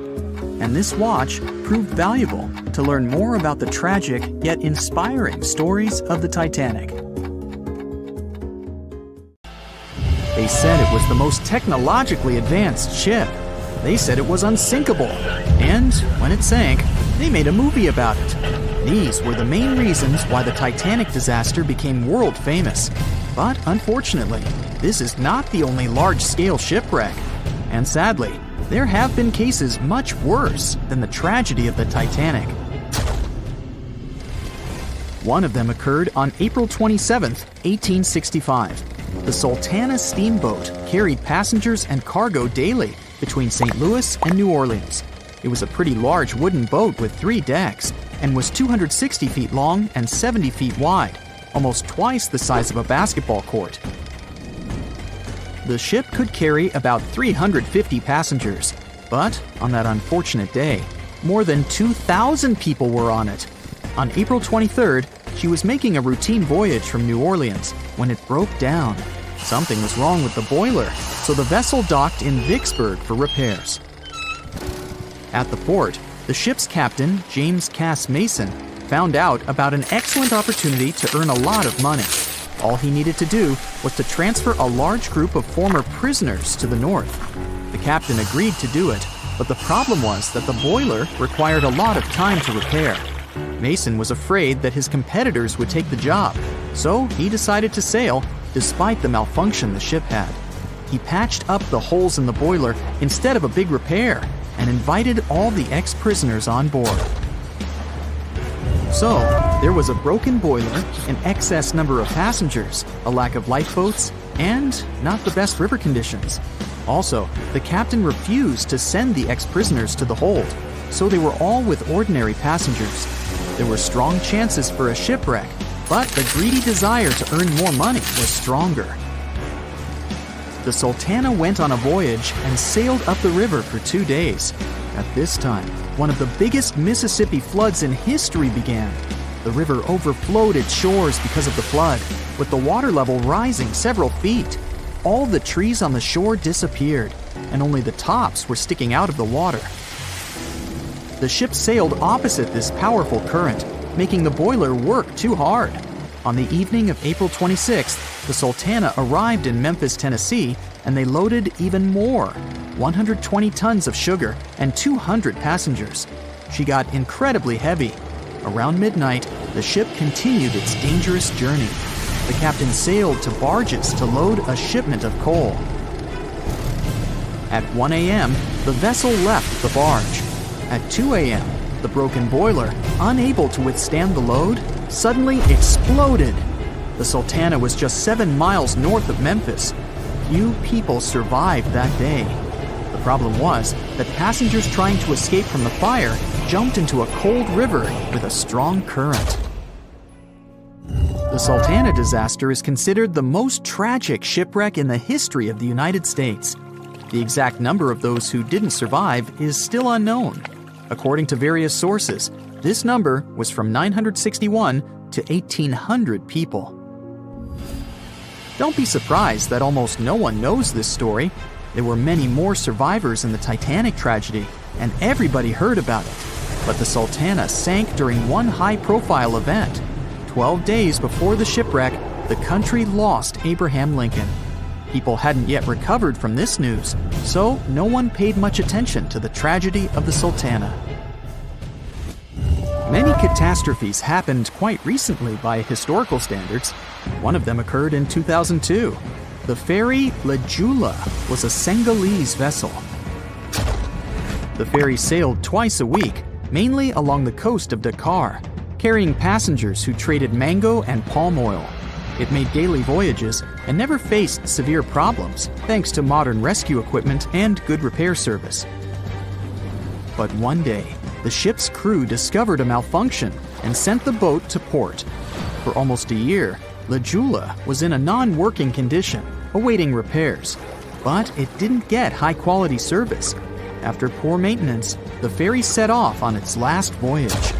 and this watch proved valuable to learn more about the tragic yet inspiring stories of the Titanic. They said it was the most technologically advanced ship. They said it was unsinkable, and when it sank, they made a movie about it. These were the main reasons why the Titanic disaster became world famous. But unfortunately, this is not the only large-scale shipwreck. And sadly, there have been cases much worse than the tragedy of the Titanic. One of them occurred on April 27, 1865. The Sultana steamboat carried passengers and cargo daily between St. Louis and New Orleans. It was a pretty large wooden boat with 3 decks and was 260 feet long and 70 feet wide, almost twice the size of a basketball court. The ship could carry about 350 passengers, but on that unfortunate day, more than 2,000 people were on it. On April 23rd, she was making a routine voyage from New Orleans when it broke down. Something was wrong with the boiler, so the vessel docked in Vicksburg for repairs. At the port, the ship's captain, James Cass Mason, found out about an excellent opportunity to earn a lot of money. All he needed to do was to transfer a large group of former prisoners to the north. The captain agreed to do it, but the problem was that the boiler required a lot of time to repair. Mason was afraid that his competitors would take the job, So he decided to sail, despite the malfunction the ship had. He patched up the holes in the boiler instead of a big repair and invited all the ex-prisoners on board. So, there was a broken boiler, an excess number of passengers, a lack of lifeboats, and not the best river conditions. Also, the captain refused to send the ex-prisoners to the hold, so they were all with ordinary passengers. There were strong chances for a shipwreck, but the greedy desire to earn more money was stronger. The Sultana went on a voyage and sailed up the river for 2 days. At this time, one of the biggest Mississippi floods in history began. The river overflowed its shores because of the flood, with the water level rising several feet. All the trees on the shore disappeared, and only the tops were sticking out of the water. The ship sailed opposite this powerful current, making the boiler work too hard. On the evening of April 26th, the Sultana arrived in Memphis, Tennessee, and they loaded even more, 120 tons of sugar and 200 passengers. She got incredibly heavy. Around midnight, the ship continued its dangerous journey. The captain sailed to barges to load a shipment of coal. At 1 a.m., the vessel left the barge. At 2 a.m., the broken boiler, unable to withstand the load, suddenly exploded. The Sultana was just 7 miles north of Memphis. Few people survived that day. The problem was that passengers trying to escape from the fire jumped into a cold river with a strong current. The Sultana disaster is considered the most tragic shipwreck in the history of the United States. The exact number of those who didn't survive is still unknown. According to various sources, this number was from 961 to 1,800 people. Don't be surprised that almost no one knows this story. There were many more survivors in the Titanic tragedy, and everybody heard about it. But the Sultana sank during one high-profile event. 12 days before the shipwreck, the country lost Abraham Lincoln. People hadn't yet recovered from this news, so no one paid much attention to the tragedy of the Sultana. Many catastrophes happened quite recently by historical standards. One of them occurred in 2002. The ferry La Jula was a Senegalese vessel. The ferry sailed twice a week, mainly along the coast of Dakar, carrying passengers who traded mango and palm oil. It made daily voyages and never faced severe problems thanks to modern rescue equipment and good repair service. But one day, the ship's crew discovered a malfunction and sent the boat to port. For almost a year, La Jula was in a non-working condition, awaiting repairs. But it didn't get high-quality service. After poor maintenance, the ferry set off on its last voyage.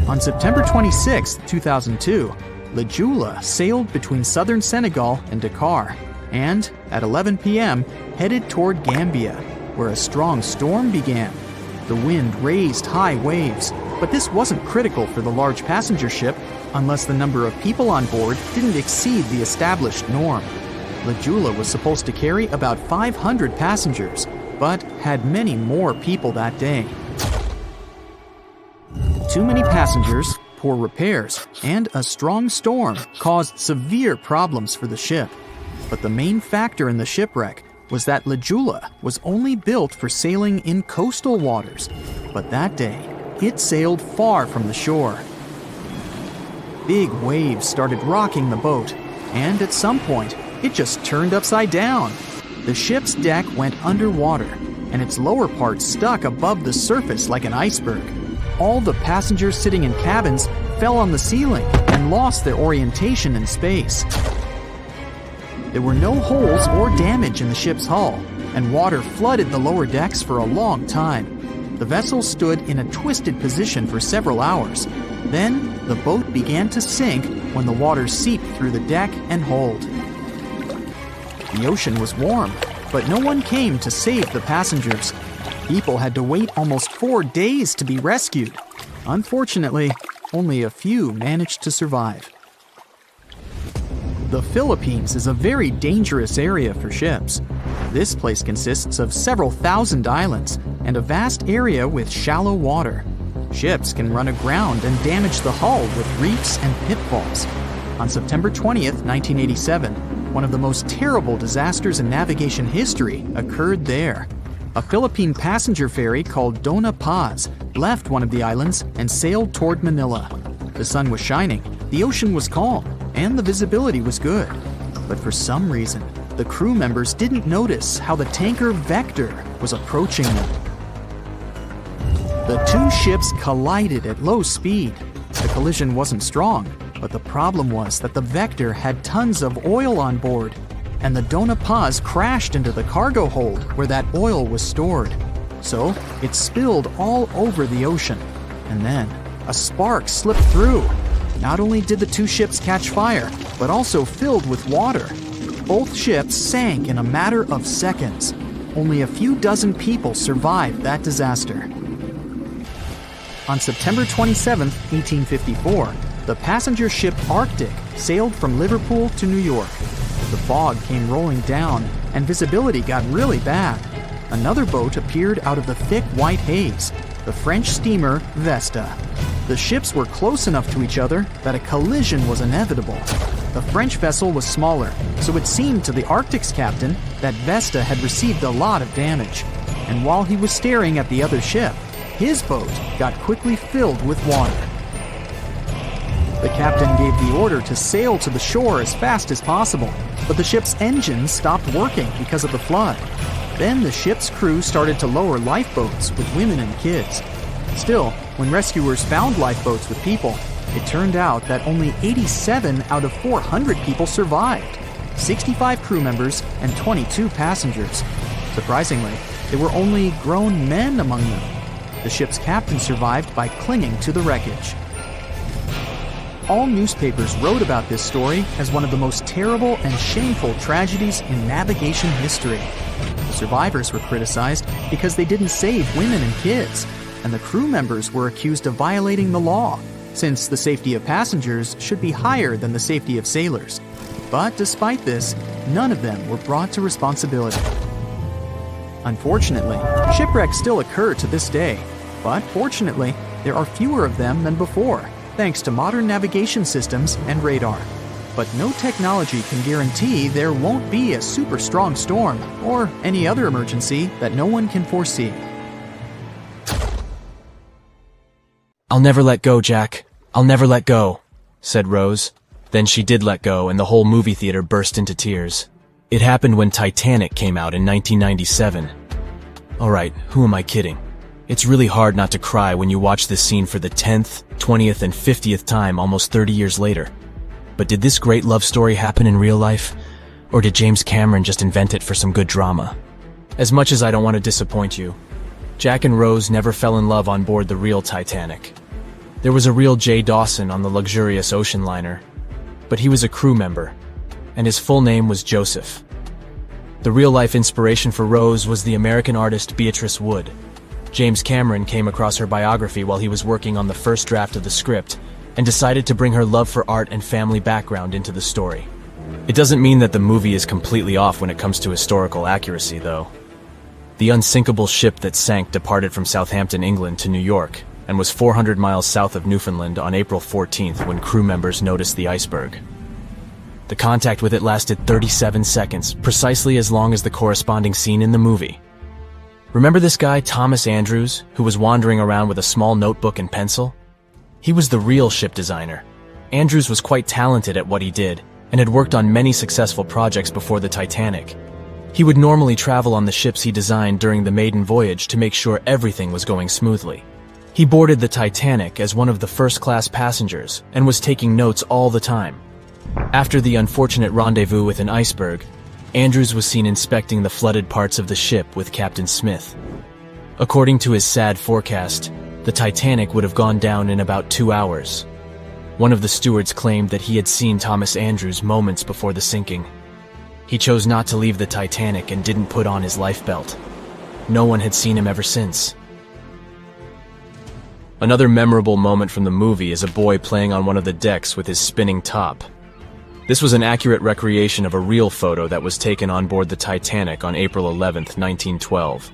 On September 26, 2002, La Jula sailed between southern Senegal and Dakar, and at 11 p.m. headed toward Gambia, where a strong storm began. The wind raised high waves, but this wasn't critical for the large passenger ship unless the number of people on board didn't exceed the established norm. La Jula was supposed to carry about 500 passengers, but had many more people that day. Too many passengers, poor repairs, and a strong storm caused severe problems for the ship. But the main factor in the shipwreck was that La Jula was only built for sailing in coastal waters, but that day, it sailed far from the shore. Big waves started rocking the boat, and at some point, it just turned upside down. The ship's deck went underwater, and its lower part stuck above the surface like an iceberg. All the passengers sitting in cabins fell on the ceiling and lost their orientation in space. There were no holes or damage in the ship's hull, and water flooded the lower decks for a long time. The vessel stood in a twisted position for several hours. Then, the boat began to sink when the water seeped through the deck and hold. The ocean was warm, but no one came to save the passengers. People had to wait almost 4 days to be rescued. Unfortunately, only a few managed to survive. The Philippines is a very dangerous area for ships. This place consists of several thousand islands and a vast area with shallow water. Ships can run aground and damage the hull with reefs and pitfalls. On September 20th, 1987, one of the most terrible disasters in navigation history occurred there. A Philippine passenger ferry called Dona Paz left one of the islands and sailed toward Manila. The sun was shining, the ocean was calm, and the visibility was good. But for some reason, the crew members didn't notice how the tanker Vector was approaching them. The two ships collided at low speed. The collision wasn't strong, but the problem was that the Vector had tons of oil on board, and the Dona Paz crashed into the cargo hold where that oil was stored. So it spilled all over the ocean, and then a spark slipped through. Not only did the two ships catch fire, but also filled with water. Both ships sank in a matter of seconds. Only a few dozen people survived that disaster. On September 27, 1854, the passenger ship Arctic sailed from Liverpool to New York. The fog came rolling down, and visibility got really bad. Another boat appeared out of the thick white haze, the French steamer Vesta. The ships were close enough to each other that a collision was inevitable. The French vessel was smaller, so it seemed to the Arctic's captain that Vesta had received a lot of damage. And while he was staring at the other ship, his boat got quickly filled with water. The captain gave the order to sail to the shore as fast as possible, but the ship's engines stopped working because of the flood. Then the ship's crew started to lower lifeboats with women and kids. Still, when rescuers found lifeboats with people, it turned out that only 87 out of 400 people survived, 65 crew members and 22 passengers. Surprisingly, there were only grown men among them. The ship's captain survived by clinging to the wreckage. All newspapers wrote about this story as one of the most terrible and shameful tragedies in navigation history. The survivors were criticized because they didn't save women and kids, and the crew members were accused of violating the law, since the safety of passengers should be higher than the safety of sailors. But despite this, none of them were brought to responsibility. Unfortunately, shipwrecks still occur to this day, but fortunately, there are fewer of them than before, thanks to modern navigation systems and radar. But no technology can guarantee there won't be a super strong storm or any other emergency that no one can foresee. "I'll never let go, Jack. I'll never let go," said Rose. Then she did let go, and the whole movie theater burst into tears. It happened when Titanic came out in 1997. Alright, who am I kidding? It's really hard not to cry when you watch this scene for the 10th, 20th, and 50th time almost 30 years later. But did this great love story happen in real life? Or did James Cameron just invent it for some good drama? As much as I don't want to disappoint you, Jack and Rose never fell in love on board the real Titanic. There was a real Jay Dawson on the luxurious ocean liner, but he was a crew member, and his full name was Joseph. The real-life inspiration for Rose was the American artist Beatrice Wood. James Cameron came across her biography while he was working on the first draft of the script, and decided to bring her love for art and family background into the story. It doesn't mean that the movie is completely off when it comes to historical accuracy, though. The unsinkable ship that sank departed from Southampton, England to New York, and was 400 miles south of Newfoundland on April 14th when crew members noticed the iceberg. The contact with it lasted 37 seconds, precisely as long as the corresponding scene in the movie. Remember this guy, Thomas Andrews, who was wandering around with a small notebook and pencil? He was the real ship designer. Andrews was quite talented at what he did, and had worked on many successful projects before the Titanic. He would normally travel on the ships he designed during the maiden voyage to make sure everything was going smoothly. He boarded the Titanic as one of the first-class passengers, and was taking notes all the time. After the unfortunate rendezvous with an iceberg, Andrews was seen inspecting the flooded parts of the ship with Captain Smith. According to his sad forecast, the Titanic would have gone down in about 2 hours. One of the stewards claimed that he had seen Thomas Andrews moments before the sinking. He chose not to leave the Titanic and didn't put on his life belt. No one had seen him ever since. Another memorable moment from the movie is a boy playing on one of the decks with his spinning top. This was an accurate recreation of a real photo that was taken on board the Titanic on April 11, 1912.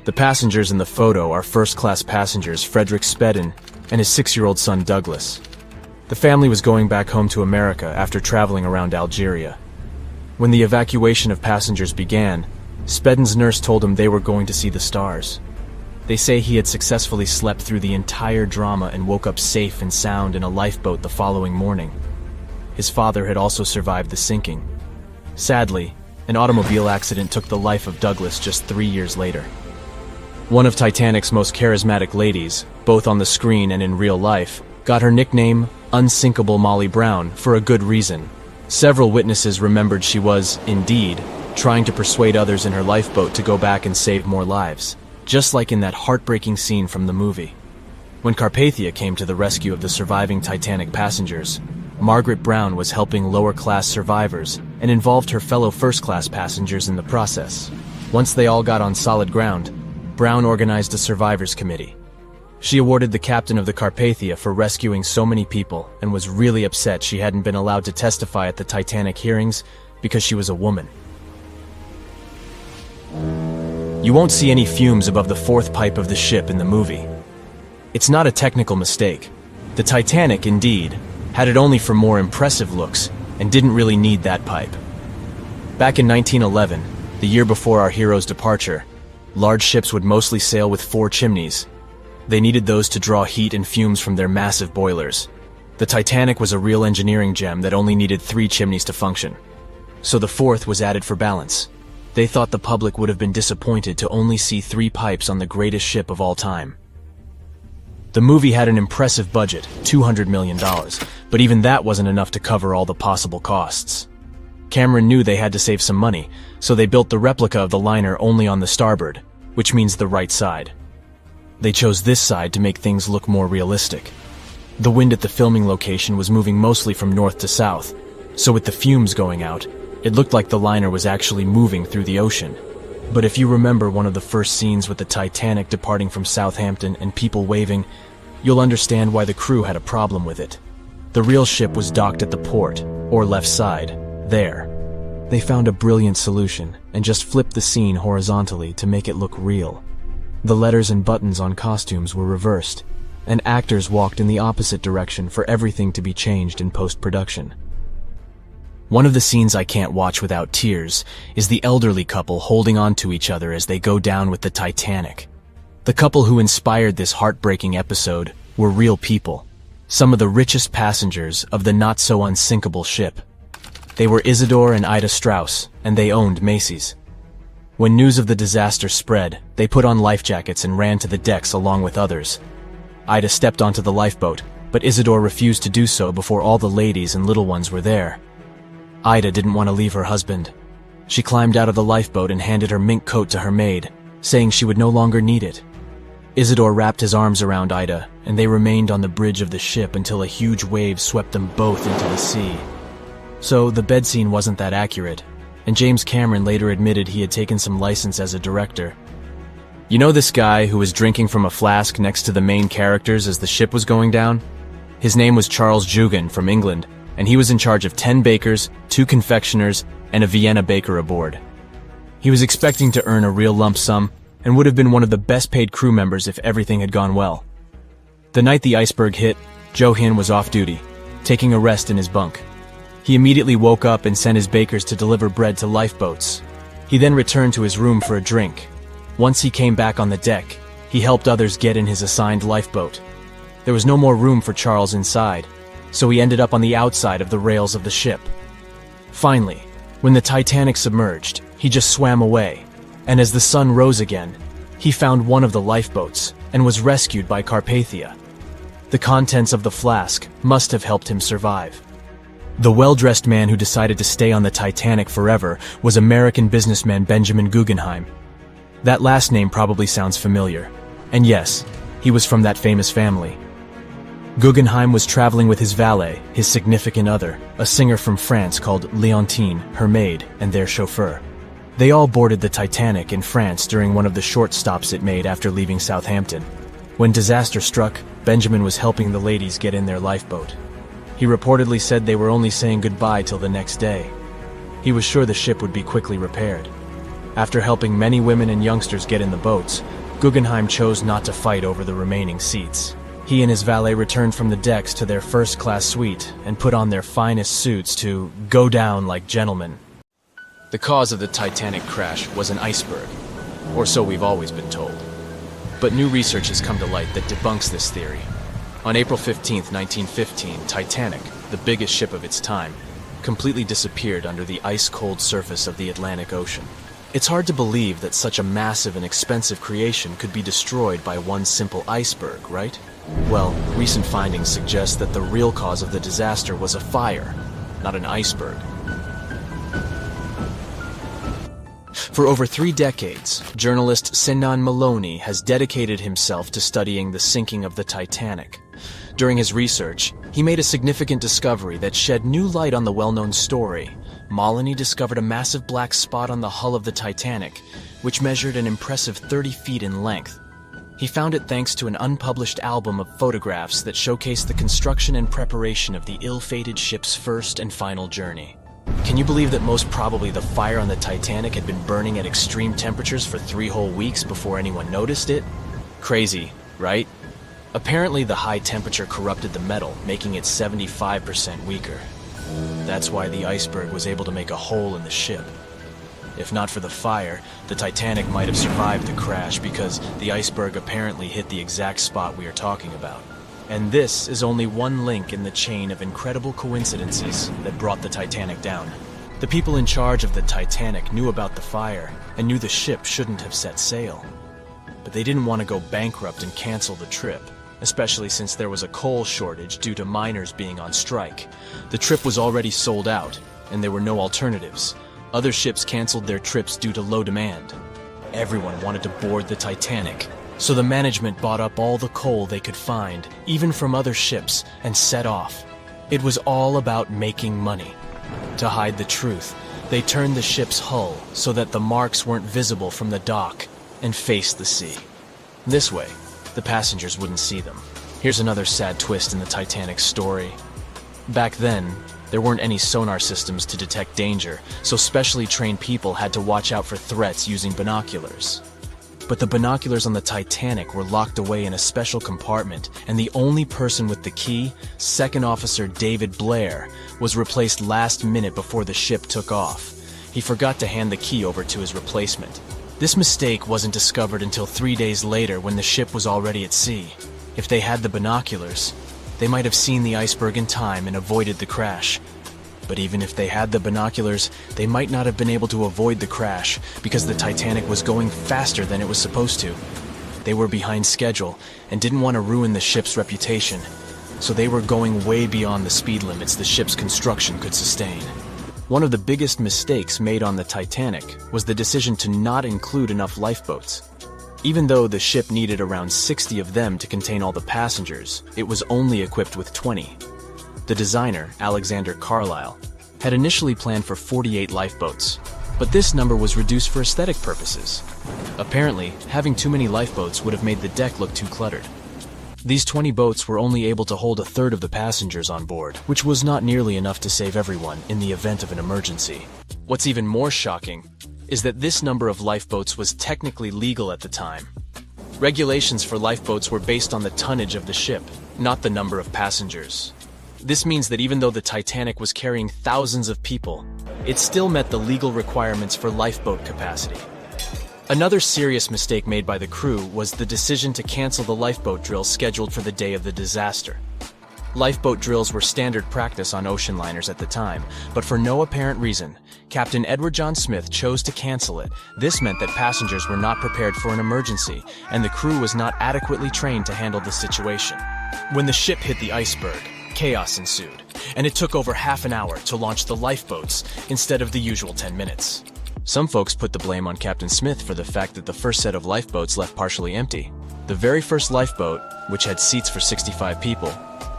The passengers in the photo are first-class passengers Frederick Spedden and his 6-year-old son Douglas. The family was going back home to America after traveling around Algeria. When the evacuation of passengers began, Spedden's nurse told him they were going to see the stars. They say he had successfully slept through the entire drama and woke up safe and sound in a lifeboat the following morning. His father had also survived the sinking. Sadly, an automobile accident took the life of Douglas just 3 years later. One of Titanic's most charismatic ladies, both on the screen and in real life, got her nickname Unsinkable Molly Brown for a good reason. Several witnesses remembered she was, indeed, trying to persuade others in her lifeboat to go back and save more lives, just like in that heartbreaking scene from the movie. When Carpathia came to the rescue of the surviving Titanic passengers, Margaret Brown was helping lower-class survivors and involved her fellow first-class passengers in the process. Once they all got on solid ground, Brown organized a survivors committee. She awarded the captain of the Carpathia for rescuing so many people and was really upset she hadn't been allowed to testify at the Titanic hearings because she was a woman. You won't see any fumes above the fourth pipe of the ship in the movie. It's not a technical mistake. The Titanic, indeed, had it only for more impressive looks and didn't really need that pipe. Back in 1911, the year before our hero's departure, large ships would mostly sail with 4 chimneys. They needed those to draw heat and fumes from their massive boilers. The Titanic was a real engineering gem that only needed 3 chimneys to function. So the 4th was added for balance. They thought the public would have been disappointed to only see 3 pipes on the greatest ship of all time. The movie had an impressive budget, $200 million, but even that wasn't enough to cover all the possible costs. Cameron knew they had to save some money, so they built the replica of the liner only on the starboard, which means the right side. They chose this side to make things look more realistic. The wind at the filming location was moving mostly from north to south, so with the fumes going out, it looked like the liner was actually moving through the ocean. But if you remember one of the first scenes with the Titanic departing from Southampton and people waving, you'll understand why the crew had a problem with it. The real ship was docked at the port, or left side, there. They found a brilliant solution and just flipped the scene horizontally to make it look real. The letters and buttons on costumes were reversed, and actors walked in the opposite direction for everything to be changed in post-production. One of the scenes I can't watch without tears is the elderly couple holding on to each other as they go down with the Titanic. The couple who inspired this heartbreaking episode were real people, some of the richest passengers of the not-so-unsinkable ship. They were Isidore and Ida Strauss, and they owned Macy's. When news of the disaster spread, they put on life jackets and ran to the decks along with others. Ida stepped onto the lifeboat, but Isidore refused to do so before all the ladies and little ones were there. Ida didn't want to leave her husband. She climbed out of the lifeboat and handed her mink coat to her maid, saying she would no longer need it. Isidore wrapped his arms around Ida, and they remained on the bridge of the ship until a huge wave swept them both into the sea. So the bed scene wasn't that accurate, and James Cameron later admitted he had taken some license as a director. You know this guy who was drinking from a flask next to the main characters as the ship was going down? His name was Charles Jugan from England, and he was in charge of 10 bakers, 2 confectioners, and a Vienna baker aboard. He was expecting to earn a real lump sum and would have been one of the best-paid crew members if everything had gone well. The night the iceberg hit, Joe Hin was off duty, taking a rest in his bunk. He immediately woke up and sent his bakers to deliver bread to lifeboats. He then returned to his room for a drink. Once he came back on the deck, he helped others get in his assigned lifeboat. There was no more room for Charles inside, so he ended up on the outside of the rails of the ship. Finally, when the Titanic submerged, he just swam away, and as the sun rose again, he found one of the lifeboats and was rescued by Carpathia. The contents of the flask must have helped him survive. The well-dressed man who decided to stay on the Titanic forever was American businessman Benjamin Guggenheim. That last name probably sounds familiar. And yes, he was from that famous family. Guggenheim was traveling with his valet, his significant other, a singer from France called Leontine, her maid, and their chauffeur. They all boarded the Titanic in France during one of the short stops it made after leaving Southampton. When disaster struck, Benjamin was helping the ladies get in their lifeboat. He reportedly said they were only saying goodbye till the next day. He was sure the ship would be quickly repaired. After helping many women and youngsters get in the boats, Guggenheim chose not to fight over the remaining seats. He and his valet returned from the decks to their first-class suite and put on their finest suits to go down like gentlemen. The cause of the Titanic crash was an iceberg, or so we've always been told. But new research has come to light that debunks this theory. On April 15, 1915, Titanic, the biggest ship of its time, completely disappeared under the ice-cold surface of the Atlantic Ocean. It's hard to believe that such a massive and expensive creation could be destroyed by one simple iceberg, right? Well, recent findings suggest that the real cause of the disaster was a fire, not an iceberg. For over 3 decades, journalist Sinan Maloney has dedicated himself to studying the sinking of the Titanic. During his research, he made a significant discovery that shed new light on the well-known story. Maloney discovered a massive black spot on the hull of the Titanic, which measured an impressive 30 feet in length. He found it thanks to an unpublished album of photographs that showcased the construction and preparation of the ill-fated ship's first and final journey. Can you believe that most probably the fire on the Titanic had been burning at extreme temperatures for 3 whole weeks before anyone noticed it? Crazy, right? Apparently the high temperature corrupted the metal, making it 75% weaker. That's why the iceberg was able to make a hole in the ship. If not for the fire, the Titanic might have survived the crash because the iceberg apparently hit the exact spot we are talking about. And this is only one link in the chain of incredible coincidences that brought the Titanic down. The people in charge of the Titanic knew about the fire and knew the ship shouldn't have set sail. But they didn't want to go bankrupt and cancel the trip, especially since there was a coal shortage due to miners being on strike. The trip was already sold out, and there were no alternatives. Other ships canceled their trips due to low demand. Everyone wanted to board the Titanic, so the management bought up all the coal they could find, even from other ships, and set off. It was all about making money. To hide the truth, they turned the ship's hull so that the marks weren't visible from the dock and faced the sea. This way, the passengers wouldn't see them. Here's another sad twist in the Titanic's story. Back then, there weren't any sonar systems to detect danger, so specially trained people had to watch out for threats using binoculars. But the binoculars on the Titanic were locked away in a special compartment, and the only person with the key, Second Officer David Blair, was replaced last minute before the ship took off. He forgot to hand the key over to his replacement. This mistake wasn't discovered until 3 days later when the ship was already at sea. If they had the binoculars, they might have seen the iceberg in time and avoided the crash. But even if they had the binoculars, they might not have been able to avoid the crash because the Titanic was going faster than it was supposed to. They were behind schedule and didn't want to ruin the ship's reputation, so they were going way beyond the speed limits the ship's construction could sustain. One of the biggest mistakes made on the Titanic was the decision to not include enough lifeboats. Even though the ship needed around 60 of them to contain all the passengers, it was only equipped with 20. The designer, Alexander Carlisle, had initially planned for 48 lifeboats, but this number was reduced for aesthetic purposes. Apparently, having too many lifeboats would have made the deck look too cluttered. These 20 boats were only able to hold a third of the passengers on board, which was not nearly enough to save everyone in the event of an emergency. What's even more shocking is that this number of lifeboats was technically legal at the time. Regulations for lifeboats were based on the tonnage of the ship, not the number of passengers. This means that even though the Titanic was carrying thousands of people, it still met the legal requirements for lifeboat capacity. Another serious mistake made by the crew was the decision to cancel the lifeboat drill scheduled for the day of the disaster. Lifeboat drills were standard practice on ocean liners at the time, but for no apparent reason, Captain Edward John Smith chose to cancel it. This meant that passengers were not prepared for an emergency, and the crew was not adequately trained to handle the situation. When the ship hit the iceberg, chaos ensued, and it took over half an hour to launch the lifeboats instead of the usual 10 minutes. Some folks put the blame on Captain Smith for the fact that the first set of lifeboats left partially empty. The very first lifeboat, which had seats for 65 people,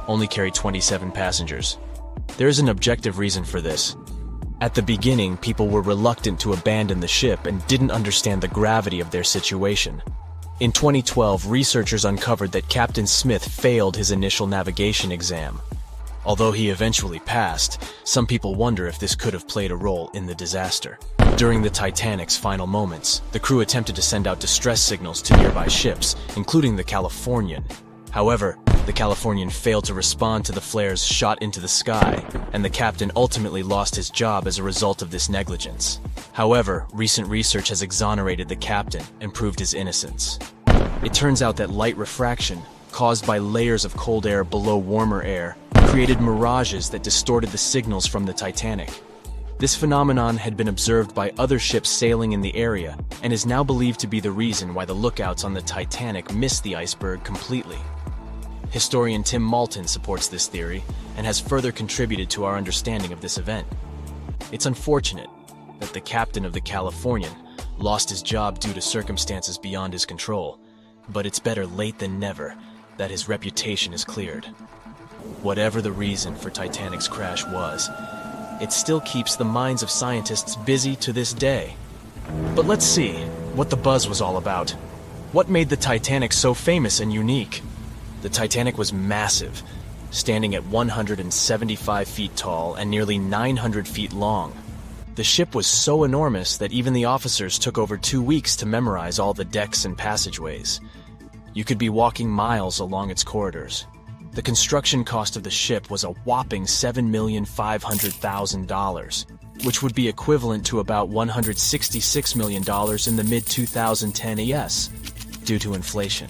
only carried 27 passengers. There is an objective reason for this. At the beginning, people were reluctant to abandon the ship and didn't understand the gravity of their situation. In 2012, researchers uncovered that Captain Smith failed his initial navigation exam. Although he eventually passed, some people wonder if this could have played a role in the disaster. During the Titanic's final moments, the crew attempted to send out distress signals to nearby ships, including the Californian. However, the Californian failed to respond to the flares shot into the sky, and the captain ultimately lost his job as a result of this negligence. However, recent research has exonerated the captain and proved his innocence. It turns out that light refraction, caused by layers of cold air below warmer air, created mirages that distorted the signals from the Titanic. This phenomenon had been observed by other ships sailing in the area and is now believed to be the reason why the lookouts on the Titanic missed the iceberg completely. Historian Tim Malton supports this theory and has further contributed to our understanding of this event. It's unfortunate that the captain of the Californian lost his job due to circumstances beyond his control, but it's better late than never that his reputation is cleared. Whatever the reason for Titanic's crash was, it still keeps the minds of scientists busy to this day. But let's see what the buzz was all about. What made the Titanic so famous and unique? The Titanic was massive, standing at 175 feet tall and nearly 900 feet long. The ship was so enormous that even the officers took over 2 weeks to memorize all the decks and passageways. You could be walking miles along its corridors. The construction cost of the ship was a whopping $7,500,000, which would be equivalent to about $166 million in the mid-2010 ES, due to inflation.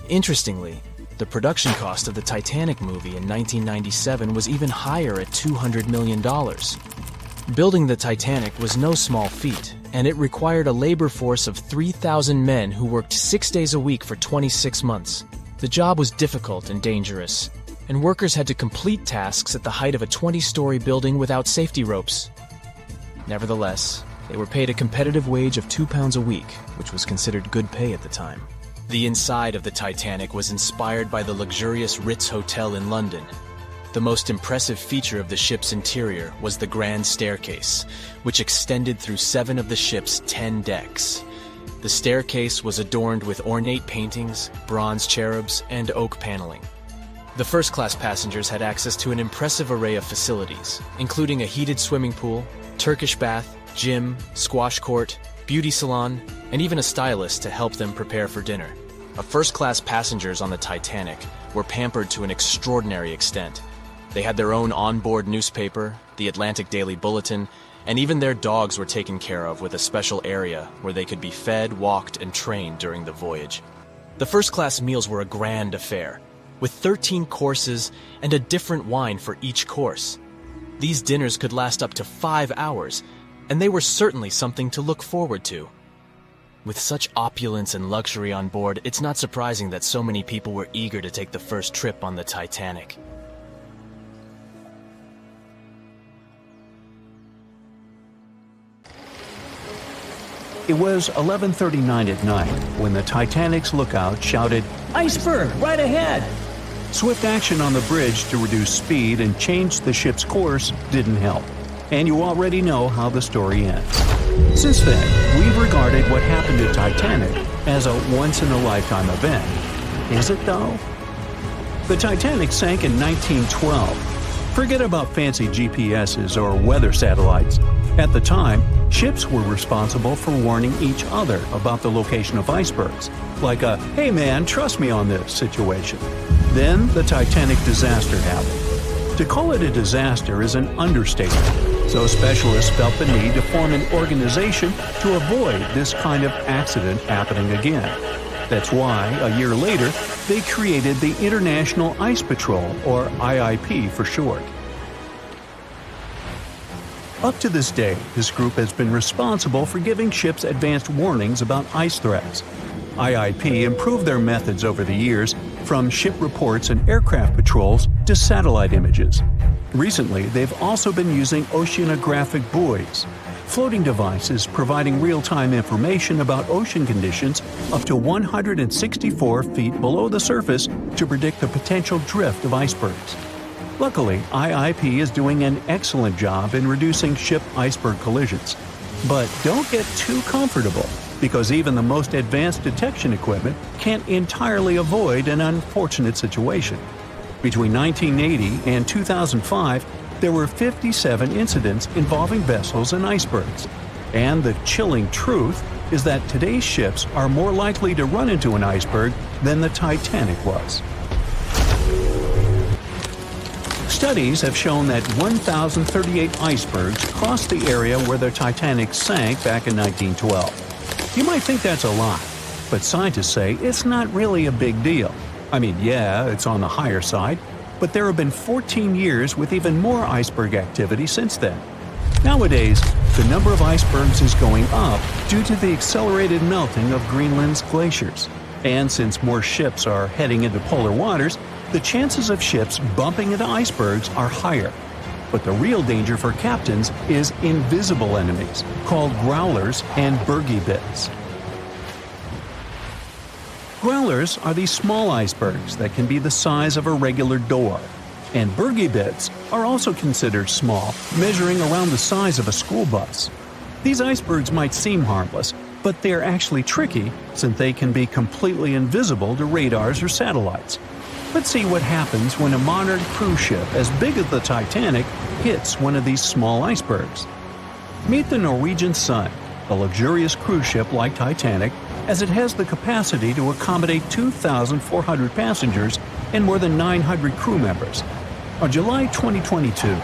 Interestingly, the production cost of the Titanic movie in 1997 was even higher at $200 million. Building the Titanic was no small feat, and it required a labor force of 3,000 men who worked 6 days a week for 26 months. The job was difficult and dangerous, and workers had to complete tasks at the height of a 20-story building without safety ropes. Nevertheless, they were paid a competitive wage of £2 a week, which was considered good pay at the time. The inside of the Titanic was inspired by the luxurious Ritz Hotel in London. The most impressive feature of the ship's interior was the grand staircase, which extended through 7 of the ship's 10 decks. The staircase was adorned with ornate paintings, bronze cherubs, and oak paneling. The first-class passengers had access to an impressive array of facilities, including a heated swimming pool, Turkish bath, gym, squash court, beauty salon, and even a stylist to help them prepare for dinner. First-class passengers on the Titanic were pampered to an extraordinary extent. They had their own onboard newspaper, the Atlantic Daily Bulletin, and even their dogs were taken care of with a special area where they could be fed, walked, and trained during the voyage. The first-class meals were a grand affair, with 13 courses and a different wine for each course. These dinners could last up to 5 hours, and they were certainly something to look forward to. With such opulence and luxury on board, it's not surprising that so many people were eager to take the first trip on the Titanic. It was 11:39 at night when the Titanic's lookout shouted, "Iceberg, right ahead!" Swift action on the bridge to reduce speed and change the ship's course didn't help, and you already know how the story ends. Since then, we've regarded what happened to Titanic as a once-in-a-lifetime event. Is it, though? The Titanic sank in 1912. Forget about fancy GPSs or weather satellites. At the time, ships were responsible for warning each other about the location of icebergs, like a "hey man, trust me on this" situation. Then the Titanic disaster happened. To call it a disaster is an understatement, so specialists felt the need to form an organization to avoid this kind of accident happening again. That's why, a year later, they created the International Ice Patrol, or IIP for short. Up to this day, this group has been responsible for giving ships advanced warnings about ice threats. IIP improved their methods over the years, from ship reports and aircraft patrols to satellite images. Recently, they've also been using oceanographic buoys, floating devices providing real-time information about ocean conditions up to 164 feet below the surface to predict the potential drift of icebergs. Luckily, IIP is doing an excellent job in reducing ship iceberg collisions. But don't get too comfortable, because even the most advanced detection equipment can't entirely avoid an unfortunate situation. Between 1980 and 2005, there were 57 incidents involving vessels and icebergs. And the chilling truth is that today's ships are more likely to run into an iceberg than the Titanic was. Studies have shown that 1,038 icebergs crossed the area where the Titanic sank back in 1912. You might think that's a lot, but scientists say it's not really a big deal. I mean, yeah, it's on the higher side, but there have been 14 years with even more iceberg activity since then. Nowadays, the number of icebergs is going up due to the accelerated melting of Greenland's glaciers. And since more ships are heading into polar waters, the chances of ships bumping into icebergs are higher. But the real danger for captains is invisible enemies, called growlers and bergy bits. Growlers are these small icebergs that can be the size of a regular door. And bergy bits are also considered small, measuring around the size of a school bus. These icebergs might seem harmless, but they're actually tricky since they can be completely invisible to radars or satellites. Let's see what happens when a modern cruise ship as big as the Titanic hits one of these small icebergs. Meet the Norwegian Sank, a luxurious cruise ship like Titanic, as it has the capacity to accommodate 2,400 passengers and more than 900 crew members. On July 2022,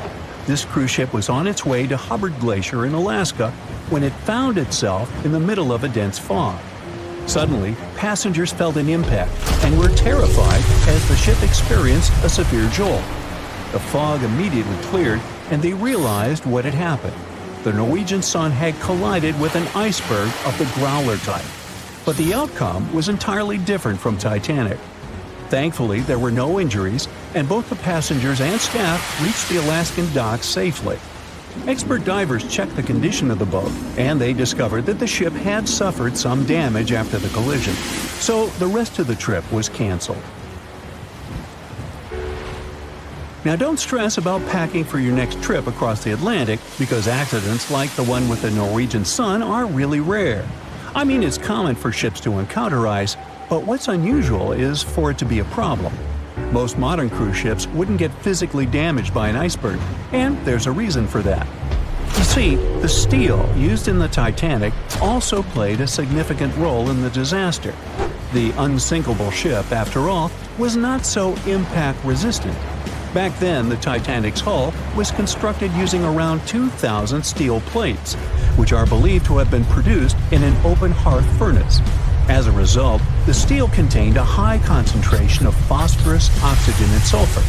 this cruise ship was on its way to Hubbard Glacier in Alaska when it found itself in the middle of a dense fog. Suddenly, passengers felt an impact and were terrified as the ship experienced a severe jolt. The fog immediately cleared and they realized what had happened. The Norwegian Sank had collided with an iceberg of the growler type. But the outcome was entirely different from Titanic. Thankfully, there were no injuries, and both the passengers and staff reached the Alaskan docks safely. Expert divers checked the condition of the boat, and they discovered that the ship had suffered some damage after the collision, so the rest of the trip was canceled. Now don't stress about packing for your next trip across the Atlantic, because accidents like the one with the Norwegian Sank are really rare. I mean, it's common for ships to encounter ice, but what's unusual is for it to be a problem. Most modern cruise ships wouldn't get physically damaged by an iceberg, and there's a reason for that. You see, the steel used in the Titanic also played a significant role in the disaster. The unsinkable ship, after all, was not so impact-resistant. Back then, the Titanic's hull was constructed using around 2,000 steel plates, which are believed to have been produced in an open hearth furnace. As a result, the steel contained a high concentration of phosphorus, oxygen, and sulfur.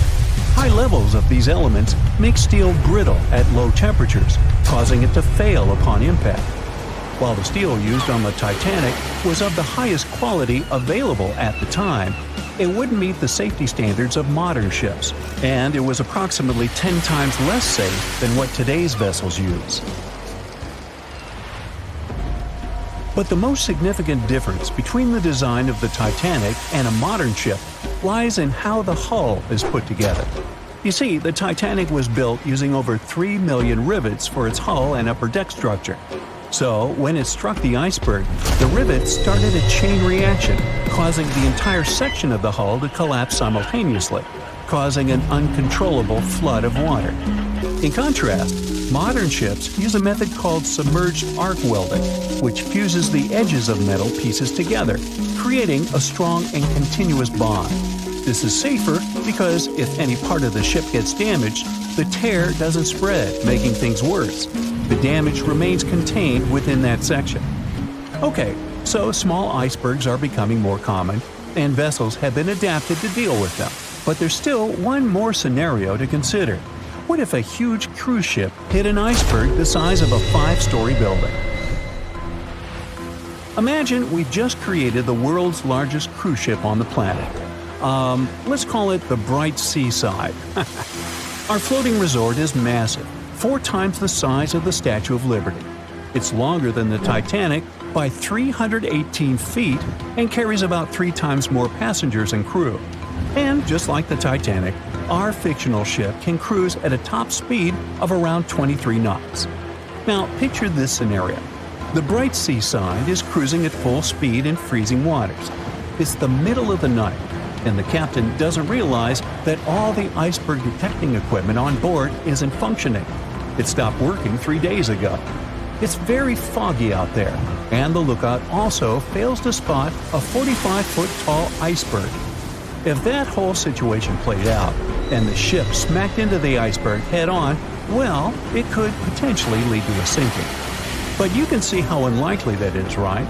High levels of these elements make steel brittle at low temperatures, causing it to fail upon impact. While the steel used on the Titanic was of the highest quality available at the time, it wouldn't meet the safety standards of modern ships, and it was approximately 10 times less safe than what today's vessels use. But the most significant difference between the design of the Titanic and a modern ship lies in how the hull is put together. You see, the Titanic was built using over 3 million rivets for its hull and upper deck structure. So, when it struck the iceberg, the rivets started a chain reaction, causing the entire section of the hull to collapse simultaneously, causing an uncontrollable flood of water. In contrast, modern ships use a method called submerged arc welding, which fuses the edges of metal pieces together, creating a strong and continuous bond. This is safer because if any part of the ship gets damaged, the tear doesn't spread, making things worse. The damage remains contained within that section. Okay, so small icebergs are becoming more common, and vessels have been adapted to deal with them. But there's still one more scenario to consider. What if a huge cruise ship hit an iceberg the size of a 5-story building? Imagine we've just created the world's largest cruise ship on the planet. Let's call it the Bright Seaside. Our floating resort is massive, 4 times the size of the Statue of Liberty. It's longer than the Titanic by 318 feet and carries about 3 times more passengers and crew. And just like the Titanic, our fictional ship can cruise at a top speed of around 23 knots. Now, picture this scenario. The Bright Seaside is cruising at full speed in freezing waters. It's the middle of the night, and the captain doesn't realize that all the iceberg detecting equipment on board isn't functioning. It stopped working 3 days ago. It's very foggy out there, and the lookout also fails to spot a 45-foot tall iceberg. If that whole situation played out, and the ship smacked into the iceberg head-on, well, it could potentially lead to a sinking. But you can see how unlikely that is, right?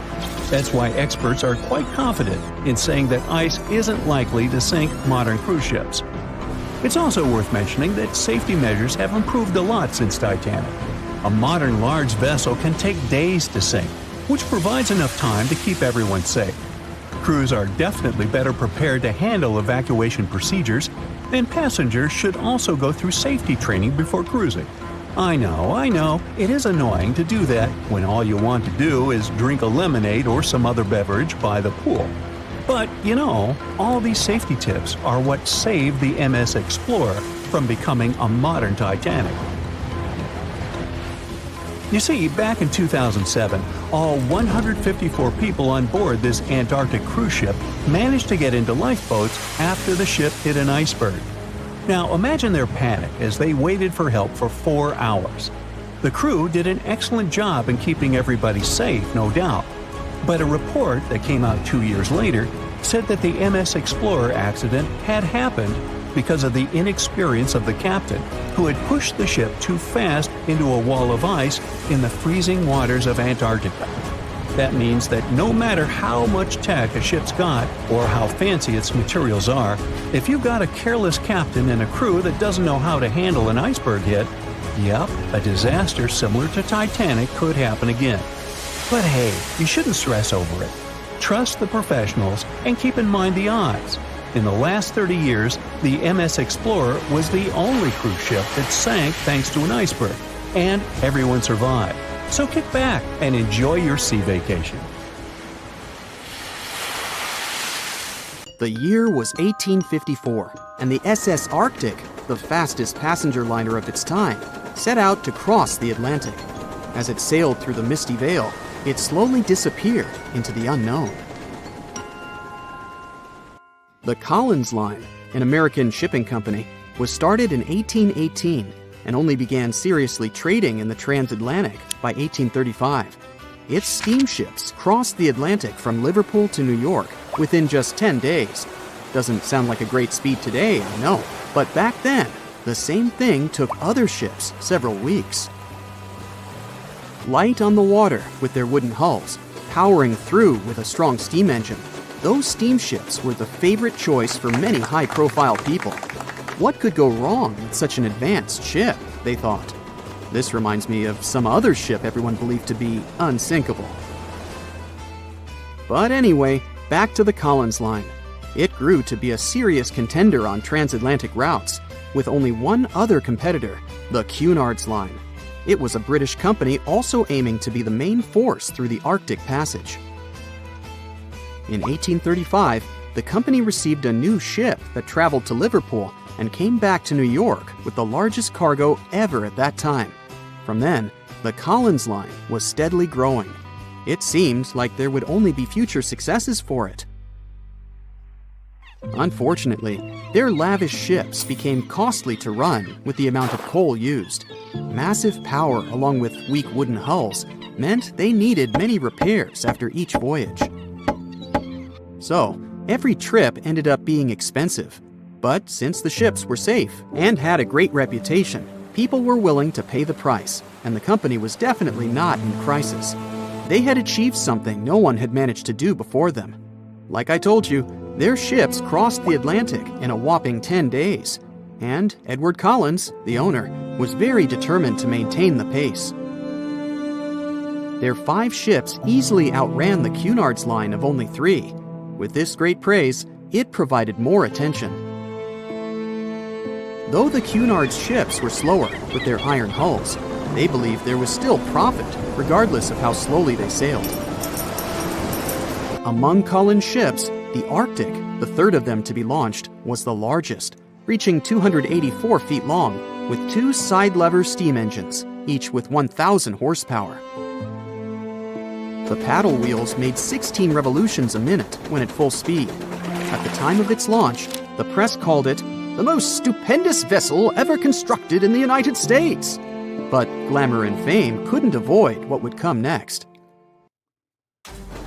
That's why experts are quite confident in saying that ice isn't likely to sink modern cruise ships. It's also worth mentioning that safety measures have improved a lot since Titanic. A modern large vessel can take days to sink, which provides enough time to keep everyone safe. Crews are definitely better prepared to handle evacuation procedures, and passengers should also go through safety training before cruising. I know, it is annoying to do that when all you want to do is drink a lemonade or some other beverage by the pool. But, all these safety tips are what saved the MS Explorer from becoming a modern Titanic. You see, back in 2007, all 154 people on board this Antarctic cruise ship managed to get into lifeboats after the ship hit an iceberg. Now, imagine their panic as they waited for help for 4 hours. The crew did an excellent job in keeping everybody safe, no doubt. But a report that came out 2 years later said that the MS Explorer accident had happened because of the inexperience of the captain, who had pushed the ship too fast into a wall of ice in the freezing waters of Antarctica. That means that no matter how much tech a ship's got or how fancy its materials are, if you've got a careless captain and a crew that doesn't know how to handle an iceberg hit, yep, a disaster similar to Titanic could happen again. But hey, you shouldn't stress over it. Trust the professionals and keep in mind the odds. In the last 30 years, the MS Explorer was the only cruise ship that sank thanks to an iceberg, and everyone survived. So kick back and enjoy your sea vacation. The year was 1854, and the SS Arctic, the fastest passenger liner of its time, set out to cross the Atlantic. As it sailed through the misty veil, it slowly disappeared into the unknown. The Collins Line, an American shipping company, was started in 1818 and only began seriously trading in the transatlantic by 1835. Its steamships crossed the Atlantic from Liverpool to New York within just 10 days. Doesn't sound like a great speed today, I know, but back then, the same thing took other ships several weeks. Light on the water with their wooden hulls, powering through with a strong steam engine, those steamships were the favorite choice for many high-profile people. What could go wrong with such an advanced ship, they thought. This reminds me of some other ship everyone believed to be unsinkable. But anyway, back to the Collins Line. It grew to be a serious contender on transatlantic routes, with only one other competitor, the Cunard's Line. It was a British company also aiming to be the main force through the Arctic Passage. In 1835, the company received a new ship that traveled to Liverpool and came back to New York with the largest cargo ever at that time. From then, the Collins Line was steadily growing. It seemed like there would only be future successes for it. Unfortunately, their lavish ships became costly to run with the amount of coal used. Massive power along with weak wooden hulls meant they needed many repairs after each voyage. So, every trip ended up being expensive. But since the ships were safe and had a great reputation, people were willing to pay the price, and the company was definitely not in crisis. They had achieved something no one had managed to do before them. Like I told you, their ships crossed the Atlantic in a whopping 10 days, and Edward Collins, the owner, was very determined to maintain the pace. Their 5 ships easily outran the Cunard's Line of only 3. With this great praise, it provided more attention. Though the Cunard's ships were slower with their iron hulls, they believed there was still profit, regardless of how slowly they sailed. Among Collins' ships, the Arctic, the third of them to be launched, was the largest, reaching 284 feet long, with 2 side-lever steam engines, each with 1,000 horsepower. The paddle wheels made 16 revolutions a minute when at full speed. At the time of its launch, the press called it the most stupendous vessel ever constructed in the United States. But glamour and fame couldn't avoid what would come next.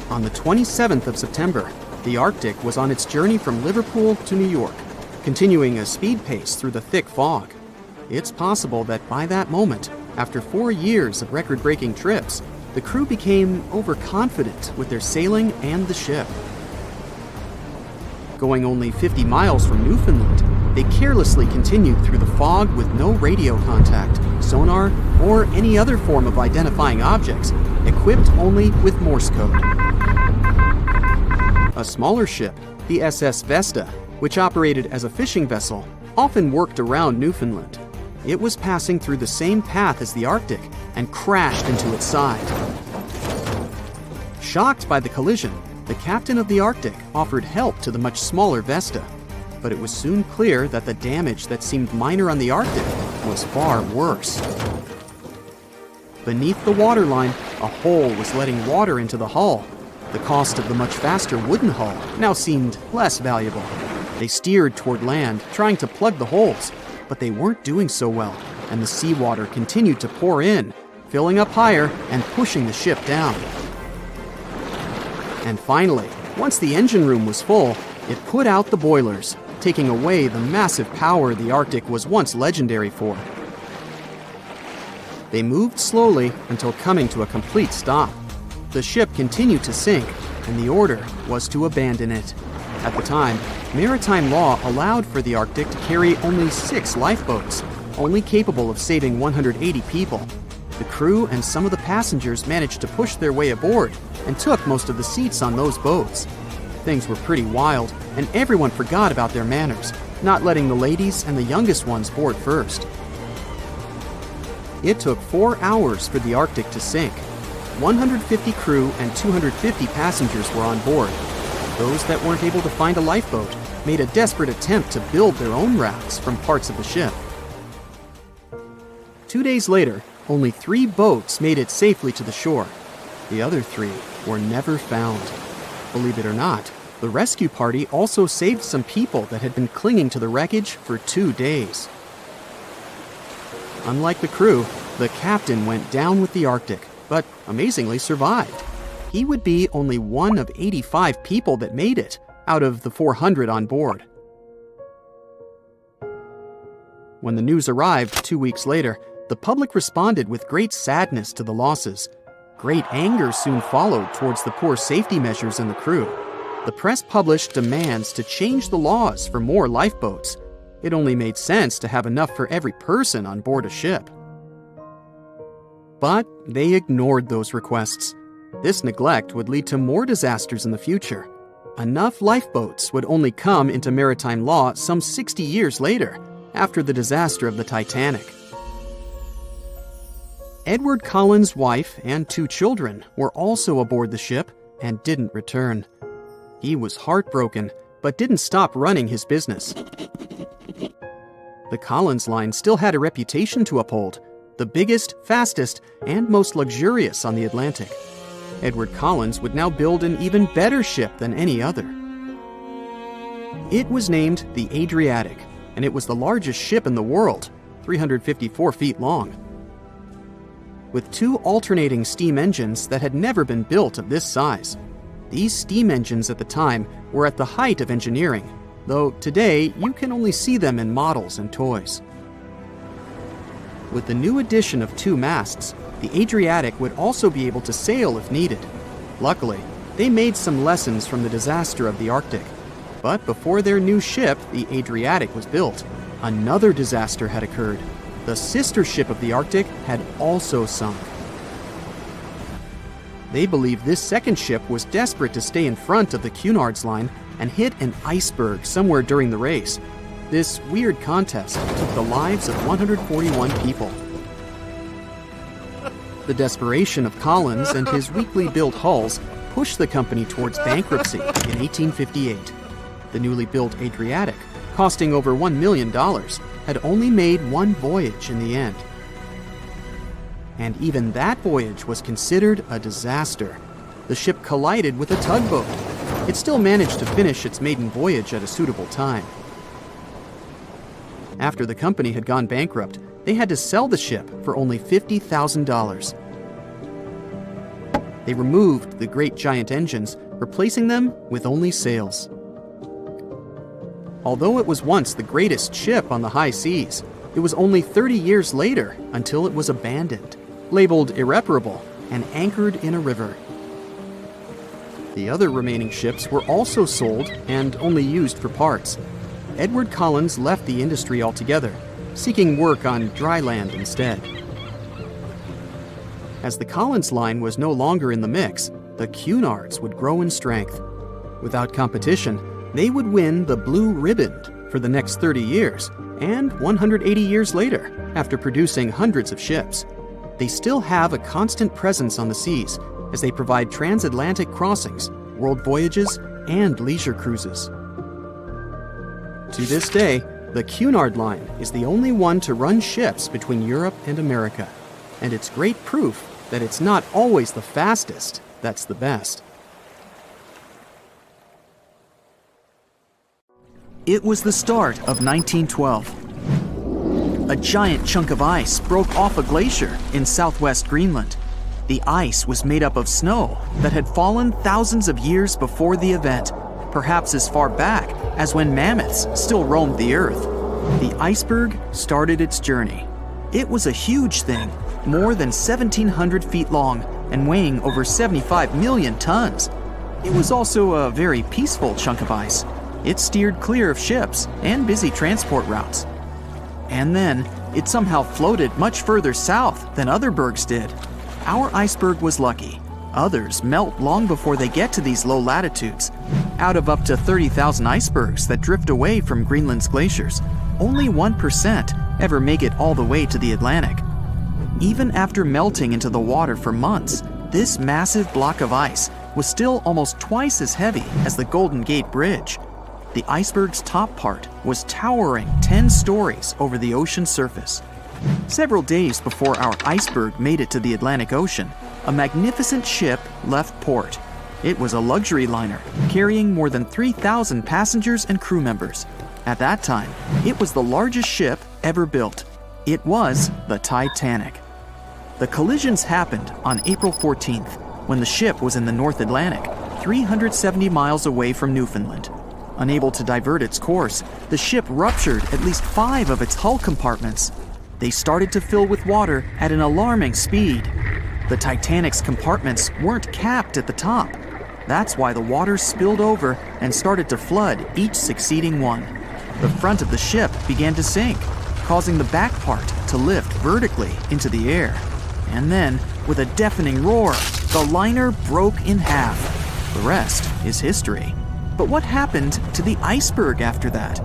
On the 27th of September, the Arctic was on its journey from Liverpool to New York, continuing a speed pace through the thick fog. It's possible that by that moment, after 4 years of record-breaking trips, the crew became overconfident with their sailing and the ship. Going only 50 miles from Newfoundland, they carelessly continued through the fog with no radio contact, sonar, or any other form of identifying objects, equipped only with Morse code. A smaller ship, the SS Vesta, which operated as a fishing vessel, often worked around Newfoundland. It was passing through the same path as the Arctic and crashed into its side. Shocked by the collision, the captain of the Arctic offered help to the much smaller Vesta, but it was soon clear that the damage that seemed minor on the Arctic was far worse. Beneath the waterline, a hole was letting water into the hull. The cost of the much faster wooden hull now seemed less valuable. They steered toward land, trying to plug the holes, but they weren't doing so well, and the seawater continued to pour in, filling up higher and pushing the ship down. And finally, once the engine room was full, it put out the boilers, taking away the massive power the Arctic was once legendary for. They moved slowly until coming to a complete stop. The ship continued to sink, and the order was to abandon it. At the time, maritime law allowed for the Arctic to carry only 6 lifeboats, only capable of saving 180 people. The crew and some of the passengers managed to push their way aboard and took most of the seats on those boats. Things were pretty wild, and everyone forgot about their manners, not letting the ladies and the youngest ones board first. It took 4 hours for the Arctic to sink. 150 crew and 250 passengers were on board. Those that weren't able to find a lifeboat made a desperate attempt to build their own rafts from parts of the ship. 2 days later, only 3 boats made it safely to the shore. The other 3 were never found. Believe it or not, the rescue party also saved some people that had been clinging to the wreckage for 2 days. Unlike the crew, the captain went down with the Arctic, but amazingly survived. He would be only one of 85 people that made it, out of the 400 on board. When the news arrived 2 weeks later, the public responded with great sadness to the losses. Great anger soon followed towards the poor safety measures in the crew. The press published demands to change the laws for more lifeboats. It only made sense to have enough for every person on board a ship. But they ignored those requests. This neglect would lead to more disasters in the future. Enough lifeboats would only come into maritime law some 60 years later, after the disaster of the Titanic. Edward Cullen's wife and 2 children were also aboard the ship and didn't return. He was heartbroken, but didn't stop running his business. The Collins line still had a reputation to uphold, the biggest, fastest, and most luxurious on the Atlantic. Edward Collins would now build an even better ship than any other. It was named the Adriatic, and it was the largest ship in the world, 354 feet long. With 2 alternating steam engines that had never been built of this size. These steam engines at the time were at the height of engineering, though today you can only see them in models and toys. With the new addition of 2 masts, the Adriatic would also be able to sail if needed. Luckily, they made some lessons from the disaster of the Arctic. But before their new ship, the Adriatic, was built, another disaster had occurred. The sister ship of the Arctic had also sunk. They believe this second ship was desperate to stay in front of the Cunard's line and hit an iceberg somewhere during the race. This weird contest took the lives of 141 people. The desperation of Collins and his weakly built hulls pushed the company towards bankruptcy in 1858. The newly built Adriatic, costing over $1 million, had only made 1 voyage in the end. And even that voyage was considered a disaster. The ship collided with a tugboat. It still managed to finish its maiden voyage at a suitable time. After the company had gone bankrupt, they had to sell the ship for only $50,000. They removed the great giant engines, replacing them with only sails. Although it was once the greatest ship on the high seas, it was only 30 years later until it was abandoned, labeled irreparable, and anchored in a river. The other remaining ships were also sold and only used for parts. Edward Collins left the industry altogether, seeking work on dry land instead. As the Collins line was no longer in the mix, the Cunards would grow in strength. Without competition, they would win the Blue Riband for the next 30 years, and 180 years later, after producing hundreds of ships. They still have a constant presence on the seas as they provide transatlantic crossings, world voyages, and leisure cruises. To this day, the Cunard line is the only one to run ships between Europe and America, and it's great proof that it's not always the fastest that's the best. It was the start of 1912. A giant chunk of ice broke off a glacier in southwest Greenland. The ice was made up of snow that had fallen thousands of years before the event, perhaps as far back as when mammoths still roamed the earth. The iceberg started its journey. It was a huge thing, more than 1,700 feet long and weighing over 75 million tons. It was also a very peaceful chunk of ice. It steered clear of ships and busy transport routes. And then, it somehow floated much further south than other bergs did. Our iceberg was lucky. Others melt long before they get to these low latitudes. Out of up to 30,000 icebergs that drift away from Greenland's glaciers, only 1% ever make it all the way to the Atlantic. Even after melting into the water for months, this massive block of ice was still almost twice as heavy as the Golden Gate Bridge. The iceberg's top part was towering 10 stories over the ocean surface. Several days before our iceberg made it to the Atlantic Ocean, a magnificent ship left port. It was a luxury liner carrying more than 3,000 passengers and crew members. At that time, it was the largest ship ever built. It was the Titanic. The collisions happened on April 14th, when the ship was in the North Atlantic, 370 miles away from Newfoundland. Unable to divert its course, the ship ruptured at least 5 of its hull compartments. They started to fill with water at an alarming speed. The Titanic's compartments weren't capped at the top. That's why the water spilled over and started to flood each succeeding one. The front of the ship began to sink, causing the back part to lift vertically into the air. And then, with a deafening roar, the liner broke in half. The rest is history. But what happened to the iceberg after that?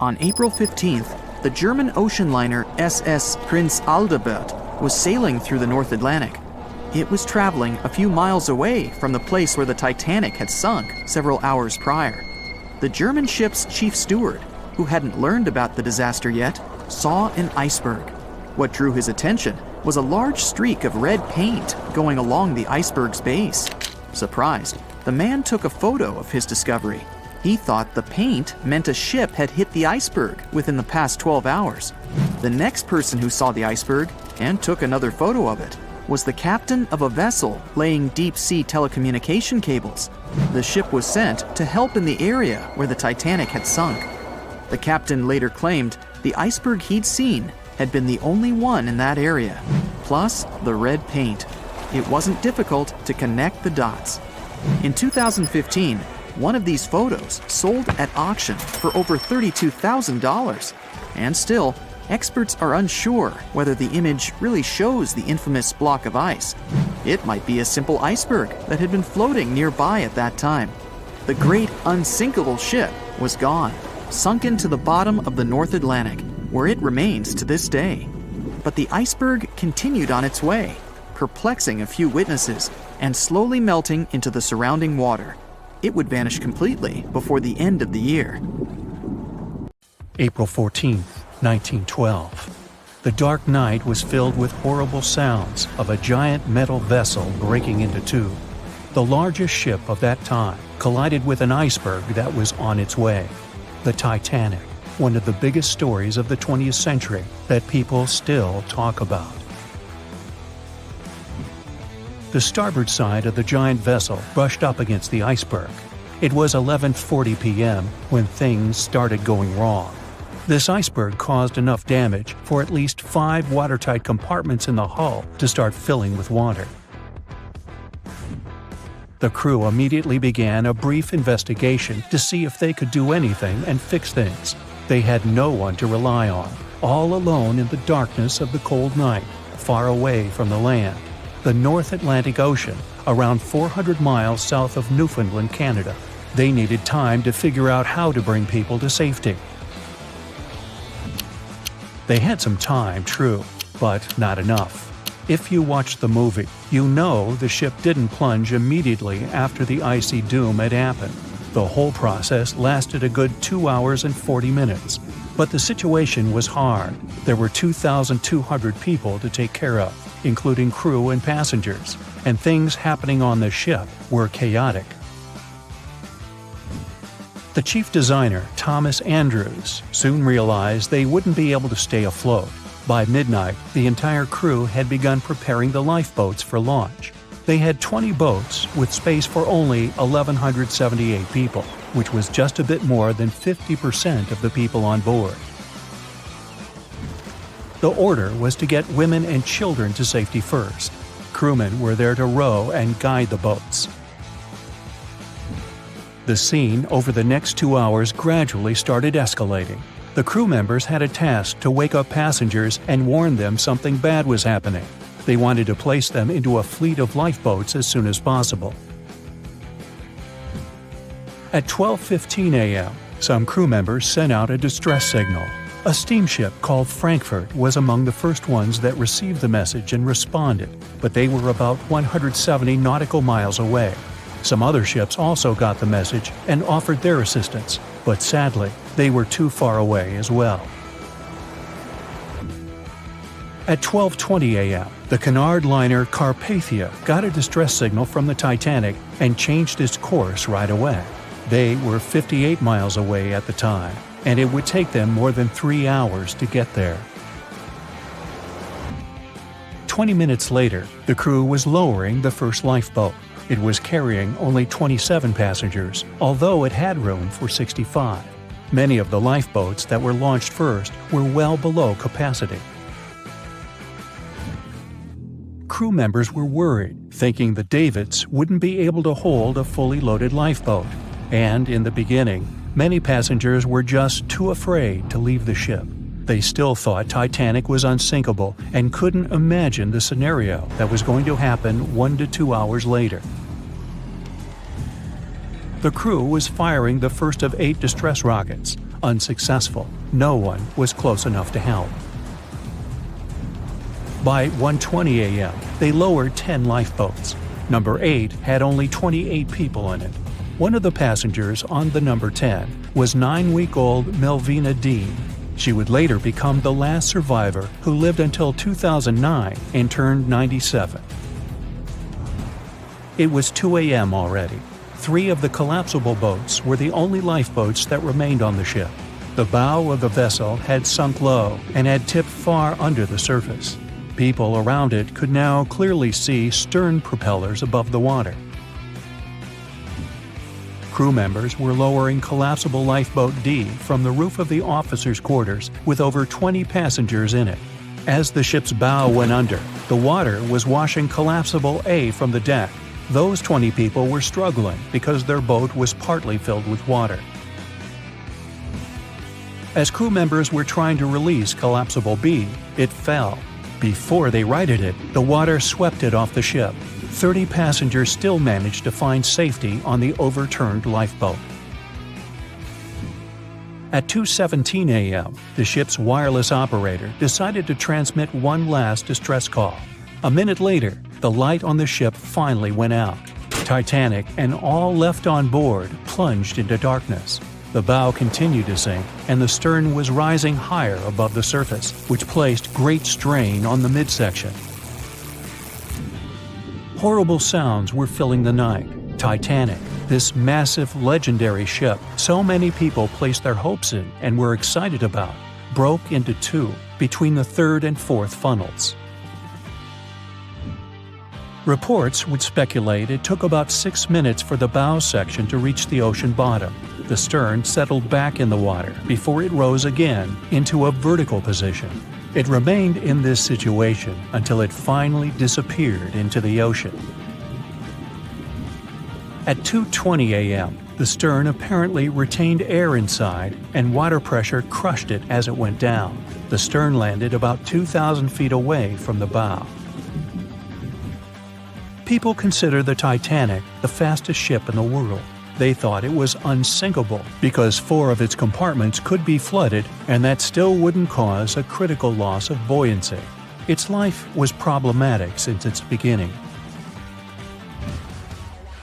On April 15th, the German ocean liner SS Prinz Adalbert was sailing through the North Atlantic. It was traveling a few miles away from the place where the Titanic had sunk several hours prior. The German ship's chief steward, who hadn't learned about the disaster yet, saw an iceberg. What drew his attention was a large streak of red paint going along the iceberg's base. Surprised, the man took a photo of his discovery. He thought the paint meant a ship had hit the iceberg within the past 12 hours. The next person who saw the iceberg and took another photo of it was the captain of a vessel laying deep-sea telecommunication cables. The ship was sent to help in the area where the Titanic had sunk. The captain later claimed the iceberg he'd seen had been the only one in that area, plus the red paint. It wasn't difficult to connect the dots. In 2015, one of these photos sold at auction for over $32,000. And still, experts are unsure whether the image really shows the infamous block of ice. It might be a simple iceberg that had been floating nearby at that time. The great unsinkable ship was gone, sunken to the bottom of the North Atlantic, where it remains to this day. But the iceberg continued on its way, perplexing a few witnesses and slowly melting into the surrounding water. It would vanish completely before the end of the year. April 14th, 1912. The dark night was filled with horrible sounds of a giant metal vessel breaking into two. The largest ship of that time collided with an iceberg that was on its way. The Titanic, one of the biggest stories of the 20th century that people still talk about. The starboard side of the giant vessel brushed up against the iceberg. It was 11:40 p.m. when things started going wrong. This iceberg caused enough damage for at least 5 watertight compartments in the hull to start filling with water. The crew immediately began a brief investigation to see if they could do anything and fix things. They had no one to rely on, all alone in the darkness of the cold night, far away from the land. The North Atlantic Ocean, around 400 miles south of Newfoundland, Canada. They needed time to figure out how to bring people to safety. They had some time, true, but not enough. If you watched the movie, you know the ship didn't plunge immediately after the icy doom had happened. The whole process lasted a good 2 hours and 40 minutes. But the situation was hard. There were 2,200 people to take care of, including crew and passengers, and things happening on the ship were chaotic. The chief designer, Thomas Andrews, soon realized they wouldn't be able to stay afloat. By midnight, the entire crew had begun preparing the lifeboats for launch. They had 20 boats with space for only 1,178 people, which was just a bit more than 50% of the people on board. The order was to get women and children to safety first. Crewmen were there to row and guide the boats. The scene over the next 2 hours gradually started escalating. The crew members had a task to wake up passengers and warn them something bad was happening. They wanted to place them into a fleet of lifeboats as soon as possible. At 12:15 a.m., some crew members sent out a distress signal. A steamship called Frankfurt was among the first ones that received the message and responded, but they were about 170 nautical miles away. Some other ships also got the message and offered their assistance, but sadly, they were too far away as well. At 12:20 a.m., the Cunard liner Carpathia got a distress signal from the Titanic and changed its course right away. They were 58 miles away at the time, and it would take them more than 3 hours to get there. 20 minutes later, the crew was lowering the first lifeboat. It was carrying only 27 passengers, although it had room for 65. Many of the lifeboats that were launched first were well below capacity. Crew members were worried, thinking the Davids wouldn't be able to hold a fully loaded lifeboat. And in the beginning, many passengers were just too afraid to leave the ship. They still thought Titanic was unsinkable and couldn't imagine the scenario that was going to happen 1 to 2 hours later. The crew was firing the first of 8 distress rockets. Unsuccessful. No one was close enough to help. By 1:20 a.m., they lowered 10 lifeboats. Number 8 had only 28 people in it. One of the passengers on the number 10 was 9-week-old Melvina Dean. She would later become the last survivor who lived until 2009 and turned 97. It was 2 a.m. already. 3 of the collapsible boats were the only lifeboats that remained on the ship. The bow of the vessel had sunk low and had tipped far under the surface. People around it could now clearly see stern propellers above the water. Crew members were lowering collapsible lifeboat D from the roof of the officers' quarters with over 20 passengers in it. As the ship's bow went under, the water was washing collapsible A from the deck. Those 20 people were struggling because their boat was partly filled with water. As crew members were trying to release collapsible B, it fell. Before they righted it, the water swept it off the ship. 30 passengers still managed to find safety on the overturned lifeboat. At 2:17 a.m., the ship's wireless operator decided to transmit one last distress call. A minute later, the light on the ship finally went out. Titanic and all left on board plunged into darkness. The bow continued to sink, and the stern was rising higher above the surface, which placed great strain on the midsection. Horrible sounds were filling the night. Titanic, This massive, legendary ship so many people placed their hopes in and were excited about broke into two between the third and fourth funnels. Reports would speculate it took about 6 minutes for the bow section to reach the ocean bottom. The stern settled back in the water before it rose again into a vertical position. It remained in this situation until it finally disappeared into the ocean. At 2:20 a.m., the stern apparently retained air inside, and water pressure crushed it as it went down. The stern landed about 2,000 feet away from the bow. People consider the Titanic the fastest ship in the world. They thought it was unsinkable because 4 of its compartments could be flooded, and that still wouldn't cause a critical loss of buoyancy. Its life was problematic since its beginning.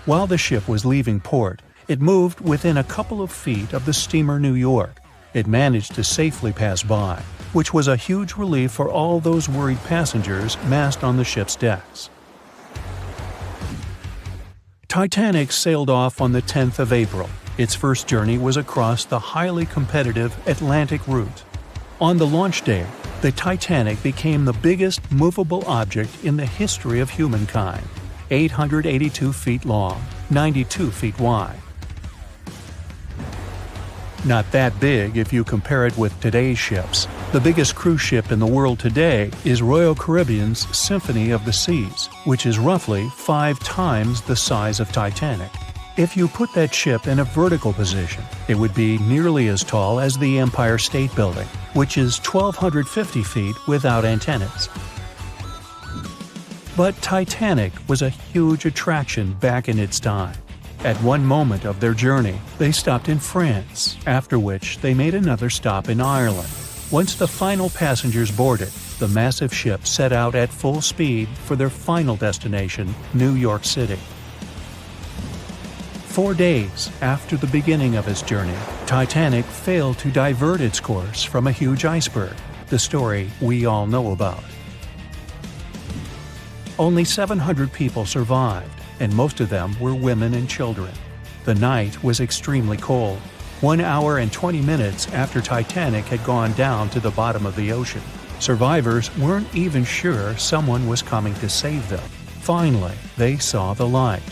While the ship was leaving port, it moved within a couple of feet of the steamer New York. It managed to safely pass by, which was a huge relief for all those worried passengers massed on the ship's decks. Titanic sailed off on the 10th of April. Its first journey was across the highly competitive Atlantic route. On the launch day, the Titanic became the biggest movable object in the history of humankind. 882 feet long, 92 feet wide. Not that big if you compare it with today's ships. The biggest cruise ship in the world today is Royal Caribbean's Symphony of the Seas, which is roughly 5 times the size of Titanic. If you put that ship in a vertical position, it would be nearly as tall as the Empire State Building, which is 1,250 feet without antennas. But Titanic was a huge attraction back in its time. At one moment of their journey, they stopped in France, after which they made another stop in Ireland. Once the final passengers boarded, the massive ship set out at full speed for their final destination, New York City. 4 days after the beginning of its journey, Titanic failed to divert its course from a huge iceberg, the story we all know about. Only 700 people survived, and most of them were women and children. The night was extremely cold, 1 hour and 20 minutes after Titanic had gone down to the bottom of the ocean. Survivors weren't even sure someone was coming to save them. Finally, they saw the light.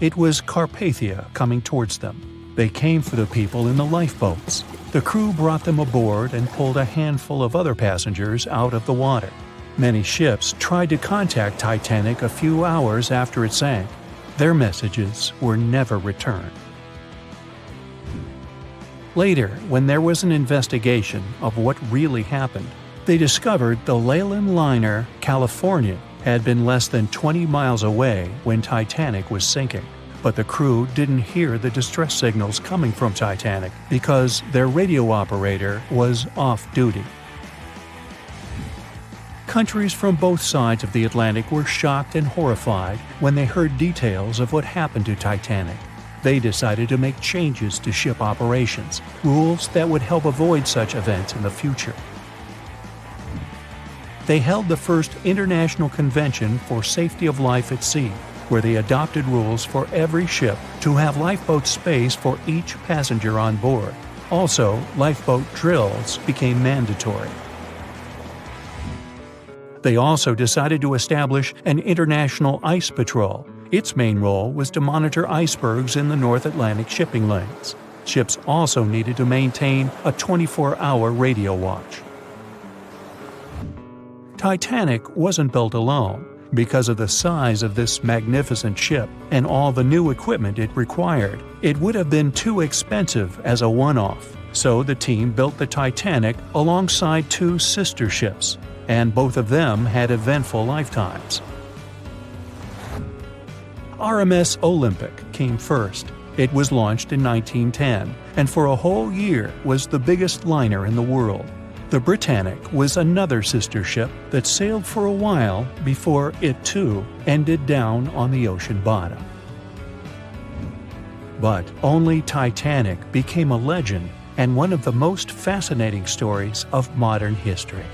It was Carpathia coming towards them. They came for the people in the lifeboats. The crew brought them aboard and pulled a handful of other passengers out of the water. Many ships tried to contact Titanic a few hours after it sank. Their messages were never returned. Later, when there was an investigation of what really happened, they discovered the Leyland liner California had been less than 20 miles away when Titanic was sinking. But the crew didn't hear the distress signals coming from Titanic because their radio operator was off duty. Countries from both sides of the Atlantic were shocked and horrified when they heard details of what happened to Titanic. They decided to make changes to ship operations, rules that would help avoid such events in the future. They held the first International Convention for Safety of Life at Sea, where they adopted rules for every ship to have lifeboat space for each passenger on board. Also, lifeboat drills became mandatory. They also decided to establish an international ice patrol. Its main role was to monitor icebergs in the North Atlantic shipping lanes. Ships also needed to maintain a 24-hour radio watch. Titanic wasn't built alone. Because of the size of this magnificent ship and all the new equipment it required, it would have been too expensive as a one-off. So the team built the Titanic alongside 2 sister ships, and both of them had eventful lifetimes. RMS Olympic came first. It was launched in 1910, and for a whole year was the biggest liner in the world. The Britannic was another sister ship that sailed for a while before it too ended down on the ocean bottom. But only Titanic became a legend and one of the most fascinating stories of modern history.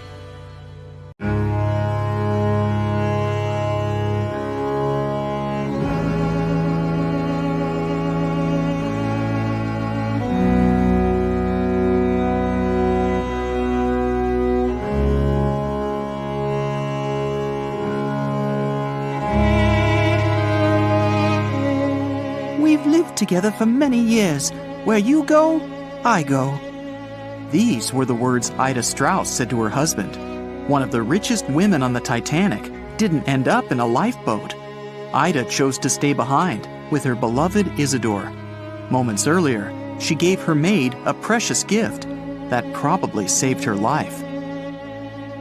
lived together for many years. Where you go, I go." These were the words Ida Strauss said to her husband. One of the richest women on the Titanic didn't end up in a lifeboat. Ida chose to stay behind with her beloved Isidore. Moments earlier, she gave her maid a precious gift that probably saved her life.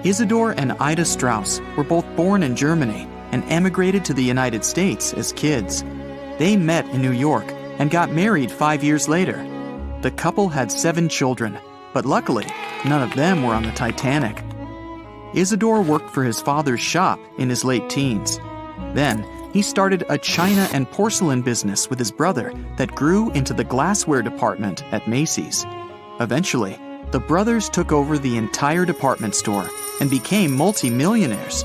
Isidore and Ida Strauss were both born in Germany and emigrated to the United States as kids. They met in New York and got married 5 years later. The couple had 7 children, but luckily, none of them were on the Titanic. Isidore worked for his father's shop in his late teens. Then, he started a china and porcelain business with his brother that grew into the glassware department at Macy's. Eventually, the brothers took over the entire department store and became multi-millionaires.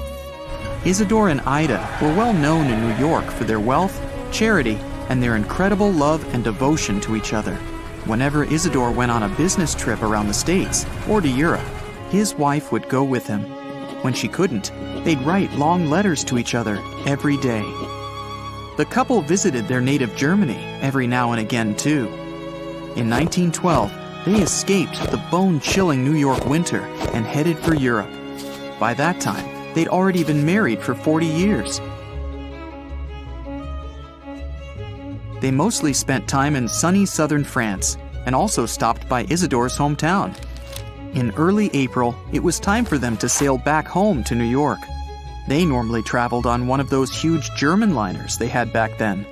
Isidore and Ida were well known in New York for their wealth, charity, and their incredible love and devotion to each other. Whenever Isidore went on a business trip around the States or to Europe, his wife would go with him. When she couldn't, they'd write long letters to each other every day. The couple visited their native Germany every now and again, too. In 1912, they escaped the bone-chilling New York winter and headed for Europe. By that time, they'd already been married for 40 years. They mostly spent time in sunny southern France and also stopped by Isidore's hometown. In early April, it was time for them to sail back home to New York. They normally traveled on one of those huge German liners they had back then.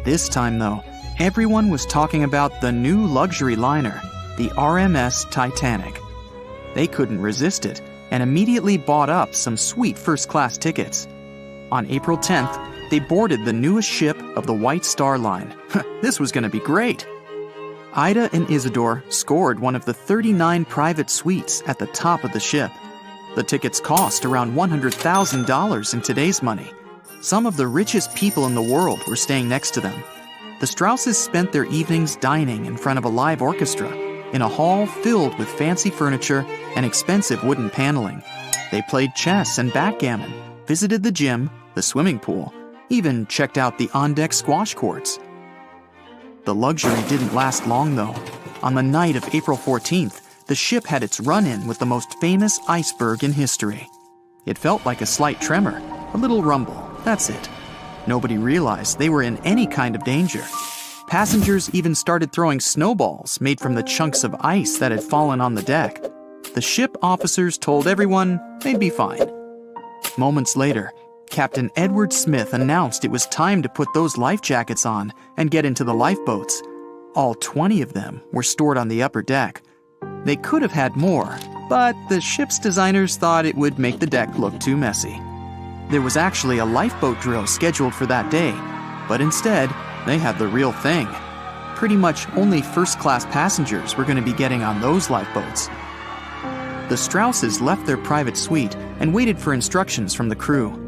This time, though, everyone was talking about the new luxury liner, the RMS Titanic. They couldn't resist it and immediately bought up some sweet first-class tickets. On April 10th, they boarded the newest ship of the White Star Line. This was going to be great. Ida and Isidore scored one of the 39 private suites at the top of the ship. The tickets cost around $100,000 in today's money. Some of the richest people in the world were staying next to them. The Strausses spent their evenings dining in front of a live orchestra in a hall filled with fancy furniture and expensive wooden paneling. They played chess and backgammon, visited the gym, the swimming pool, even checked out the on-deck squash courts. The luxury didn't last long, though. On the night of April 14th, the ship had its run-in with the most famous iceberg in history. It felt like a slight tremor, a little rumble, that's it. Nobody realized they were in any kind of danger. Passengers even started throwing snowballs made from the chunks of ice that had fallen on the deck. The ship officers told everyone they'd be fine. Moments later, Captain Edward Smith announced it was time to put those life jackets on and get into the lifeboats. All 20 of them were stored on the upper deck. They could have had more, but the ship's designers thought it would make the deck look too messy. There was actually a lifeboat drill scheduled for that day, but instead, they had the real thing. Pretty much only first-class passengers were going to be getting on those lifeboats. The Strausses left their private suite and waited for instructions from the crew.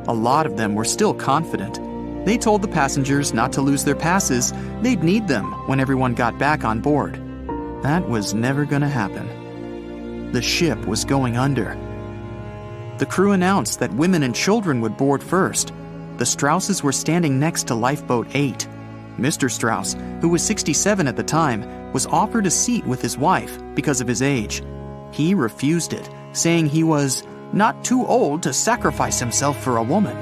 A lot of them were still confident. They told the passengers not to lose their passes. They'd need them when everyone got back on board. That was never going to happen. The ship was going under. The crew announced that women and children would board first. The Strausses were standing next to Lifeboat 8. Mr. Strauss, who was 67 at the time, was offered a seat with his wife because of his age. He refused it, saying he was not too old to sacrifice himself for a woman.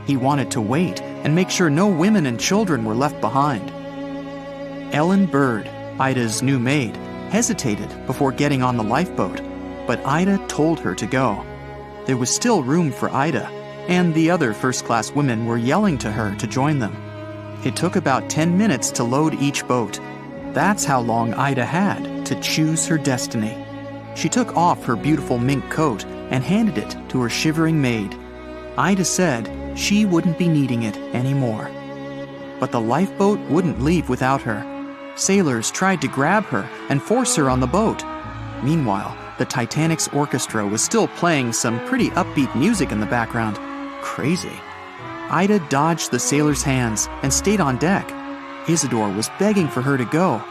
He wanted to wait and make sure no women and children were left behind. Ellen Bird, Ida's new maid, hesitated before getting on the lifeboat, but Ida told her to go. There was still room for Ida, and the other first-class women were yelling to her to join them. It took about 10 minutes to load each boat. That's how long Ida had to choose her destiny. She took off her beautiful mink coat and handed it to her shivering maid. Ida said she wouldn't be needing it anymore. But the lifeboat wouldn't leave without her. Sailors tried to grab her and force her on the boat. Meanwhile, the Titanic's orchestra was still playing some pretty upbeat music in the background. Crazy. Ida dodged the sailors' hands and stayed on deck. Isidore was begging for her to go.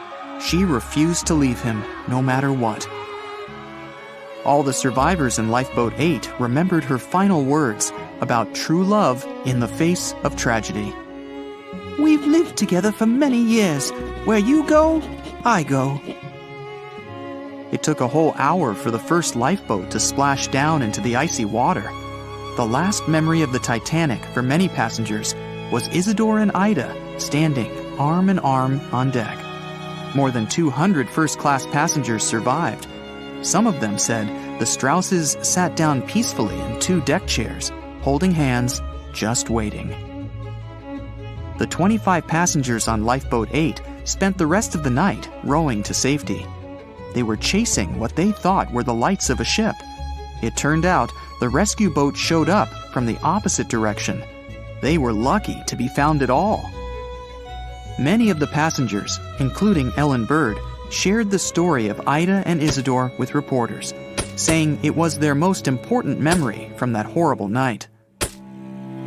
She refused to leave him, no matter what. All the survivors in Lifeboat 8 remembered her final words about true love in the face of tragedy. We've lived together for many years. Where you go, I go. It took a whole hour for the first lifeboat to splash down into the icy water. The last memory of the Titanic for many passengers was Isidore and Ida standing arm in arm on deck. More than 200 first-class passengers survived. Some of them said the Strausses sat down peacefully in 2 deck chairs, holding hands, just waiting. The 25 passengers on Lifeboat 8 spent the rest of the night rowing to safety. They were chasing what they thought were the lights of a ship. It turned out the rescue boat showed up from the opposite direction. They were lucky to be found at all. Many of the passengers, including Ellen Bird, shared the story of Ida and Isidore with reporters, saying it was their most important memory from that horrible night.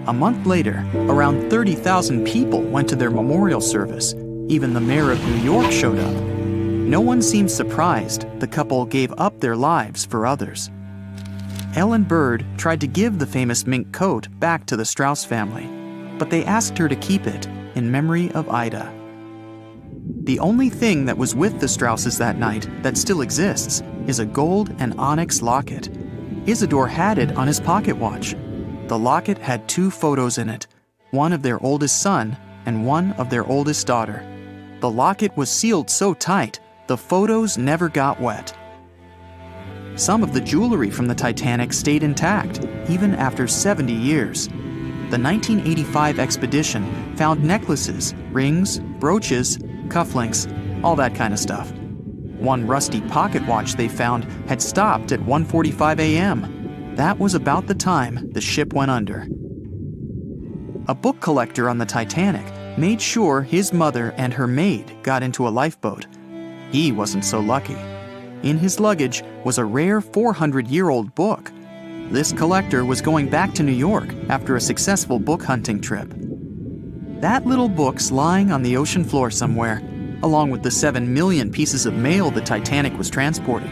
A month later, around 30,000 people went to their memorial service. Even the mayor of New York showed up. No one seemed surprised the couple gave up their lives for others. Ellen Bird tried to give the famous mink coat back to the Strauss family, but they asked her to keep it in memory of Ida. The only thing that was with the Strausses that night that still exists is a gold and onyx locket. Isidore had it on his pocket watch. The locket had 2 photos in it, one of their oldest son and one of their oldest daughter. The locket was sealed so tight, the photos never got wet. Some of the jewelry from the Titanic stayed intact, even after 70 years. The 1985 expedition found necklaces, rings, brooches, cufflinks, all that kind of stuff. One rusty pocket watch they found had stopped at 1:45 a.m. That was about the time the ship went under. A book collector on the Titanic made sure his mother and her maid got into a lifeboat. He wasn't so lucky. In his luggage was a rare 400-year-old book. This collector was going back to New York after a successful book hunting trip. That little book's lying on the ocean floor somewhere, along with the 7 million pieces of mail the Titanic was transporting.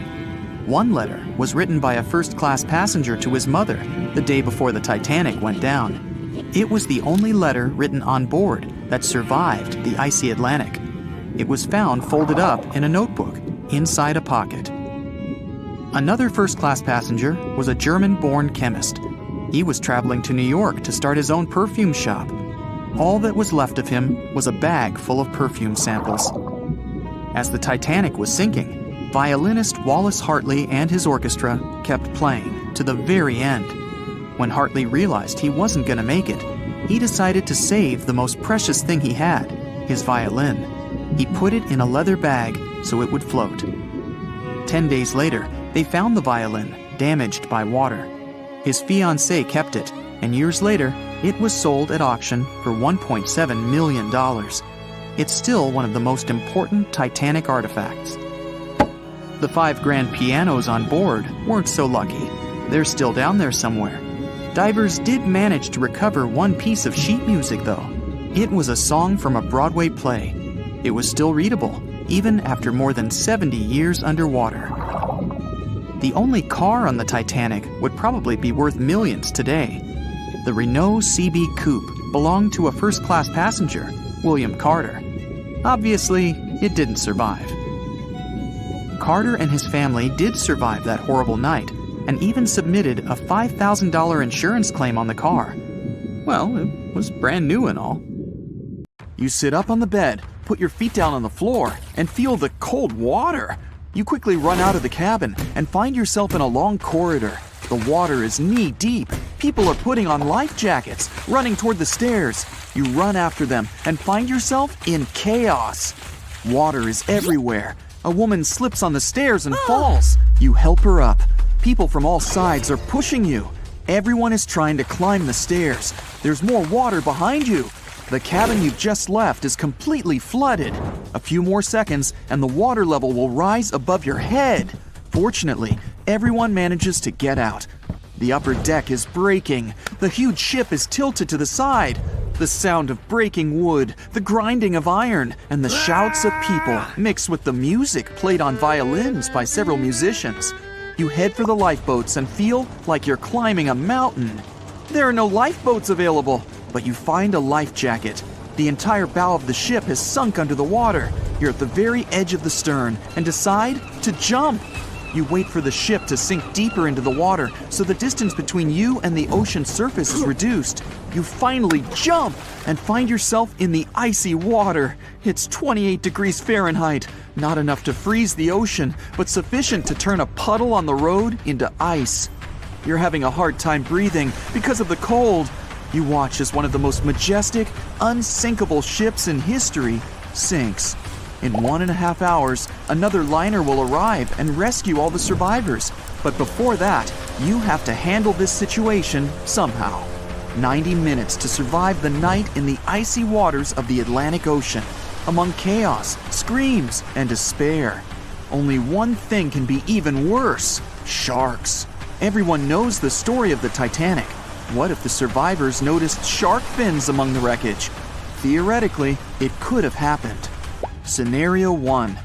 One letter was written by a first-class passenger to his mother the day before the Titanic went down. It was the only letter written on board that survived the icy Atlantic. It was found folded up in a notebook inside a pocket. Another first-class passenger was a German-born chemist. He was traveling to New York to start his own perfume shop. All that was left of him was a bag full of perfume samples. As the Titanic was sinking, violinist Wallace Hartley and his orchestra kept playing to the very end. When Hartley realized he wasn't going to make it, he decided to save the most precious thing he had, his violin. He put it in a leather bag so it would float. 10 days later, they found the violin, damaged by water. His fiancée kept it, and years later, it was sold at auction for $1.7 million. It's still one of the most important Titanic artifacts. The 5 grand pianos on board weren't so lucky. They're still down there somewhere. Divers did manage to recover one piece of sheet music, though. It was a song from a Broadway play. It was still readable, even after more than 70 years underwater. The only car on the Titanic would probably be worth millions today. The Renault CB Coupe belonged to a first-class passenger, William Carter. Obviously, it didn't survive. Carter and his family did survive that horrible night and even submitted a $5,000 insurance claim on the car. Well, it was brand new and all. You sit up on the bed, put your feet down on the floor, and feel the cold water. You quickly run out of the cabin and find yourself in a long corridor. The water is knee-deep. People are putting on life jackets, running toward the stairs. You run after them and find yourself in chaos. Water is everywhere. A woman slips on the stairs and falls. You help her up. People from all sides are pushing you. Everyone is trying to climb the stairs. There's more water behind you. The cabin you've just left is completely flooded. A few more seconds and the water level will rise above your head. Fortunately, everyone manages to get out. The upper deck is breaking. The huge ship is tilted to the side. The sound of breaking wood, the grinding of iron, and the shouts of people mixed with the music played on violins by several musicians. You head for the lifeboats and feel like you're climbing a mountain. There are no lifeboats available, but you find a life jacket. The entire bow of the ship has sunk under the water. You're at the very edge of the stern and decide to jump. You wait for the ship to sink deeper into the water so the distance between you and the ocean surface is reduced. You finally jump and find yourself in the icy water. It's 28 degrees Fahrenheit, not enough to freeze the ocean, but sufficient to turn a puddle on the road into ice. You're having a hard time breathing because of the cold. You watch as one of the most majestic, unsinkable ships in history sinks. In 1.5 hours, another liner will arrive and rescue all the survivors. But before that, you have to handle this situation somehow. 90 minutes to survive the night in the icy waters of the Atlantic Ocean, among chaos, screams, and despair. Only one thing can be even worse: sharks. Everyone knows the story of the Titanic. What if the survivors noticed shark fins among the wreckage? Theoretically, it could have happened. Scenario 1.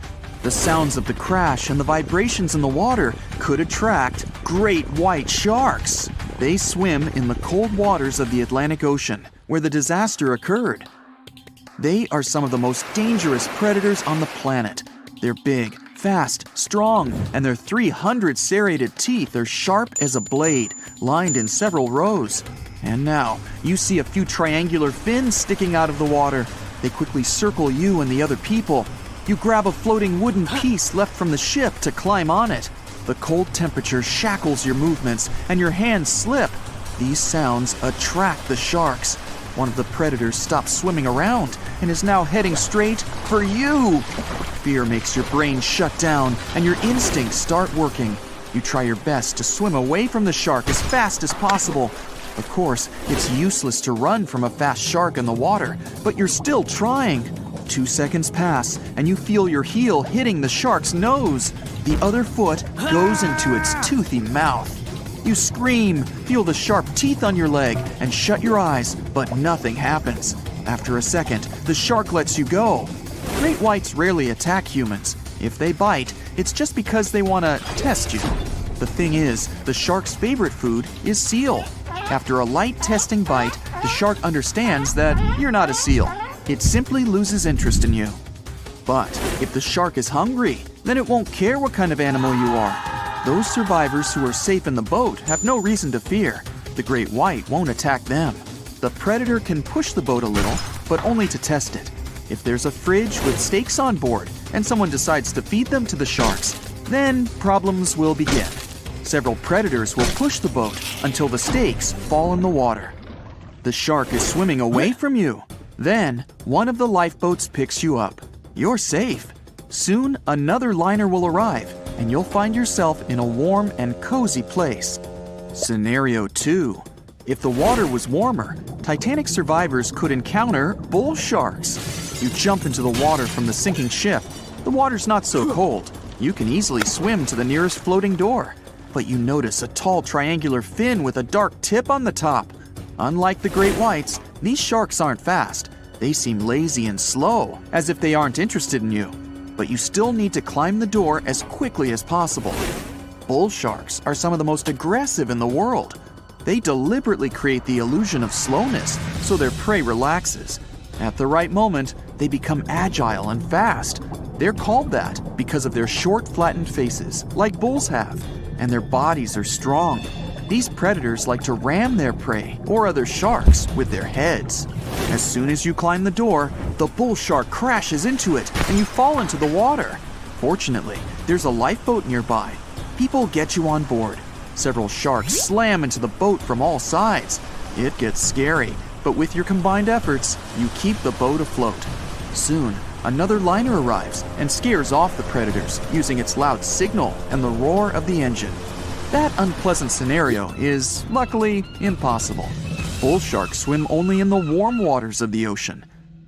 The sounds of the crash and the vibrations in the water could attract great white sharks. They swim in the cold waters of the Atlantic Ocean, where the disaster occurred. They are some of the most dangerous predators on the planet. They're big, fast, strong, and their 300 serrated teeth are sharp as a blade, lined in several rows. And now, you see a few triangular fins sticking out of the water. They quickly circle you and the other people. You grab a floating wooden piece left from the ship to climb on it. The cold temperature shackles your movements and your hands slip. These sounds attract the sharks. One of the predators stops swimming around and is now heading straight for you. Fear makes your brain shut down and your instincts start working. You try your best to swim away from the shark as fast as possible. Of course, it's useless to run from a fast shark in the water, but you're still trying. 2 seconds pass, and you feel your heel hitting the shark's nose. The other foot goes into its toothy mouth. You scream, feel the sharp teeth on your leg, and shut your eyes, but nothing happens. After a second, the shark lets you go. Great whites rarely attack humans. If they bite, it's just because they want to test you. The thing is, the shark's favorite food is seal. After a light testing bite, the shark understands that you're not a seal. It simply loses interest in you. But if the shark is hungry, then it won't care what kind of animal you are. Those survivors who are safe in the boat have no reason to fear. The great white won't attack them. The predator can push the boat a little, but only to test it. If there's a fridge with steaks on board and someone decides to feed them to the sharks, then problems will begin. Several predators will push the boat until the steaks fall in the water. The shark is swimming away from you. Then, one of the lifeboats picks you up. You're safe. Soon, another liner will arrive, and you'll find yourself in a warm and cozy place. Scenario 2. If the water was warmer, Titanic survivors could encounter bull sharks. You jump into the water from the sinking ship. The water's not so cold. You can easily swim to the nearest floating door. But you notice a tall triangular fin with a dark tip on the top. Unlike the great whites, these sharks aren't fast. They seem lazy and slow, as if they aren't interested in you. But you still need to climb the door as quickly as possible. Bull sharks are some of the most aggressive in the world. They deliberately create the illusion of slowness so their prey relaxes. At the right moment, they become agile and fast. They're called that because of their short, flattened faces, like bulls have, and their bodies are strong. These predators like to ram their prey or other sharks with their heads. As soon as you climb the door, the bull shark crashes into it and you fall into the water. Fortunately, there's a lifeboat nearby. People get you on board. Several sharks slam into the boat from all sides. It gets scary, but with your combined efforts, you keep the boat afloat. Soon, another liner arrives and scares off the predators using its loud signal and the roar of the engine. That unpleasant scenario is, luckily, impossible. Bull sharks swim only in the warm waters of the ocean.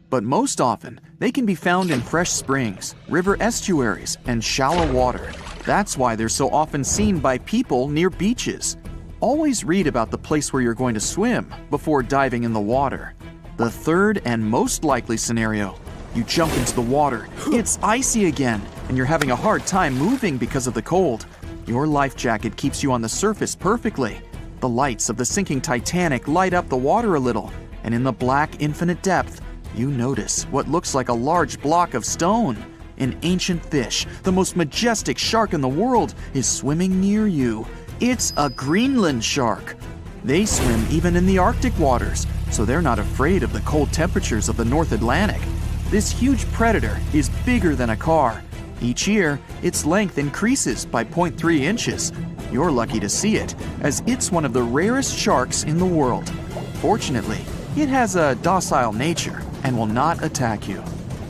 But most often, they can be found in fresh springs, river estuaries, and shallow water. That's why they're so often seen by people near beaches. Always read about the place where you're going to swim before diving in the water. The third and most likely scenario: you jump into the water, it's icy again, and you're having a hard time moving because of the cold. Your life jacket keeps you on the surface perfectly. The lights of the sinking Titanic light up the water a little, and in the black, infinite depth, you notice what looks like a large block of stone. An ancient fish, the most majestic shark in the world, is swimming near you. It's a Greenland shark. They swim even in the Arctic waters, so they're not afraid of the cold temperatures of the North Atlantic. This huge predator is bigger than a car. Each year, its length increases by 0.3 inches. You're lucky to see it, as it's one of the rarest sharks in the world. Fortunately, it has a docile nature and will not attack you.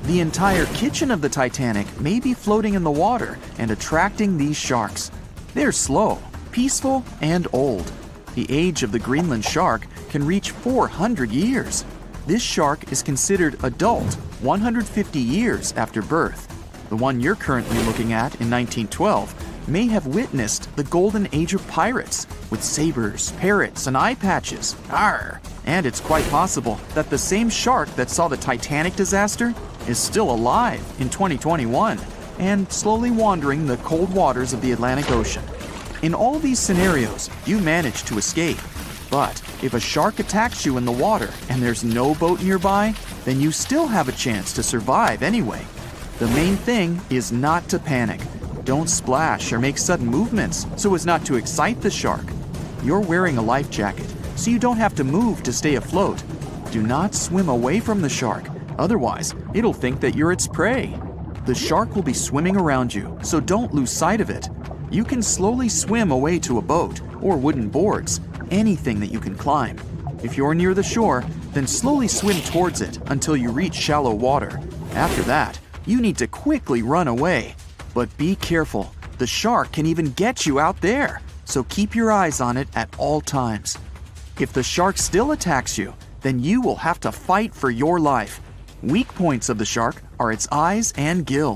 The entire kitchen of the Titanic may be floating in the water and attracting these sharks. They're slow, peaceful, and old. The age of the Greenland shark can reach 400 years. This shark is considered adult 150 years after birth. The one you're currently looking at in 1912 may have witnessed the golden age of pirates with sabers, parrots, and eye patches. Arr! And it's quite possible that the same shark that saw the Titanic disaster is still alive in 2021 and slowly wandering the cold waters of the Atlantic Ocean. In all these scenarios, you manage to escape. But if a shark attacks you in the water and there's no boat nearby, then you still have a chance to survive anyway. The main thing is not to panic. Don't splash or make sudden movements so as not to excite the shark. You're wearing a life jacket, so you don't have to move to stay afloat. Do not swim away from the shark, otherwise it'll think that you're its prey. The shark will be swimming around you, so don't lose sight of it. You can slowly swim away to a boat or wooden boards, anything that you can climb. If you're near the shore, then slowly swim towards it until you reach shallow water. After that, you need to quickly run away. But be careful, the shark can even get you out there, so keep your eyes on it at all times. If the shark still attacks you, then you will have to fight for your life. Weak points of the shark are its eyes and gills.